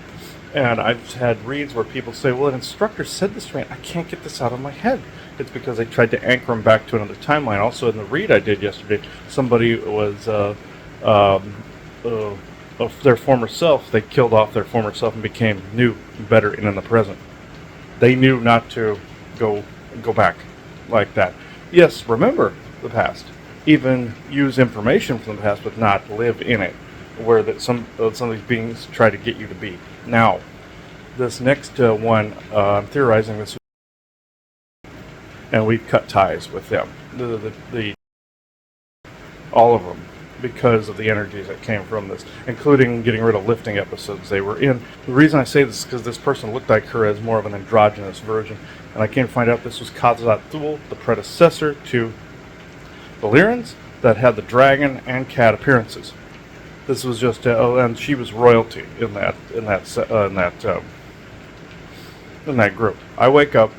And I've had reads where people say, well, an instructor said this to me. I can't get this out of my head. It's because I tried to anchor them back to another timeline. Also, in the read I did yesterday, somebody was of their former self. They killed off their former self and became new, better, and in the present. They knew not to go back like that. Yes, remember the past. Even use information from the past, but not live in it, where that some of these beings try to get you to be. Now, this next one, I'm theorizing this, and we've cut ties with them, all of them, because of the energies that came from this, including getting rid of lifting episodes they were in. The reason I say this is because this person looked like her as more of an androgynous version, and I came to find out this was Khazad-Thul, the predecessor to the Lyrans that had the dragon and cat appearances. This was just, and she was royalty in that group. I wake up,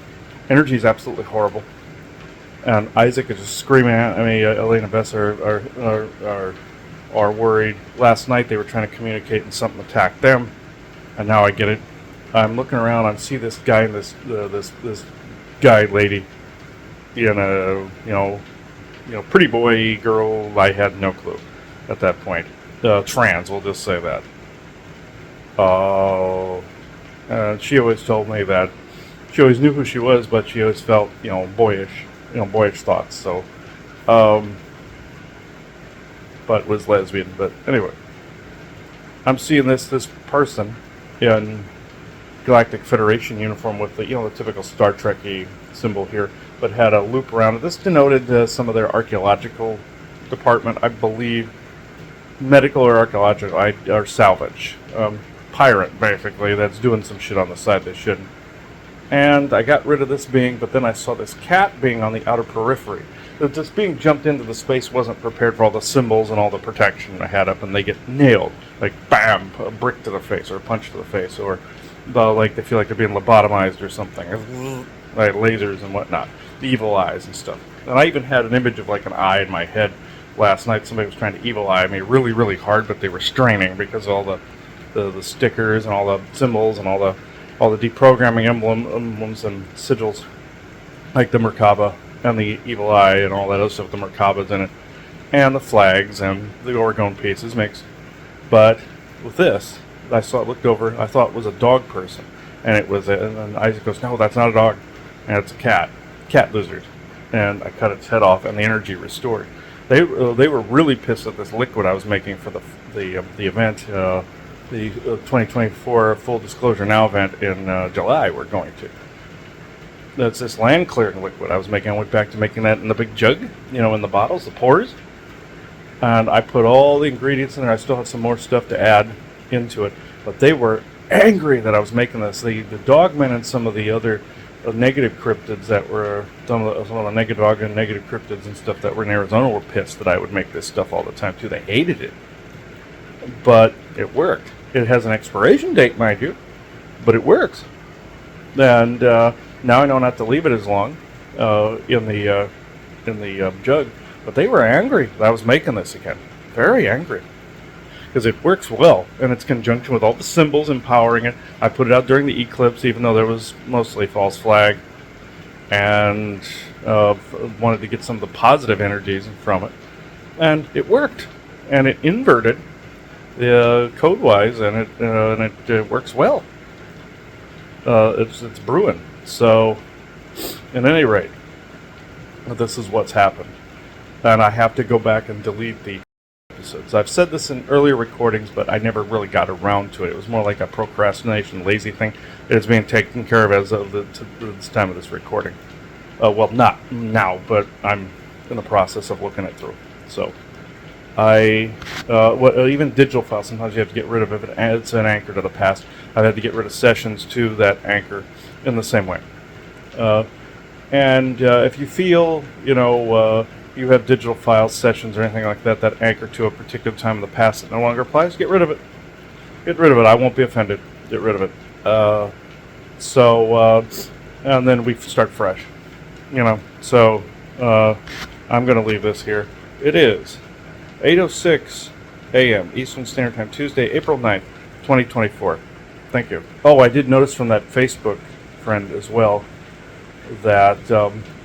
energy is absolutely horrible, and Isaac is just screaming at me. Elena and Bess are worried. Last night they were trying to communicate, and something attacked them, and now I get it. I'm looking around. I see this guy and this guy lady, pretty boy, girl, I had no clue at that point. Trans, we'll just say that. She always told me that she always knew who she was, but she always felt, boyish thoughts. So, but was lesbian. But anyway, I'm seeing this person in Galactic Federation uniform with the typical Star Trek-y symbol here, but had a loop around it. This denoted some of their archaeological department, I believe, medical or archaeological, or salvage. Pirate, basically, that's doing some shit on the side they shouldn't. And I got rid of this being, but then I saw this cat being on the outer periphery. This being jumped into the space, wasn't prepared for all the symbols and all the protection I had up, and they get nailed. Like, bam, a brick to the face, or a punch to the face, or like they feel like they're being lobotomized or something. like lasers and whatnot, the evil eyes and stuff. And I even had an image of like an eye in my head last night. Somebody was trying to evil eye me really, really hard, but they were straining because of all the stickers and all the symbols and all the deprogramming emblems and sigils, like the Merkaba and the evil eye and all that other stuff. The Merkaba's in it, and the flags and the orgone pieces mixed. But with this, looked over, I thought it was a dog person, and and Isaac goes, "No, that's not a dog, and it's a cat lizard," and I cut its head off, and the energy restored. They were really pissed at this liquid I was making for the event, the 2024 Full Disclosure Now event in July. We're going to. That's this land clearing liquid I was making. I went back to making that in the big jug, in the bottles, the pours. And I put all the ingredients in there. I still have some more stuff to add into it. But they were angry that I was making this. The dogmen and some of the other negative cryptids that were, some of the negative dog and negative cryptids and stuff that were in Arizona were pissed that I would make this stuff all the time too. They hated it. But it worked. It has an expiration date, mind you. But it works. And now I know not to leave it as long in the jug. But they were angry that I was making this again. Very angry. Because it works well, and it's conjunction with all the symbols empowering it. I put it out during the eclipse, even though there was mostly false flag. And wanted to get some of the positive energies from it. And it worked. And it inverted code-wise, and it works well. It's brewing. So, at any rate, this is what's happened. And I have to go back and delete the episodes. I've said this in earlier recordings, but I never really got around to it. It was more like a procrastination, lazy thing. It is being taken care of as of this time of this recording. Well, not now, but I'm in the process of looking it through. So, even digital files, sometimes you have to get rid of it. It's an anchor to the past. I've had to get rid of sessions to that anchor in the same way. And if you feel, you have digital files, sessions, or anything like that that anchor to a particular time in the past that no longer applies, get rid of it. Get rid of it. I won't be offended. Get rid of it. And then we start fresh. So I'm going to leave this here. It is 8:06 a.m. Eastern Standard Time, Tuesday, April 9th, 2024. Thank you. Oh, I did notice from that Facebook friend as well that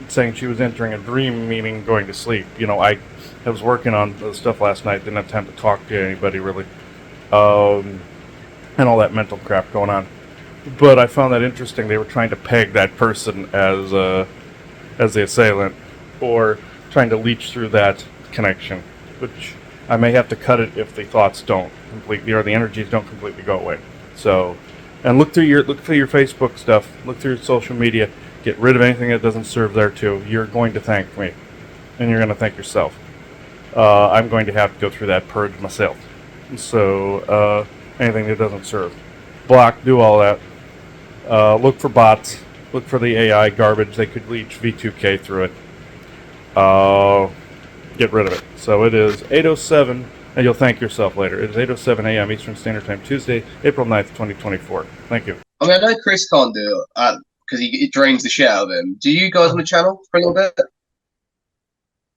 saying she was entering a dream, meaning going to sleep. I was working on the stuff last night, didn't have time to talk to anybody really, and all that mental crap going on. But I found that interesting. They were trying to peg that person as the assailant, or trying to leech through that connection, which I may have to cut it if the thoughts don't completely, or the energies don't completely go away. So, and look through your Facebook stuff, look through your social media. Get rid of anything that doesn't serve there too. You're going to thank me, and you're going to thank yourself. I'm going to have to go through that purge myself. So anything that doesn't serve, block, do all that. Look for bots. Look for the AI garbage. They could leech V2K through it. Get rid of it. So it is 8:07, and you'll thank yourself later. It is 8:07 a.m. Eastern Standard Time, Tuesday, April 9th, 2024. Thank you. I mean, I know Chris can't do it because it drains the shit out of him. Do you guys on the channel for a little bit?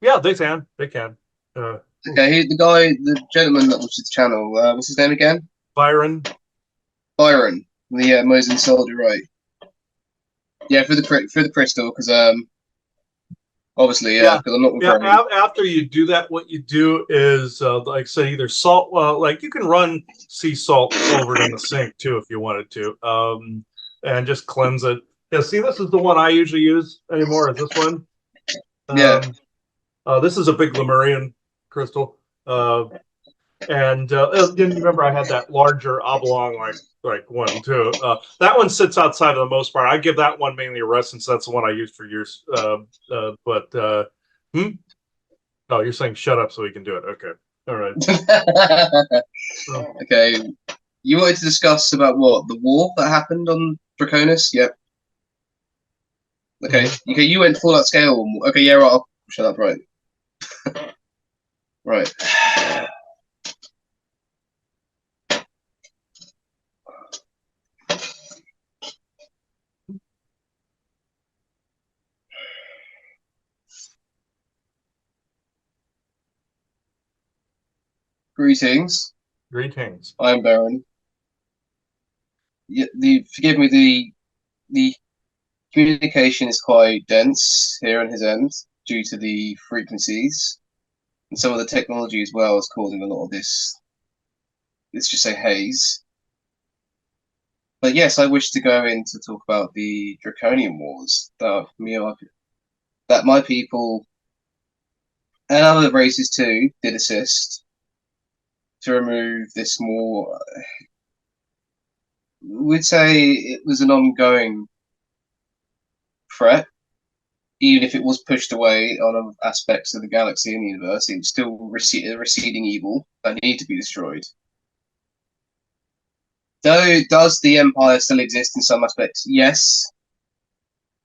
Yeah, they can. They can. Okay, the gentleman that watches the channel, what's his name again? Byron. Byron, the Mosin soldier, right? Yeah, for the crystal, because obviously, Yeah. because I'm not Yeah. referring. After you do that, what you do is, like, say, either salt. Like you can run sea salt over it in the sink too if you wanted to, and just cleanse it. Yeah. See, this is the one I usually use anymore. Is this one? Yeah. This is a big Lemurian crystal. And then remember, I had that larger oblong like one too. That one sits outside of the most part. I give that one mainly a rest since that's the one I used for years. But oh, you're saying shut up so we can do it. Okay, all right. Okay, you wanted to discuss about what the war that happened on Draconis? Yep. Okay. Okay, you went full scale. Okay, yeah, right. I'll shut up. Right. Right. Greetings. Greetings. I'm Baron. Forgive me, the communication is quite dense here on his end due to the frequencies, and some of the technology as well is causing a lot of this, let's just say, haze. But yes, I wish to go in to talk about the Draconian Wars that my people and other races too did assist to remove this more. We'd say it was an ongoing threat, even if it was pushed away on other aspects of the galaxy and the universe. It was still a receding evil that needed to be destroyed. Does the Empire still exist in some aspects? Yes,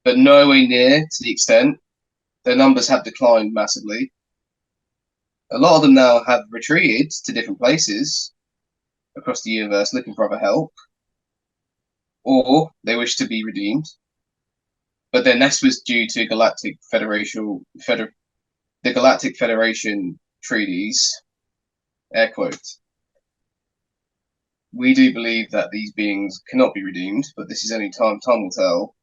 but nowhere near to the extent. Their numbers have declined massively. A lot of them now have retreated to different places across the universe looking for other help, or they wish to be redeemed. But then this was due to the Galactic Federation treaties, air quote. We do believe that these beings cannot be redeemed, but this is only time will tell.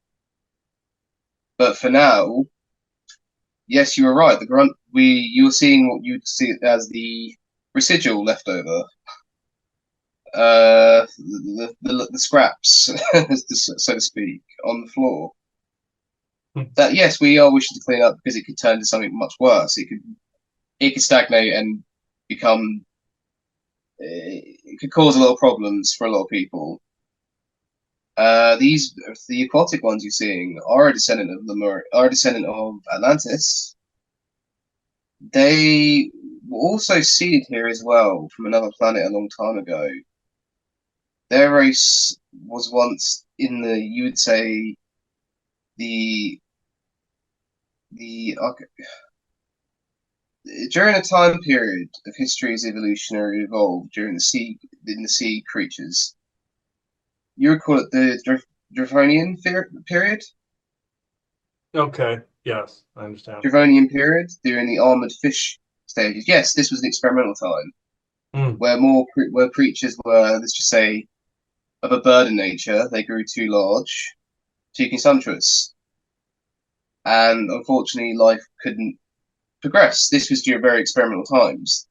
But for now, yes, you were right. You're seeing what you'd see as the residual leftover, the scraps, so to speak, on the floor. That yes, we are wishing to clean up because it could turn to something much worse. It could stagnate and become. It could cause a lot of problems for a lot of people. The aquatic ones you're seeing are a descendant of Atlantis. They were also seeded here as well from another planet a long time ago. Their race was once in you would say, during a time period of history's evolutionary evolved during the sea creatures. You would call it the Draconian period? Okay. Yes, I understand. Draconian period during the armored fish stages. Yes, this was an experimental time where creatures were, let's just say, of a bird in nature. They grew too large, too consumptuous, and unfortunately, life couldn't progress. This was during very experimental times,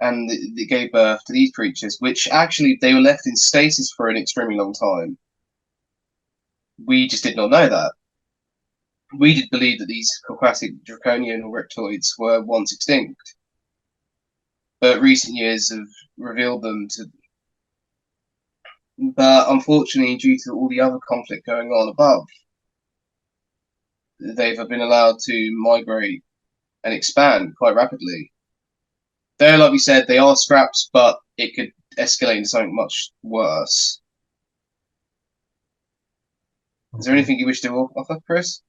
and it gave birth to these creatures, which actually they were left in stasis for an extremely long time. We just did not know that. We did believe that these aquatic draconian or reptoids were once extinct, but recent years have revealed them to. But unfortunately, due to all the other conflict going on above, they've been allowed to migrate and expand quite rapidly. Though, like we said, they are scraps, but it could escalate into something much worse. Is there anything you wish to offer, Chris?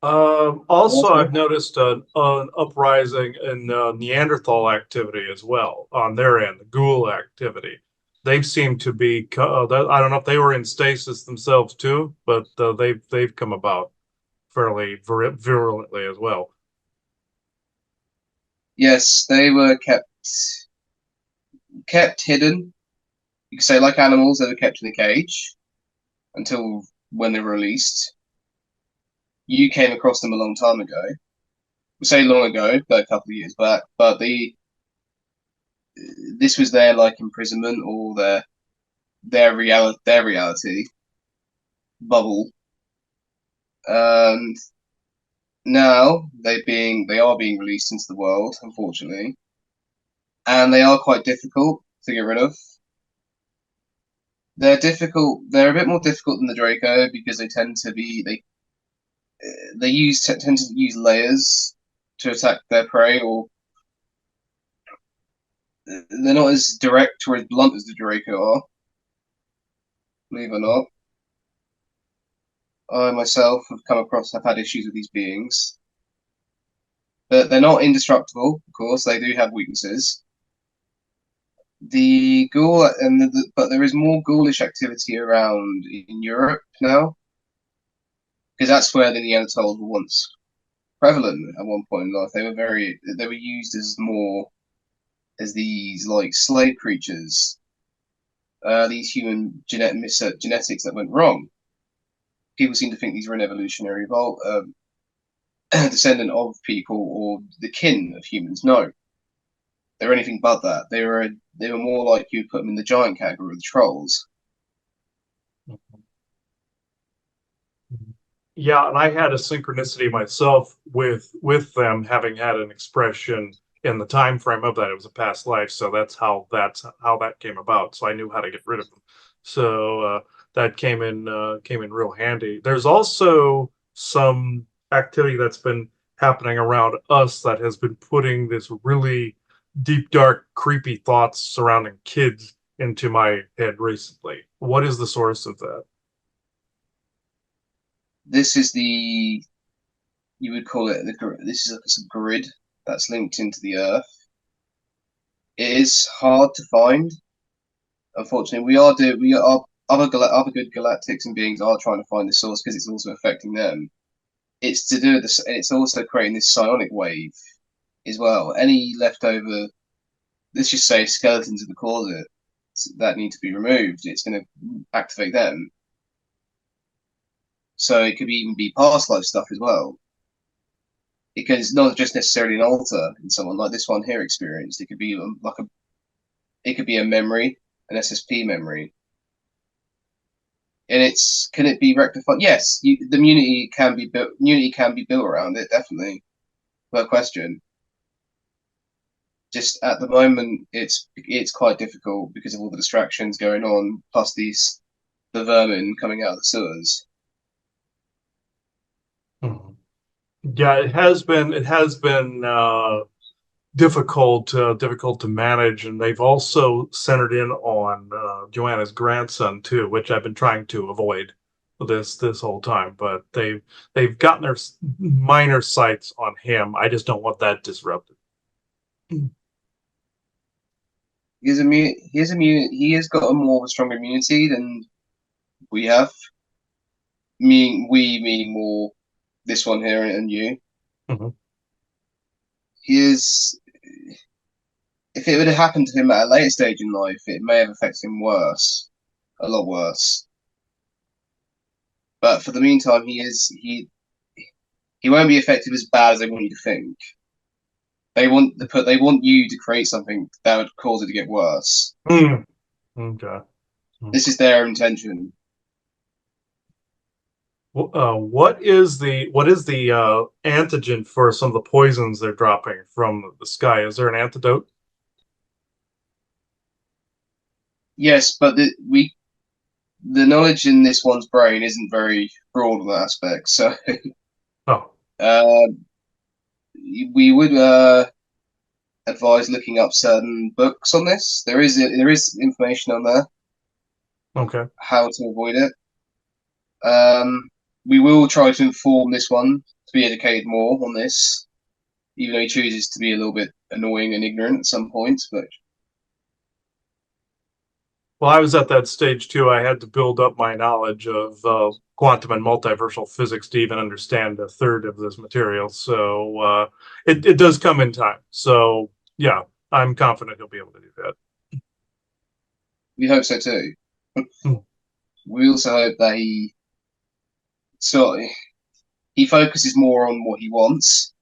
Also, I've noticed an uprising in Neanderthal activity as well on their end, the ghoul activity. They seem to be. I don't know if they were in stasis themselves too, but they've come about fairly virulently as well. Yes, they were kept hidden. You could say, like animals, they were kept in a cage until when they were released. You came across them a long time ago. We say long ago, like a couple of years back, but this was their like imprisonment or their reality bubble, and now they are being released into the world, unfortunately, and they are quite difficult to get rid of. They're difficult. They're a bit more difficult than the Draco because they tend to be they tend to use layers to attack their prey, or they're not as direct or as blunt as the Draco are. Believe it or not, I myself have had issues with these beings, but they're not indestructible. Of course, they do have weaknesses. The ghoul but there is more ghoulish activity around in Europe now, because that's where the Neanderthals were once prevalent at one point in life. They were used as more as these like slave creatures, these human genetics that went wrong. People seem to think these were an evolutionary descendant of people or the kin of humans. No, they're anything but that. They were more like you'd put them in the giant category of the trolls. Yeah, and I had a synchronicity myself with them having had an expression in the time frame of that. It was a past life, so that's how that came about. So I knew how to get rid of them. So that came in real handy. There's also some activity that's been happening around us that has been putting this really deep, dark, creepy thoughts surrounding kids into my head recently. What is the source of that? This is you would call it this is a grid that's linked into the Earth. It is hard to find. Unfortunately, we are other good galactics and beings are trying to find the source because it's also affecting them. It's to do with this. It's also creating this psionic wave as well. Any leftover, let's just say, skeletons of the closet that need to be removed, it's going to activate them. So it could even be past life stuff as well. Because it's not just necessarily an alter in someone like this one here experienced. It could be it could be a memory, an SSP memory. And can it be rectified? Yes, the immunity can be built. Immunity can be built around it, definitely, without question. Just at the moment, it's quite difficult because of all the distractions going on, plus the vermin coming out of the sewers. Yeah, it has been difficult to manage, and they've also centered in on Joanna's grandson too, which I've been trying to avoid this whole time. But they've gotten their minor sights on him. I just don't want that disrupted. He has got a more of a stronger immunity than we have. Meaning more this one here and you. Mm-hmm. He is. If it would have happened to him at a later stage in life, it may have affected him worse, a lot worse. But for the meantime, he won't be affected as bad as they want you to think. They want you to create something that would cause it to get worse. Mm. Okay. This is their intention. What is the antigen for some of the poisons they're dropping from the sky? Is there an antidote? Yes, but the knowledge in this one's brain isn't very broad on that aspect. So, we would advise looking up certain books on this. There is information on there. Okay. How to avoid it. We will try to inform this one to be educated more on this, even though he chooses to be a little bit annoying and ignorant at some points. But well, I was at that stage too. I had to build up my knowledge of quantum and multiversal physics to even understand a third of this material. So it does come in time. So yeah, I'm confident he'll be able to do that. We hope so too. We also hope that he focuses more on what he wants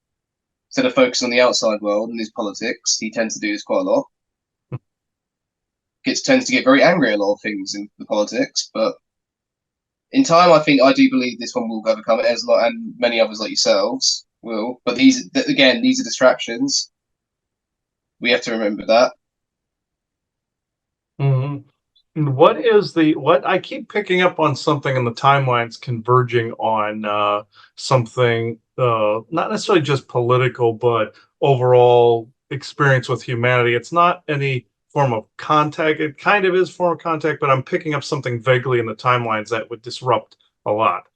instead of focusing on the outside world and his politics. He tends to do this quite a lot. Tends to get very angry at a lot of things in the politics, but in time, I do believe this one will overcome it, and many others like yourselves will. But these are distractions. We have to remember that. Mm-hmm. And what I keep picking up on something in the timelines converging on something not necessarily just political, but overall experience with humanity. It's not any form of contact. It kind of is form of contact, but I'm picking up something vaguely in the timelines that would disrupt a lot.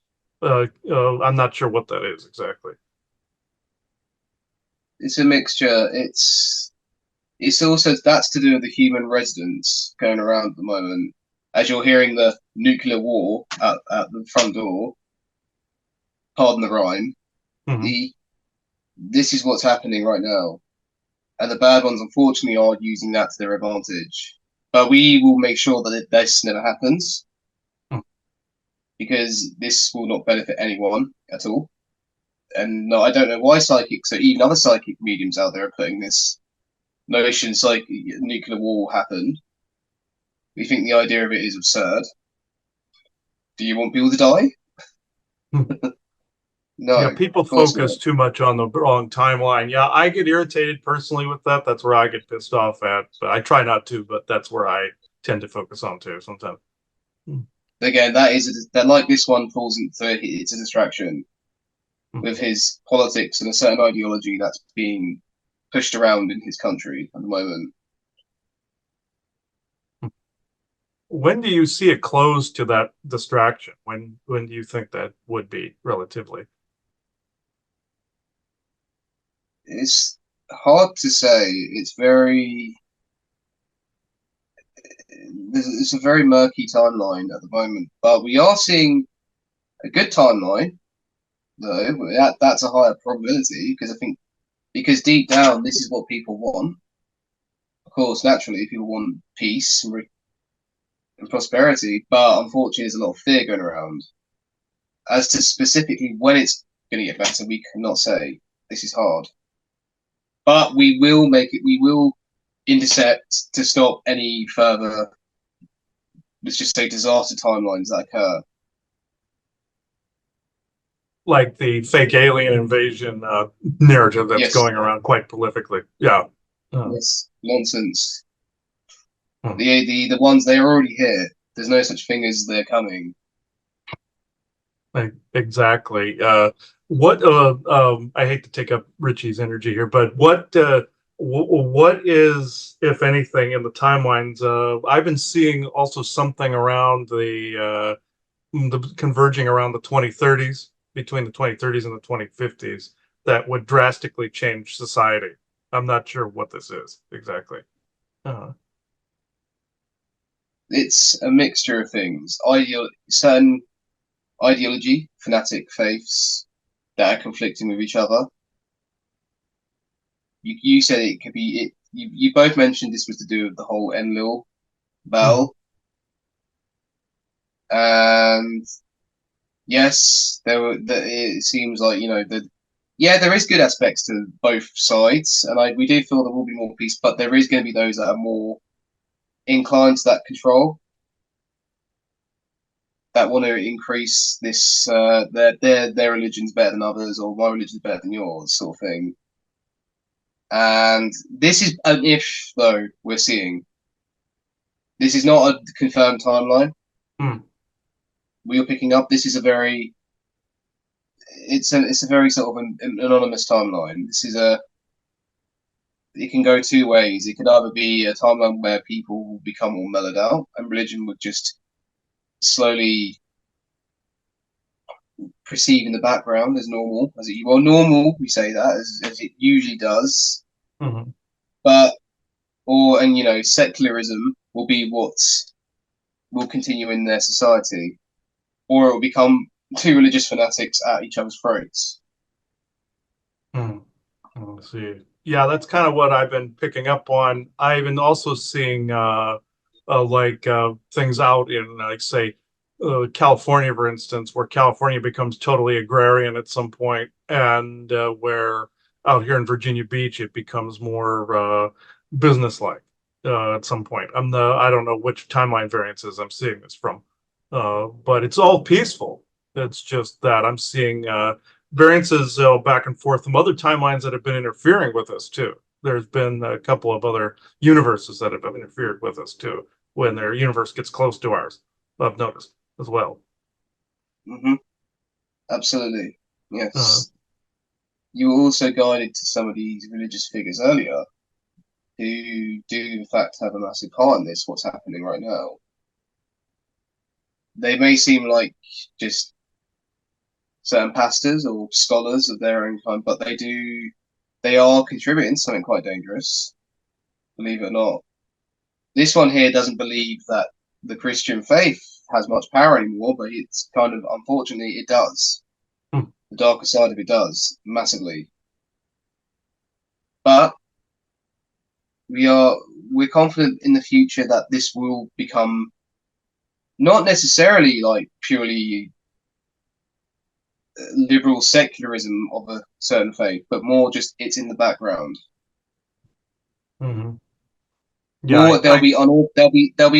I'm not sure what that is exactly. It's a mixture. It's also that's to do with the human residents going around at the moment. As you're hearing the nuclear war at the front door, pardon the rhyme, Mm-hmm. this is what's happening right now. And the bad ones, unfortunately, are using that to their advantage. But we will make sure that this never happens, because this will not benefit anyone at all. And no, I don't know why psychics, or even other psychic mediums out there, are putting this notion nuclear war will happen. We think the idea of it is absurd. Do you want people to die? No. Yeah, people focus too much on the wrong timeline. Yeah, I get irritated personally with that. That's where I get pissed off at. But I try not to, but that's where I tend to focus on too sometimes. Again, that like this one falls into it's a distraction with his politics and a certain ideology that's being pushed around in his country at the moment. When do you see a close to that distraction? When do you think that would be relatively? It's hard to say. It's a very murky timeline at the moment, but we are seeing a good timeline, though. That's a higher probability, because I think deep down this is what people want. Of course, naturally, people want peace and prosperity, but unfortunately, there's a lot of fear going around. As to specifically when it's going to get better, we cannot say. This is hard. But we will intercept to stop any further, let's just say, disaster timelines that occur. Like the fake alien invasion narrative that's going around quite prolifically. Yeah. Yes, nonsense. The ones, they are already here. There's no such thing as they're coming. Exactly. What I hate to take up Richie's energy here, but what is, if anything, in the timelines? I've been seeing also something around the converging around the 2030s, between the 2030s and the 2050s, that would drastically change society. I'm not sure what this is exactly. It's a mixture of things. Certain ideology, fanatic faiths that are conflicting with each other. You said it could be it. You both mentioned this was to do with the whole Enlil battle, and yes, it seems like there is good aspects to both sides, and we do feel there will be more peace, but there is going to be those that are more inclined to that control, that want to increase this their religion's better than others, or my religion's better than yours, sort of thing. And this is an if, though, we're seeing. This is not a confirmed timeline. We are picking up. This is a very very sort of an anonymous timeline. It can go two ways. It could either be a timeline where people will become more mellowed out and religion would just slowly proceed in the background as normal, normal, we say that as it usually does. But secularism will be what will continue in their society, or it will become two religious fanatics at each other's throats. Let's see. Yeah, that's kind of what I've been picking up on. I've been also seeing things out in, like, say, California, for instance, where California becomes totally agrarian at some point, and where out here in Virginia Beach it becomes more businesslike at some point. I don't know which timeline variances I'm seeing this from, but it's all peaceful. It's just that I'm seeing variances back and forth from other timelines that have been interfering with us too. There's been a couple of other universes that have interfered with us too, when their universe gets close to ours. I've noticed as well. Absolutely, yes. You were also guided to some of these religious figures earlier, who do in fact have a massive part in this. What's happening right now? They may seem like just certain pastors or scholars of their own kind, but they are contributing to something quite dangerous, believe it or not. This one here doesn't believe that the Christian faith has much power anymore, but it's kind of, unfortunately, it does. The darker side of it does, massively. But we're confident in the future that this will become not necessarily like purely liberal secularism of a certain faith, but more just it's in the background. Mm-hmm. Yeah, more there'll be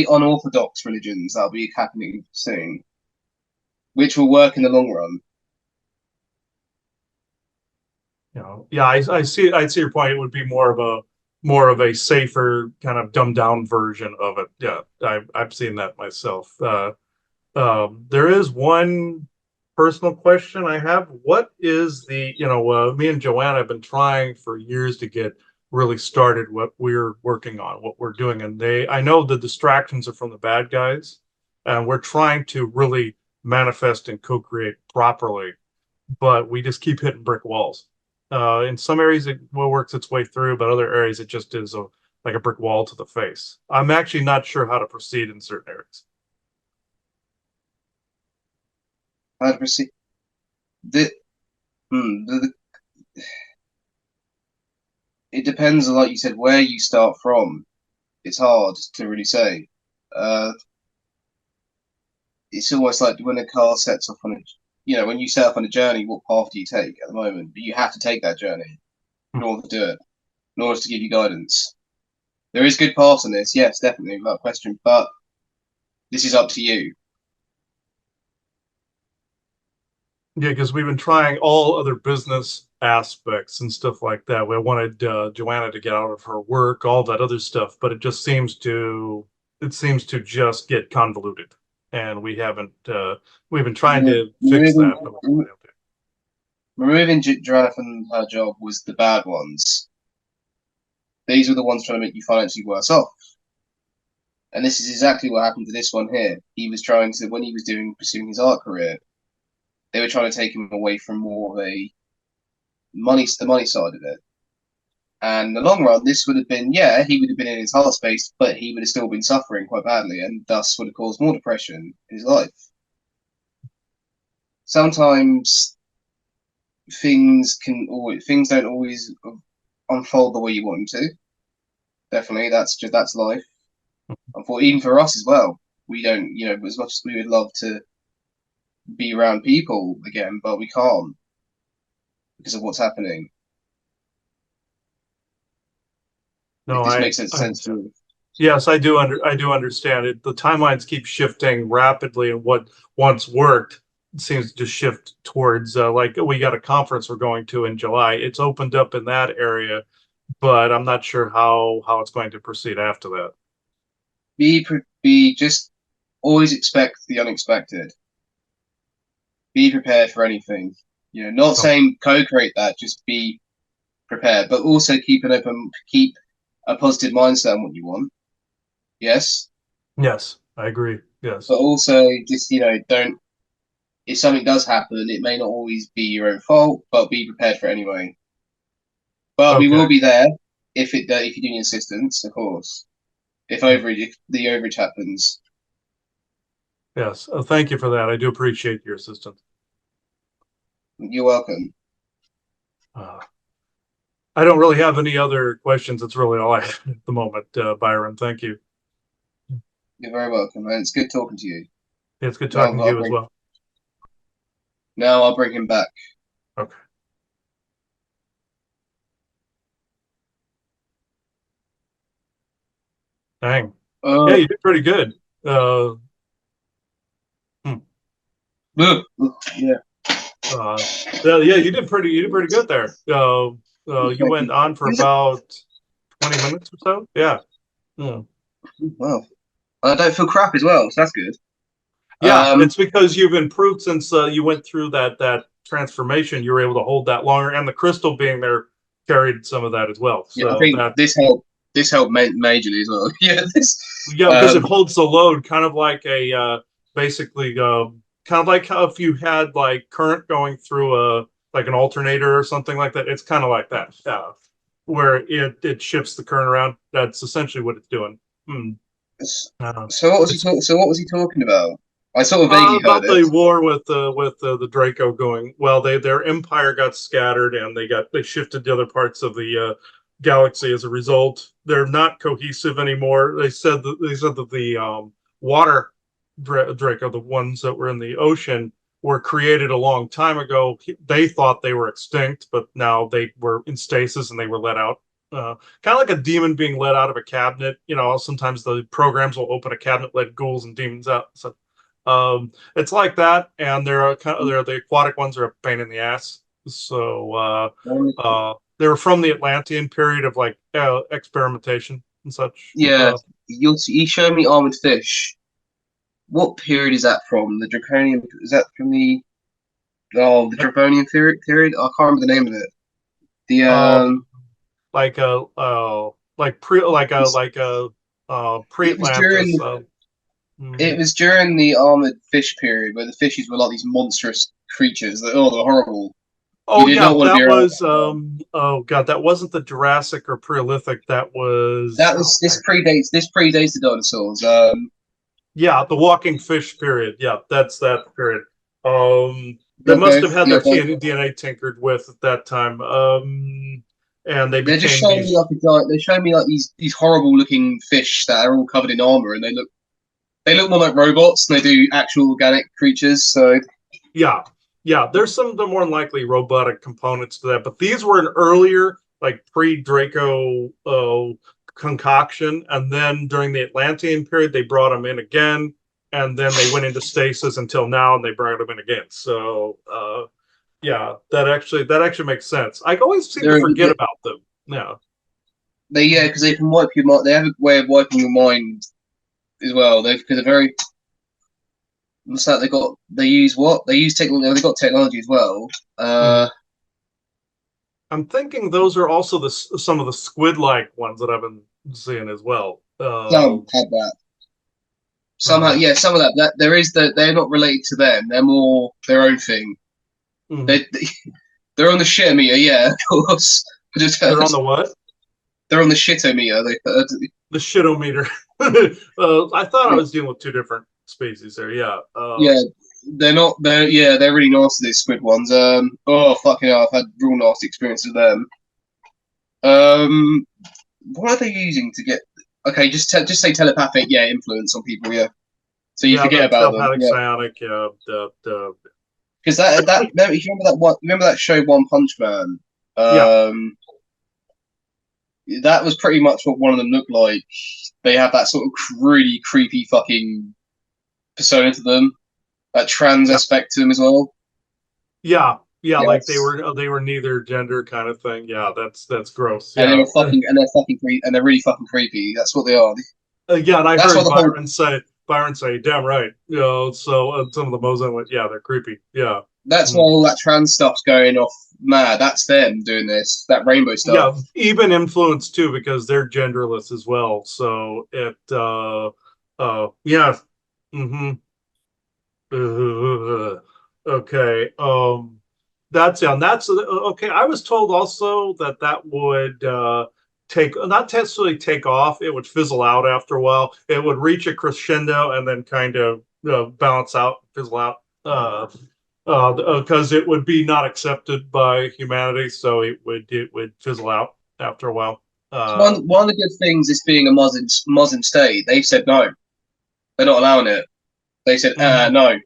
unorthodox religions that'll be happening soon, which will work in the long run. Yeah, I see. I see your point. It would be more of a safer kind of dumbed down version of it. Yeah, I've seen that myself. There is one personal question I have. What is me and Joanna have been trying for years to get really started what we're working on, what we're doing. And I know the distractions are from the bad guys, and we're trying to really manifest and co-create properly, but we just keep hitting brick walls. In some areas it works its way through, but other areas it just is like a brick wall to the face. I'm actually not sure how to proceed in certain areas. How to proceed? It depends on, like you said, where you start from. It's hard to really say. It's almost like when a car sets off on when you set off on a journey, what path do you take at the moment? But you have to take that journey in order to do it, in order to give you guidance. There is good paths on this, yes, definitely, without question, but this is up to you. Yeah, because we've been trying all other business aspects and stuff like that. We wanted Joanna to get out of her work, all that other stuff, but it seems to just get convoluted, and we've been trying to fix that. Removing Joanna from her job was the bad ones. These were the ones trying to make you financially worse off. And this is exactly what happened to this one here. He was trying to, when he was pursuing his art career, they were trying to take him away from more of the money side of it. And in the long run, this would have been, he would have been in his heart space, but he would have still been suffering quite badly, and thus would have caused more depression in his life. Sometimes things don't always unfold the way you want them to. Definitely, that's life. Even for us as well, we don't, as much as we would love to be around people again, but we can't because of what's happening. No, this makes sense to me. Yes, I do understand it. The timelines keep shifting rapidly, and what once worked seems to shift towards like we got a conference we're going to in July. It's opened up in that area, but I'm not sure how it's going to proceed after that. Just always expect the unexpected. Be prepared for anything. Not saying co-create that, just be prepared, but also keep a positive mindset on what you want. Yes. Yes, I agree. Yes. But also just, don't, if something does happen, it may not always be your own fault, but be prepared for it anyway. But we will be there if you need assistance, of course. If the overage happens. Yes. Thank you for that. I do appreciate your assistance. You're welcome. I don't really have any other questions. That's really all I have at the moment, Byron. Thank you. You're very welcome, man. It's good talking to you. Yeah, it's good talking to you as well. Now I'll bring him back. Okay. Dang. Yeah, you did pretty good. Yeah. Yeah, you did pretty good there. You went on for about 20 minutes or so. Yeah. Wow. I don't feel crap as well, so that's good. Yeah, it's because you've improved since you went through that transformation. You were able to hold that longer, and the crystal being there carried some of that as well. So yeah, I think this helped majorly as well. Yeah, because it holds the load, kind of like basically kind of like how if you had like current going through like an alternator or something like that. It's kind of like that, where it shifts the current around. That's essentially what it's doing. So what was he talking about? I sort of vaguely about heard the war with the Draco going. Well, their empire got scattered, and they shifted to other parts of the galaxy as a result. They're not cohesive anymore. They said that the water Draco, the ones that were in the ocean, were created a long time ago. They thought they were extinct, but now they were in stasis and they were let out. Kind of like a demon being let out of a cabinet. You know, sometimes the programs will open a cabinet, let ghouls and demons out. So it's like that, and they're the aquatic ones are a pain in the ass. So they were from the Atlantean period of like experimentation and such. Yeah, you showed me armored fish. What period is that from? The Draconian? Is that from the Draconian period? I can't remember the name of it. The pre-Atlantis. It was during the armored fish period where the fishes were like these monstrous creatures that they're horrible. Oh yeah, that was oh god, that wasn't the Jurassic or Paleolithic. This predates the dinosaurs. Yeah, the walking fish period. Yeah, that's that period. They must have had their DNA tinkered with at that time. And they just showing me like a giant. They show me like these horrible looking fish that are all covered in armor, and they look more like robots than they do actual organic creatures. So yeah, there's some of the more likely robotic components to that, but these were an earlier, like pre-Draco concoction, and then during the Atlantean period, they brought them in again, and then they went into stasis until now, and they brought them in again. So, yeah, that actually makes sense. I always seem to forget about them. Yeah, because they can wipe your mind. They have a way of wiping your mind as well. Because they're very. What's that? They use technology. They've got technology as well. I'm thinking those are also some of the squid-like ones that I've been seeing as well. Some have that. Somehow, yeah, some of that. They're not related to them. They're more their own thing. They're on the shitometer, yeah, of course. They're on the what? They're on the shitometer. The shitometer. I thought I was dealing with two different species there. Yeah. Yeah, they're not. They're really nasty. These squid ones. Oh fucking hell! I've had real nasty experiences with them. What are they using to get? Okay, just say telepathic. Yeah, influence on people. Yeah. So you forget about them. Psionic. Yeah. Because that if you remember that one, remember that show One Punch Man? That was pretty much what one of them looked like. They have that sort of really creepy fucking persona to them, that trans aspect to them as well. Yeah, like they were neither gender kind of thing. Yeah, that's gross. Yeah. And they're really fucking creepy. That's what they are. Yeah, and I heard Byron say, "Damn right." You know, so some of the Mozart went, "Yeah, they're creepy." Yeah. That's why all that trans stuff's going off mad. That's them doing this, that rainbow stuff. Yeah, even influence too, because they're genderless as well. So it, yeah. Okay. That's okay. I was told also that would not necessarily take off. It would fizzle out after a while. It would reach a crescendo and then kind of balance out, fizzle out. Because it would be not accepted by humanity, so it would fizzle out after a while. One of the good things is being a Muslim state. They said no, they're not allowing it. They said no,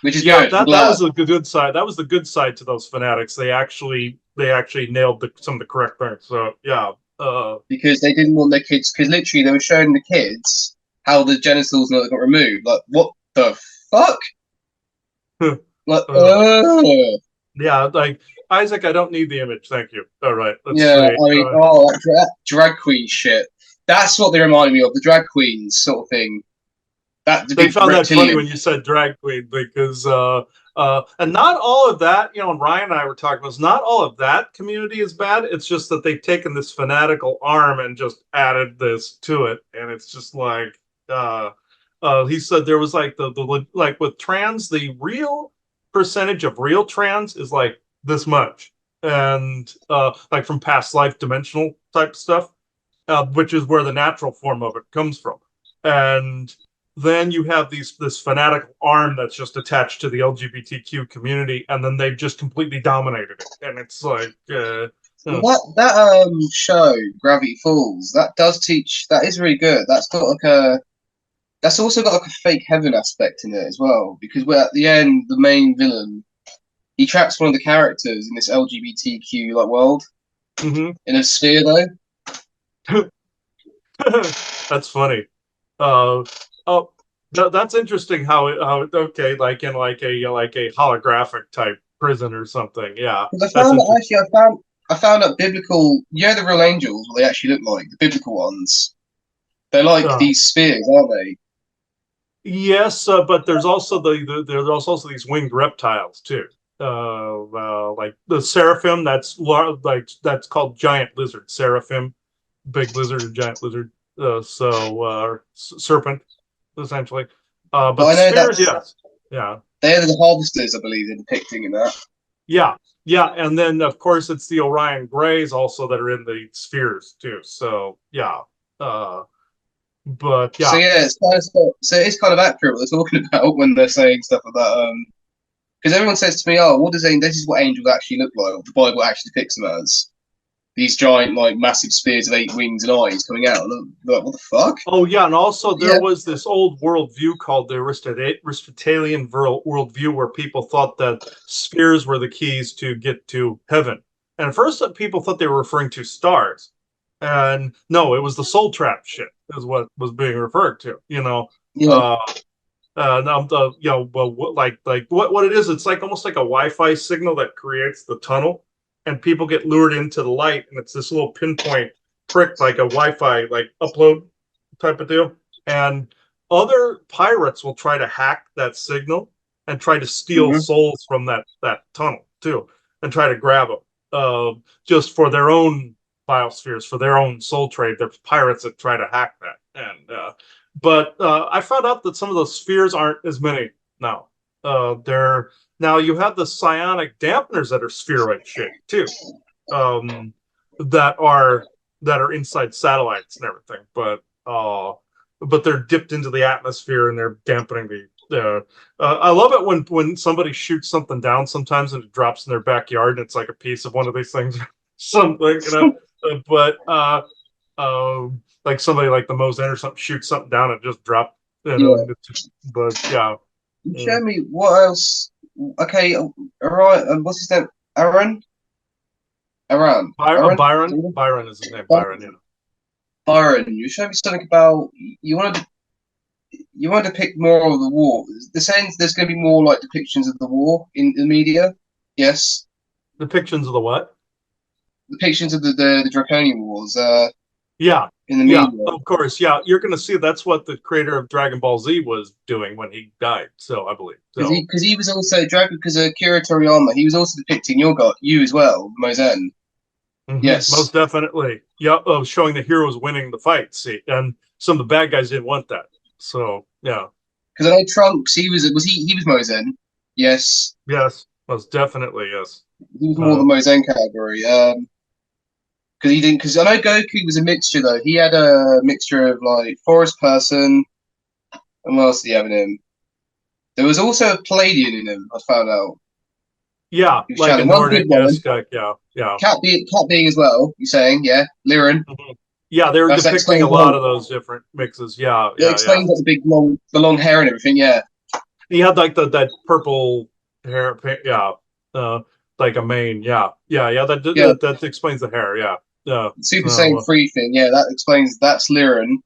which is good. That was the good side. That was the good side to those fanatics. They actually nailed some of the correct things. So yeah, because they didn't want their kids. Because literally, they were showing the kids how the genitals got removed. Like what the fuck? Like, yeah, like Isaac, I don't need the image. Thank you. All right. Drag queen shit. That's what they reminded me of, the drag queens sort of thing. They found that funny when you said drag queen because, and not all of that, you know, and Ryan and I were talking about, not all of that community is bad. It's just that they've taken this fanatical arm and just added this to it, and it's just like, he said there was like like with trans, the real percentage of real trans is like this much, and like from past life dimensional type stuff, which is where the natural form of it comes from, and then you have this fanatical arm that's just attached to the LGBTQ community, and then they've just completely dominated it, and it's like Yeah. That show, Gravity Falls, that does teach. That is really good. That's got like a. That's also got like a fake heaven aspect in it as well, because we're at the end, the main villain, he traps one of the characters in this LGBTQ like world Mm-hmm. in a sphere though. That's funny. Uh, oh, that's interesting. How okay, like in like a holographic type prison or something. Yeah, Because that's interesting. I found out biblical. You know the real angels, what they actually look like, the biblical ones. They're like Uh, these spheres, aren't they? yes, but there's also there's also these winged reptiles too. Like the seraphim. Like that's called giant lizard. Seraphim, big lizard or giant lizard. Serpent essentially. But But I the know spheres, that's yes, yeah. they're the harvesters, I believe, they're depicting in that. Yeah, yeah, and then of course it's the Orion Greys also that are in the spheres too. So yeah, uh, but So yeah, yeah, it's kind of accurate what they're talking about when they're saying stuff about because everyone says to me, "Oh, what does this is what angels actually look like? What the Bible actually depicts them as these giant, like massive spears of 8 wings and eyes coming out." And I'm like, what the fuck? oh yeah, and also there Yeah, was this old worldview called the Aristotelian worldview, where people thought that spheres were the keys to get to heaven. And at first, people thought they were referring to stars, and no, it was the soul trap shit is what was being referred to. yeah, Uh, now the well, what it is, it's like almost like a Wi-Fi signal that creates the tunnel, and people get lured into the light, and it's this little pinpoint prick like a Wi-Fi like upload type of deal. And other pirates will try to hack that signal and try to steal mm-hmm. souls from that tunnel too, and try to grab them just for their own biospheres, for their own soul trade. There's pirates that try to hack that, and but I found out that some of those spheres aren't as many now. They're now you have the psionic dampeners that are spheroid shaped too, um, that are inside satellites and everything, but they're dipped into the atmosphere and they're dampening the. I love it when somebody shoots something down sometimes and it drops in their backyard and it's like a piece of one of these things, something. But like somebody like the Mosen or something shoots something down and just drop. Yeah. But yeah. Show me what else. Okay, all right. What's his name? Aaron. Aaron. Aaron. Byron is his name. Byron. Yeah. Byron. You showed me something about you want to depict more of the war. They're saying there's going to be more like depictions of the war in the media. Yes. Depictions of the what? Depictions of the Draconian Wars. Yeah. In the media. Yeah, of course. Yeah, you're going to see that's what the creator of Dragon Ball Z was doing when he died. So I believe. Because he was also because Akira Toriyama, he was also depicting you as well, Mozen. Mm-hmm. Yes, most definitely. Yeah, showing the heroes winning the fight. See, and some of the bad guys didn't want that. So yeah. Because I know Trunks, he was Mozen. Yes. Yes, most definitely. Yes. He was more the Mozen category. Because he didn't. Because I know Goku was a mixture though. He had a mixture of like forest person. And what else did he have in him? There was also a Palladian in him. I found out. Yeah, like a Nordic esque. Yeah. Cat being as well. You're saying, yeah, Liren. Mm-hmm. Yeah, they were depicting a lot of those different mixes. Yeah. It explains like the long hair and everything. Yeah. He had like that purple hair. Yeah. Like a mane. Yeah. That explains the hair. Yeah. Super Saiyan 3 thing. Yeah, that explains that's Liren.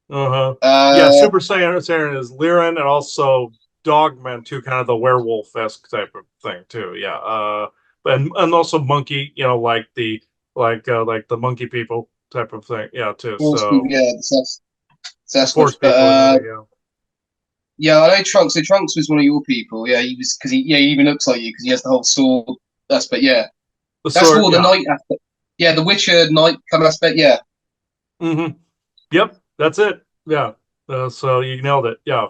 Yeah, Super Saiyan is Liren, and also Dogman too, kind of the werewolf-esque type of thing too. Yeah. And also monkey, like the monkey people type of thing. Yeah, too. Force so people, yeah, that's force people. Yeah, I know Trunks. So Trunks was one of your people. Yeah, he was because he even looks like you because he has the whole sword aspect. Yeah, that's more the knight aspect. Yeah, the Witcher knight kind of aspect. Yeah. Mm-hmm. Yep, that's it. Yeah. So you nailed it. Yeah.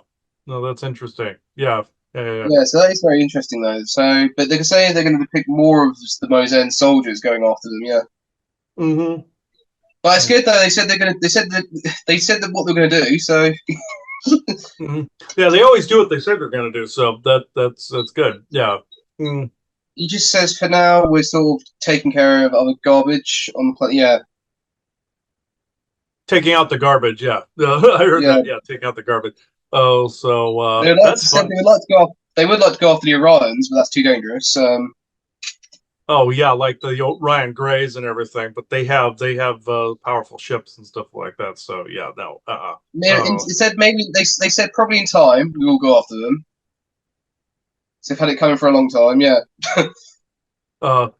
No, that's interesting. Yeah. Yeah, so that is very interesting though. So, but they're saying they're going to depict more of the Mosen soldiers going after them. Yeah. Mm-hmm. But it's good though. They said they said that what they're going to do. So. Mm-hmm. Yeah, they always do what they said they're going to do. So that's good. Yeah. Mm. He just says for now we're sort of taking care of other garbage on the planet. Yeah. Taking out the garbage, yeah. I heard Yeah. that, yeah, taking out the garbage. Oh, so They would like to that's say fun. they would like to go. They would like to go after the Orions, but that's too dangerous. Oh yeah, like the Ryan Grays and everything, but they have powerful ships and stuff like that. So yeah, no, It said maybe they said probably in time we will go after them. So they've had it coming for a long time. Yeah.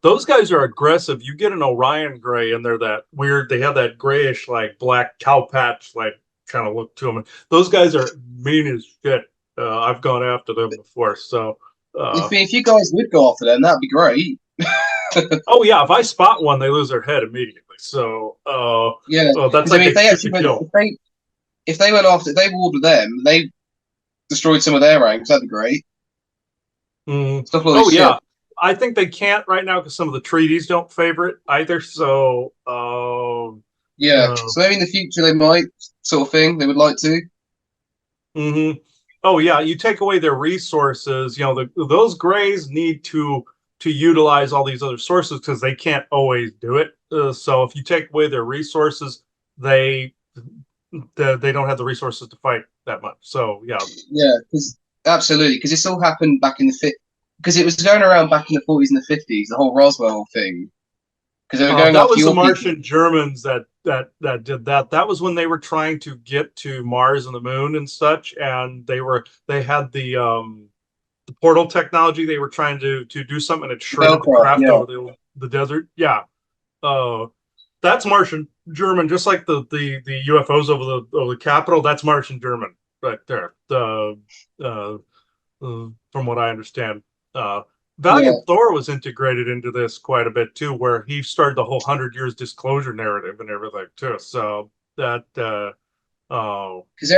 those guys are aggressive. You get an Orion Gray, and they're that weird. They have that grayish, like black cow patch, like kind of look to them. Those guys are mean as shit. I've gone after them before. So, If you guys would go after them, that'd be great. oh yeah, if I spot one, they lose their head immediately. So, Yeah, that's because I like mean, a if they shoot actually to went, kill. if they went after, if they warred with them, they destroyed some of their ranks. That'd be great. Mm. Stop all Oh this shit. yeah, I think they can't right now because some of the treaties don't favor it either. So, Yeah, so maybe in the future they might, sort of thing. They would like to. hmm oh yeah, you take away their resources. You know, those Greys need to utilize all these other sources because they can't always do it. So if you take away their resources, they they don't have the resources to fight that much. So yeah, Yeah, because absolutely, because this all happened back in the because it was going around back in the 40s and the 50s, the whole Roswell thing. Because they were going that after was the your people. Martian Germans that did that. That was when they were trying to get to Mars and the Moon and such, and they had the portal technology. They were trying to do something, and it The shredded the Bellcraft, craft yeah. over the desert. Yeah, uh, that's Martian German, just like the UFOs over the Capitol. That's Martian German right there. Uh, from what I understand. Yeah, Valiant Thor was integrated into this quite a bit too, where he started the whole 100 years disclosure narrative and everything too. So that oh because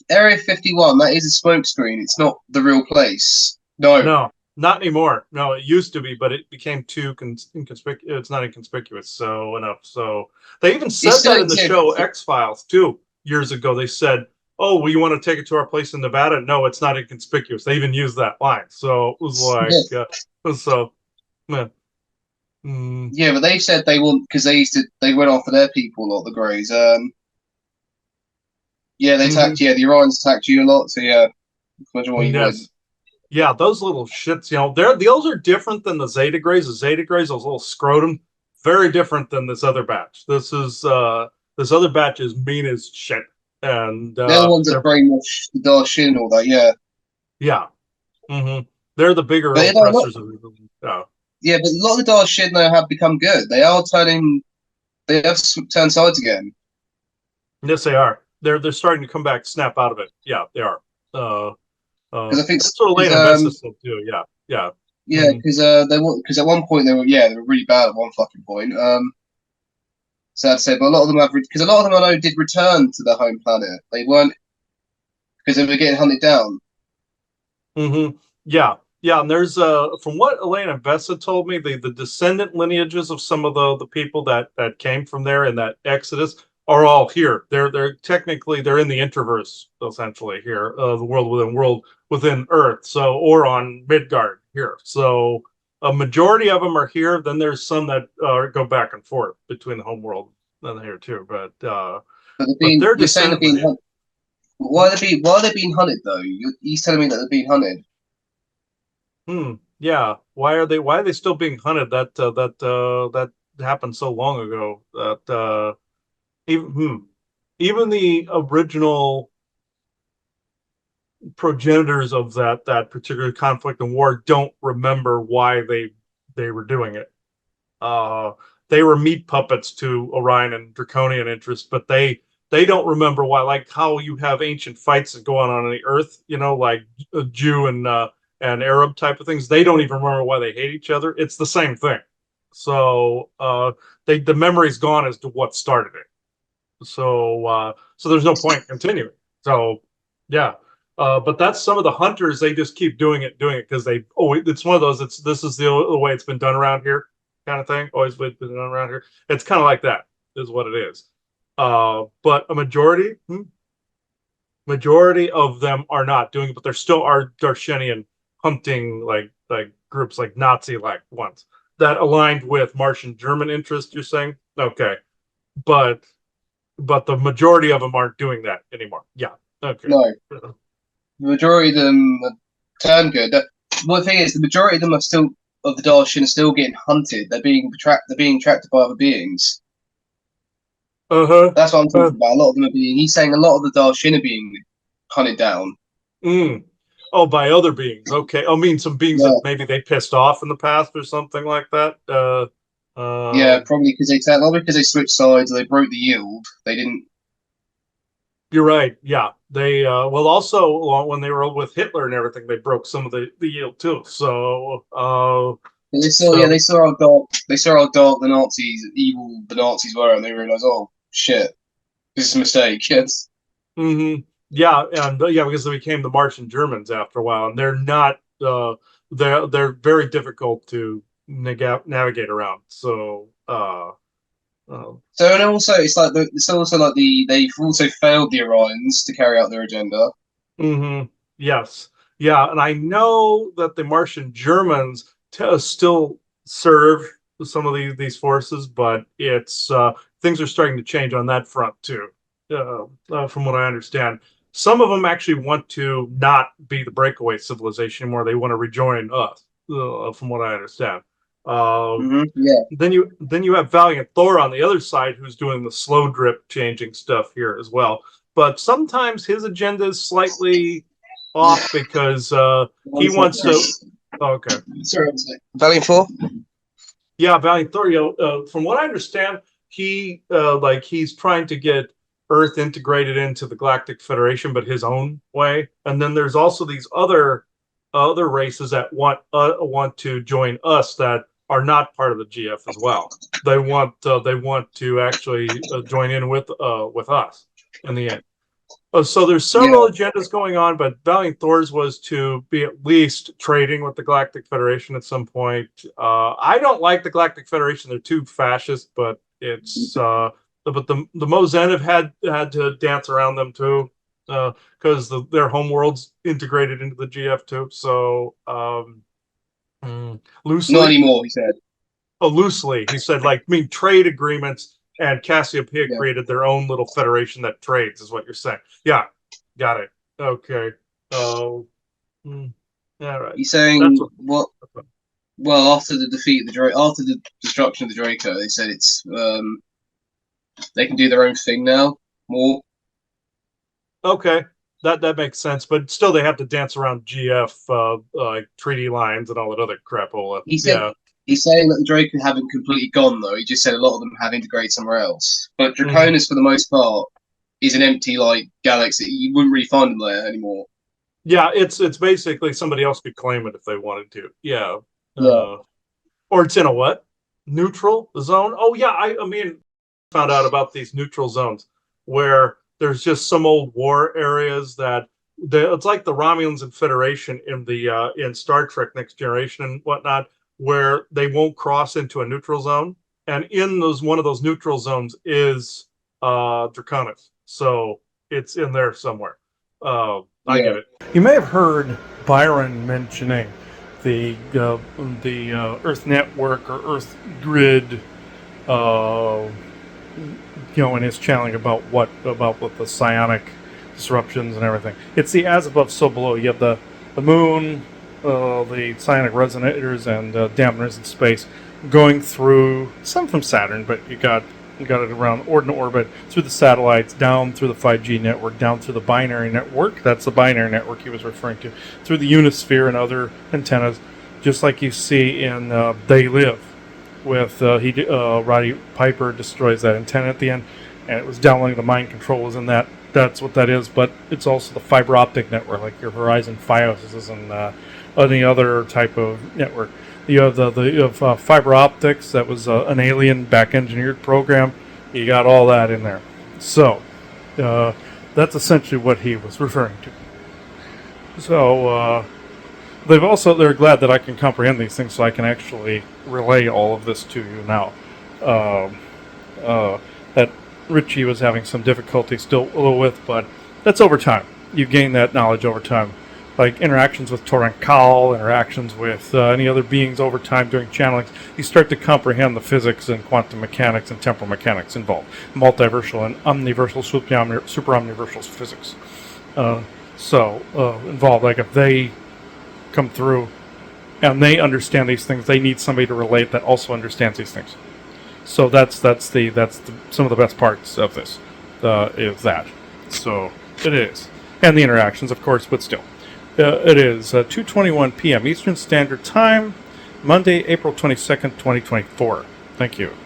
Area 51, that is a smokescreen. It's not the real place. No, no, not anymore. No, it used to be, but it became too inconspicuous. It's not inconspicuous so enough. So they even it said still that in the show exists. X Files too years ago. They said, "Oh, well, you want to take it to our place in Nevada?" No, it's not inconspicuous. They even used that line. So it was like, so. Yeah. Mm, Yeah, but they said they want because they went after their people a lot, the Greys. Yeah, they attacked. hmm Yeah, the Orions attacked you a lot. So yeah, imagine why you would. Yes. Yeah, those little shits, those are different than the Zeta Grays. The Zeta Grays, those little scrotum, very different than this other batch. This other batch is mean as shit. And They're the ones that they're brainwash the Dark Shin and all that. Yeah, yeah. hmm They're the bigger but you know, oppressors of yeah, but a lot of the Dark Shin now have become good. They are turning. They have turned sides again. yes, they are. They're starting to come back, snap out of it. Yeah, they are. Uh Because I think that's what Elena Vesta said too. Yeah. Yeah. yeah, hmm because at one point they were really bad at one fucking point. Sad to say, but a lot of them have because a lot of them I know did return to their home planet. They weren't because they were getting hunted down. Yeah, yeah. And there's from what Elena Vessa told me, the descendant lineages of some of the people that came from there in that Exodus are all here. They're technically they're in the Introverse essentially here, the world within Earth. So or on Midgard here. So a majority of them are here. Then there's some that go back and forth between the home world and here too. But they're But being their you're saying they're descendant being lineage. hunted. Why are they being hunted though? He's telling me that they're being hunted. Yeah. Why are they still being hunted? That happened so long ago that even the original progenitors of that particular conflict and war don't remember why they were doing it. Uh, they were meat puppets to Orion and Draconian interests, but they don't remember why. Like how you have ancient fights that go on the Earth, like Jew and Arab type of things. They don't even remember why they hate each other. It's the same thing. So the memory's gone as to what started it. So there's no point continuing. So yeah. But that's some of the hunters. They just keep doing it because it's one of those. This is the way it's been done around here, kind of thing. Always been done around here. It's kind of like that, is what it is. But a majority of them are not doing it, but there still are Darshenian hunting like like groups like Nazi-like ones that aligned with Martian German interests. You're saying, okay, but the majority of them aren't doing that anymore. Yeah, okay. No, the majority of them turn good. One thing is, the majority of them are still of the Darshan are still getting hunted. They're being tracked. They're being tracked by other beings. Uh-huh. That's what I'm talking about. A lot of them are being. He's saying a lot of the Darshan are being hunted down. Oh, by other beings. Okay. I mean, some beings Yeah. that maybe they pissed off in the past or something like that. Yeah, probably because they switched sides. Or they broke the yield. They didn't. You're right. Yeah. They well also when they were with Hitler and everything, they broke some of the yield too. So They saw. Yeah, they saw how dark. They saw how dark the Nazis, evil the Nazis were, and they realized, oh shit, this is a mistake. Yes. Mm-hmm. Yeah, and yeah, because they became the Martian Germans after a while, and they're not. They're very difficult to navigate around. So. So and also it's also like they've also failed the Orions to carry out their agenda. Mm-hmm. Yes. Yeah, and I know that the Martian Germans still serve some of these forces, but it's things are starting to change on that front too, from what I understand. Some of them actually want to not be the breakaway civilization anymore. They want to rejoin us, from what I understand. Yeah. Then you have Valiant Thor on the other side, who's doing the slow drip changing stuff here as well. But sometimes his agenda is slightly off because he wants to. Oh, okay. Sorry, Valiant Thor. Yeah, Valiant Thor. From what I understand, he's trying to get Earth integrated into the Galactic Federation, but his own way. And then there's also these other races that want to join us that are not part of the GF as well. They want to actually join in with us in the end. So there's several agendas going on, but Valiant Thor's was to be at least trading with the Galactic Federation at some point. I don't like the Galactic Federation; they're too fascist. But it's but the Mozen have had to dance around them too, because their homeworld's integrated into the GF too. So loosely, not anymore. He said. Oh, loosely, he said, like, I mean, trade agreements. And Cassiopeia created their own little federation that trades, is what you're saying. Yeah, got it. Okay. Oh, yeah, right. He's saying what? Well, after the defeat of after the destruction of the Draco, they said it's they can do their own thing now more. Okay, that makes sense, but still, they have to dance around GF like treaty lines and all that other crapola. He said. He's saying that the Draco haven't completely gone, though. He just said a lot of them have integrated somewhere else. But Draconis, for the most part, is an empty, like, galaxy. You wouldn't really find them there anymore. Yeah, it's basically somebody else could claim it if they wanted to. Yeah. Or it's in a what? Neutral zone? Oh, yeah, I mean, found out about these neutral zones where there's just some old war areas that it's like the Romulans and Federation in Star Trek Next Generation and whatnot, where they won't cross into a neutral zone, and in one of those neutral zones is Draconis, so it's in there somewhere. I get it. You may have heard Byron mentioning the Earth network or Earth grid, in his channeling about what the psionic disruptions and everything. It's the as above, so below. You have the moon, the psionic resonators and dampeners in space going through some from Saturn, but you got it around ordinate orbit, through the satellites, down through the 5G network, down through the binary network. That's the binary network he was referring to, through the Unisphere and other antennas, just like you see in They Live, with Roddy Piper destroys that antenna at the end, and it was downloading the mind control was in that. That's what that is, but it's also the fiber optic network, like your Verizon Fios and any other type of network. You have fiber optics. That was an alien back-engineered program. You got all that in there. So that's essentially what he was referring to. So they're glad that I can comprehend these things, so I can actually relay all of this to you now. That Richie was having some difficulty still with, but that's over time. You gain that knowledge over time. like interactions with Torankal, interactions with any other beings over time during channeling, you start to comprehend the physics and quantum mechanics and temporal mechanics involved, multiversal and omniversal, super omniversal physics. Involved. Like if they come through and they understand these things, they need somebody to relate that also understands these things. So that's some of the best parts of this is that. So it is, and the interactions, of course, but still, it is 2:21 p.m. Eastern Standard Time, Monday, April 22nd, 2024. Thank you.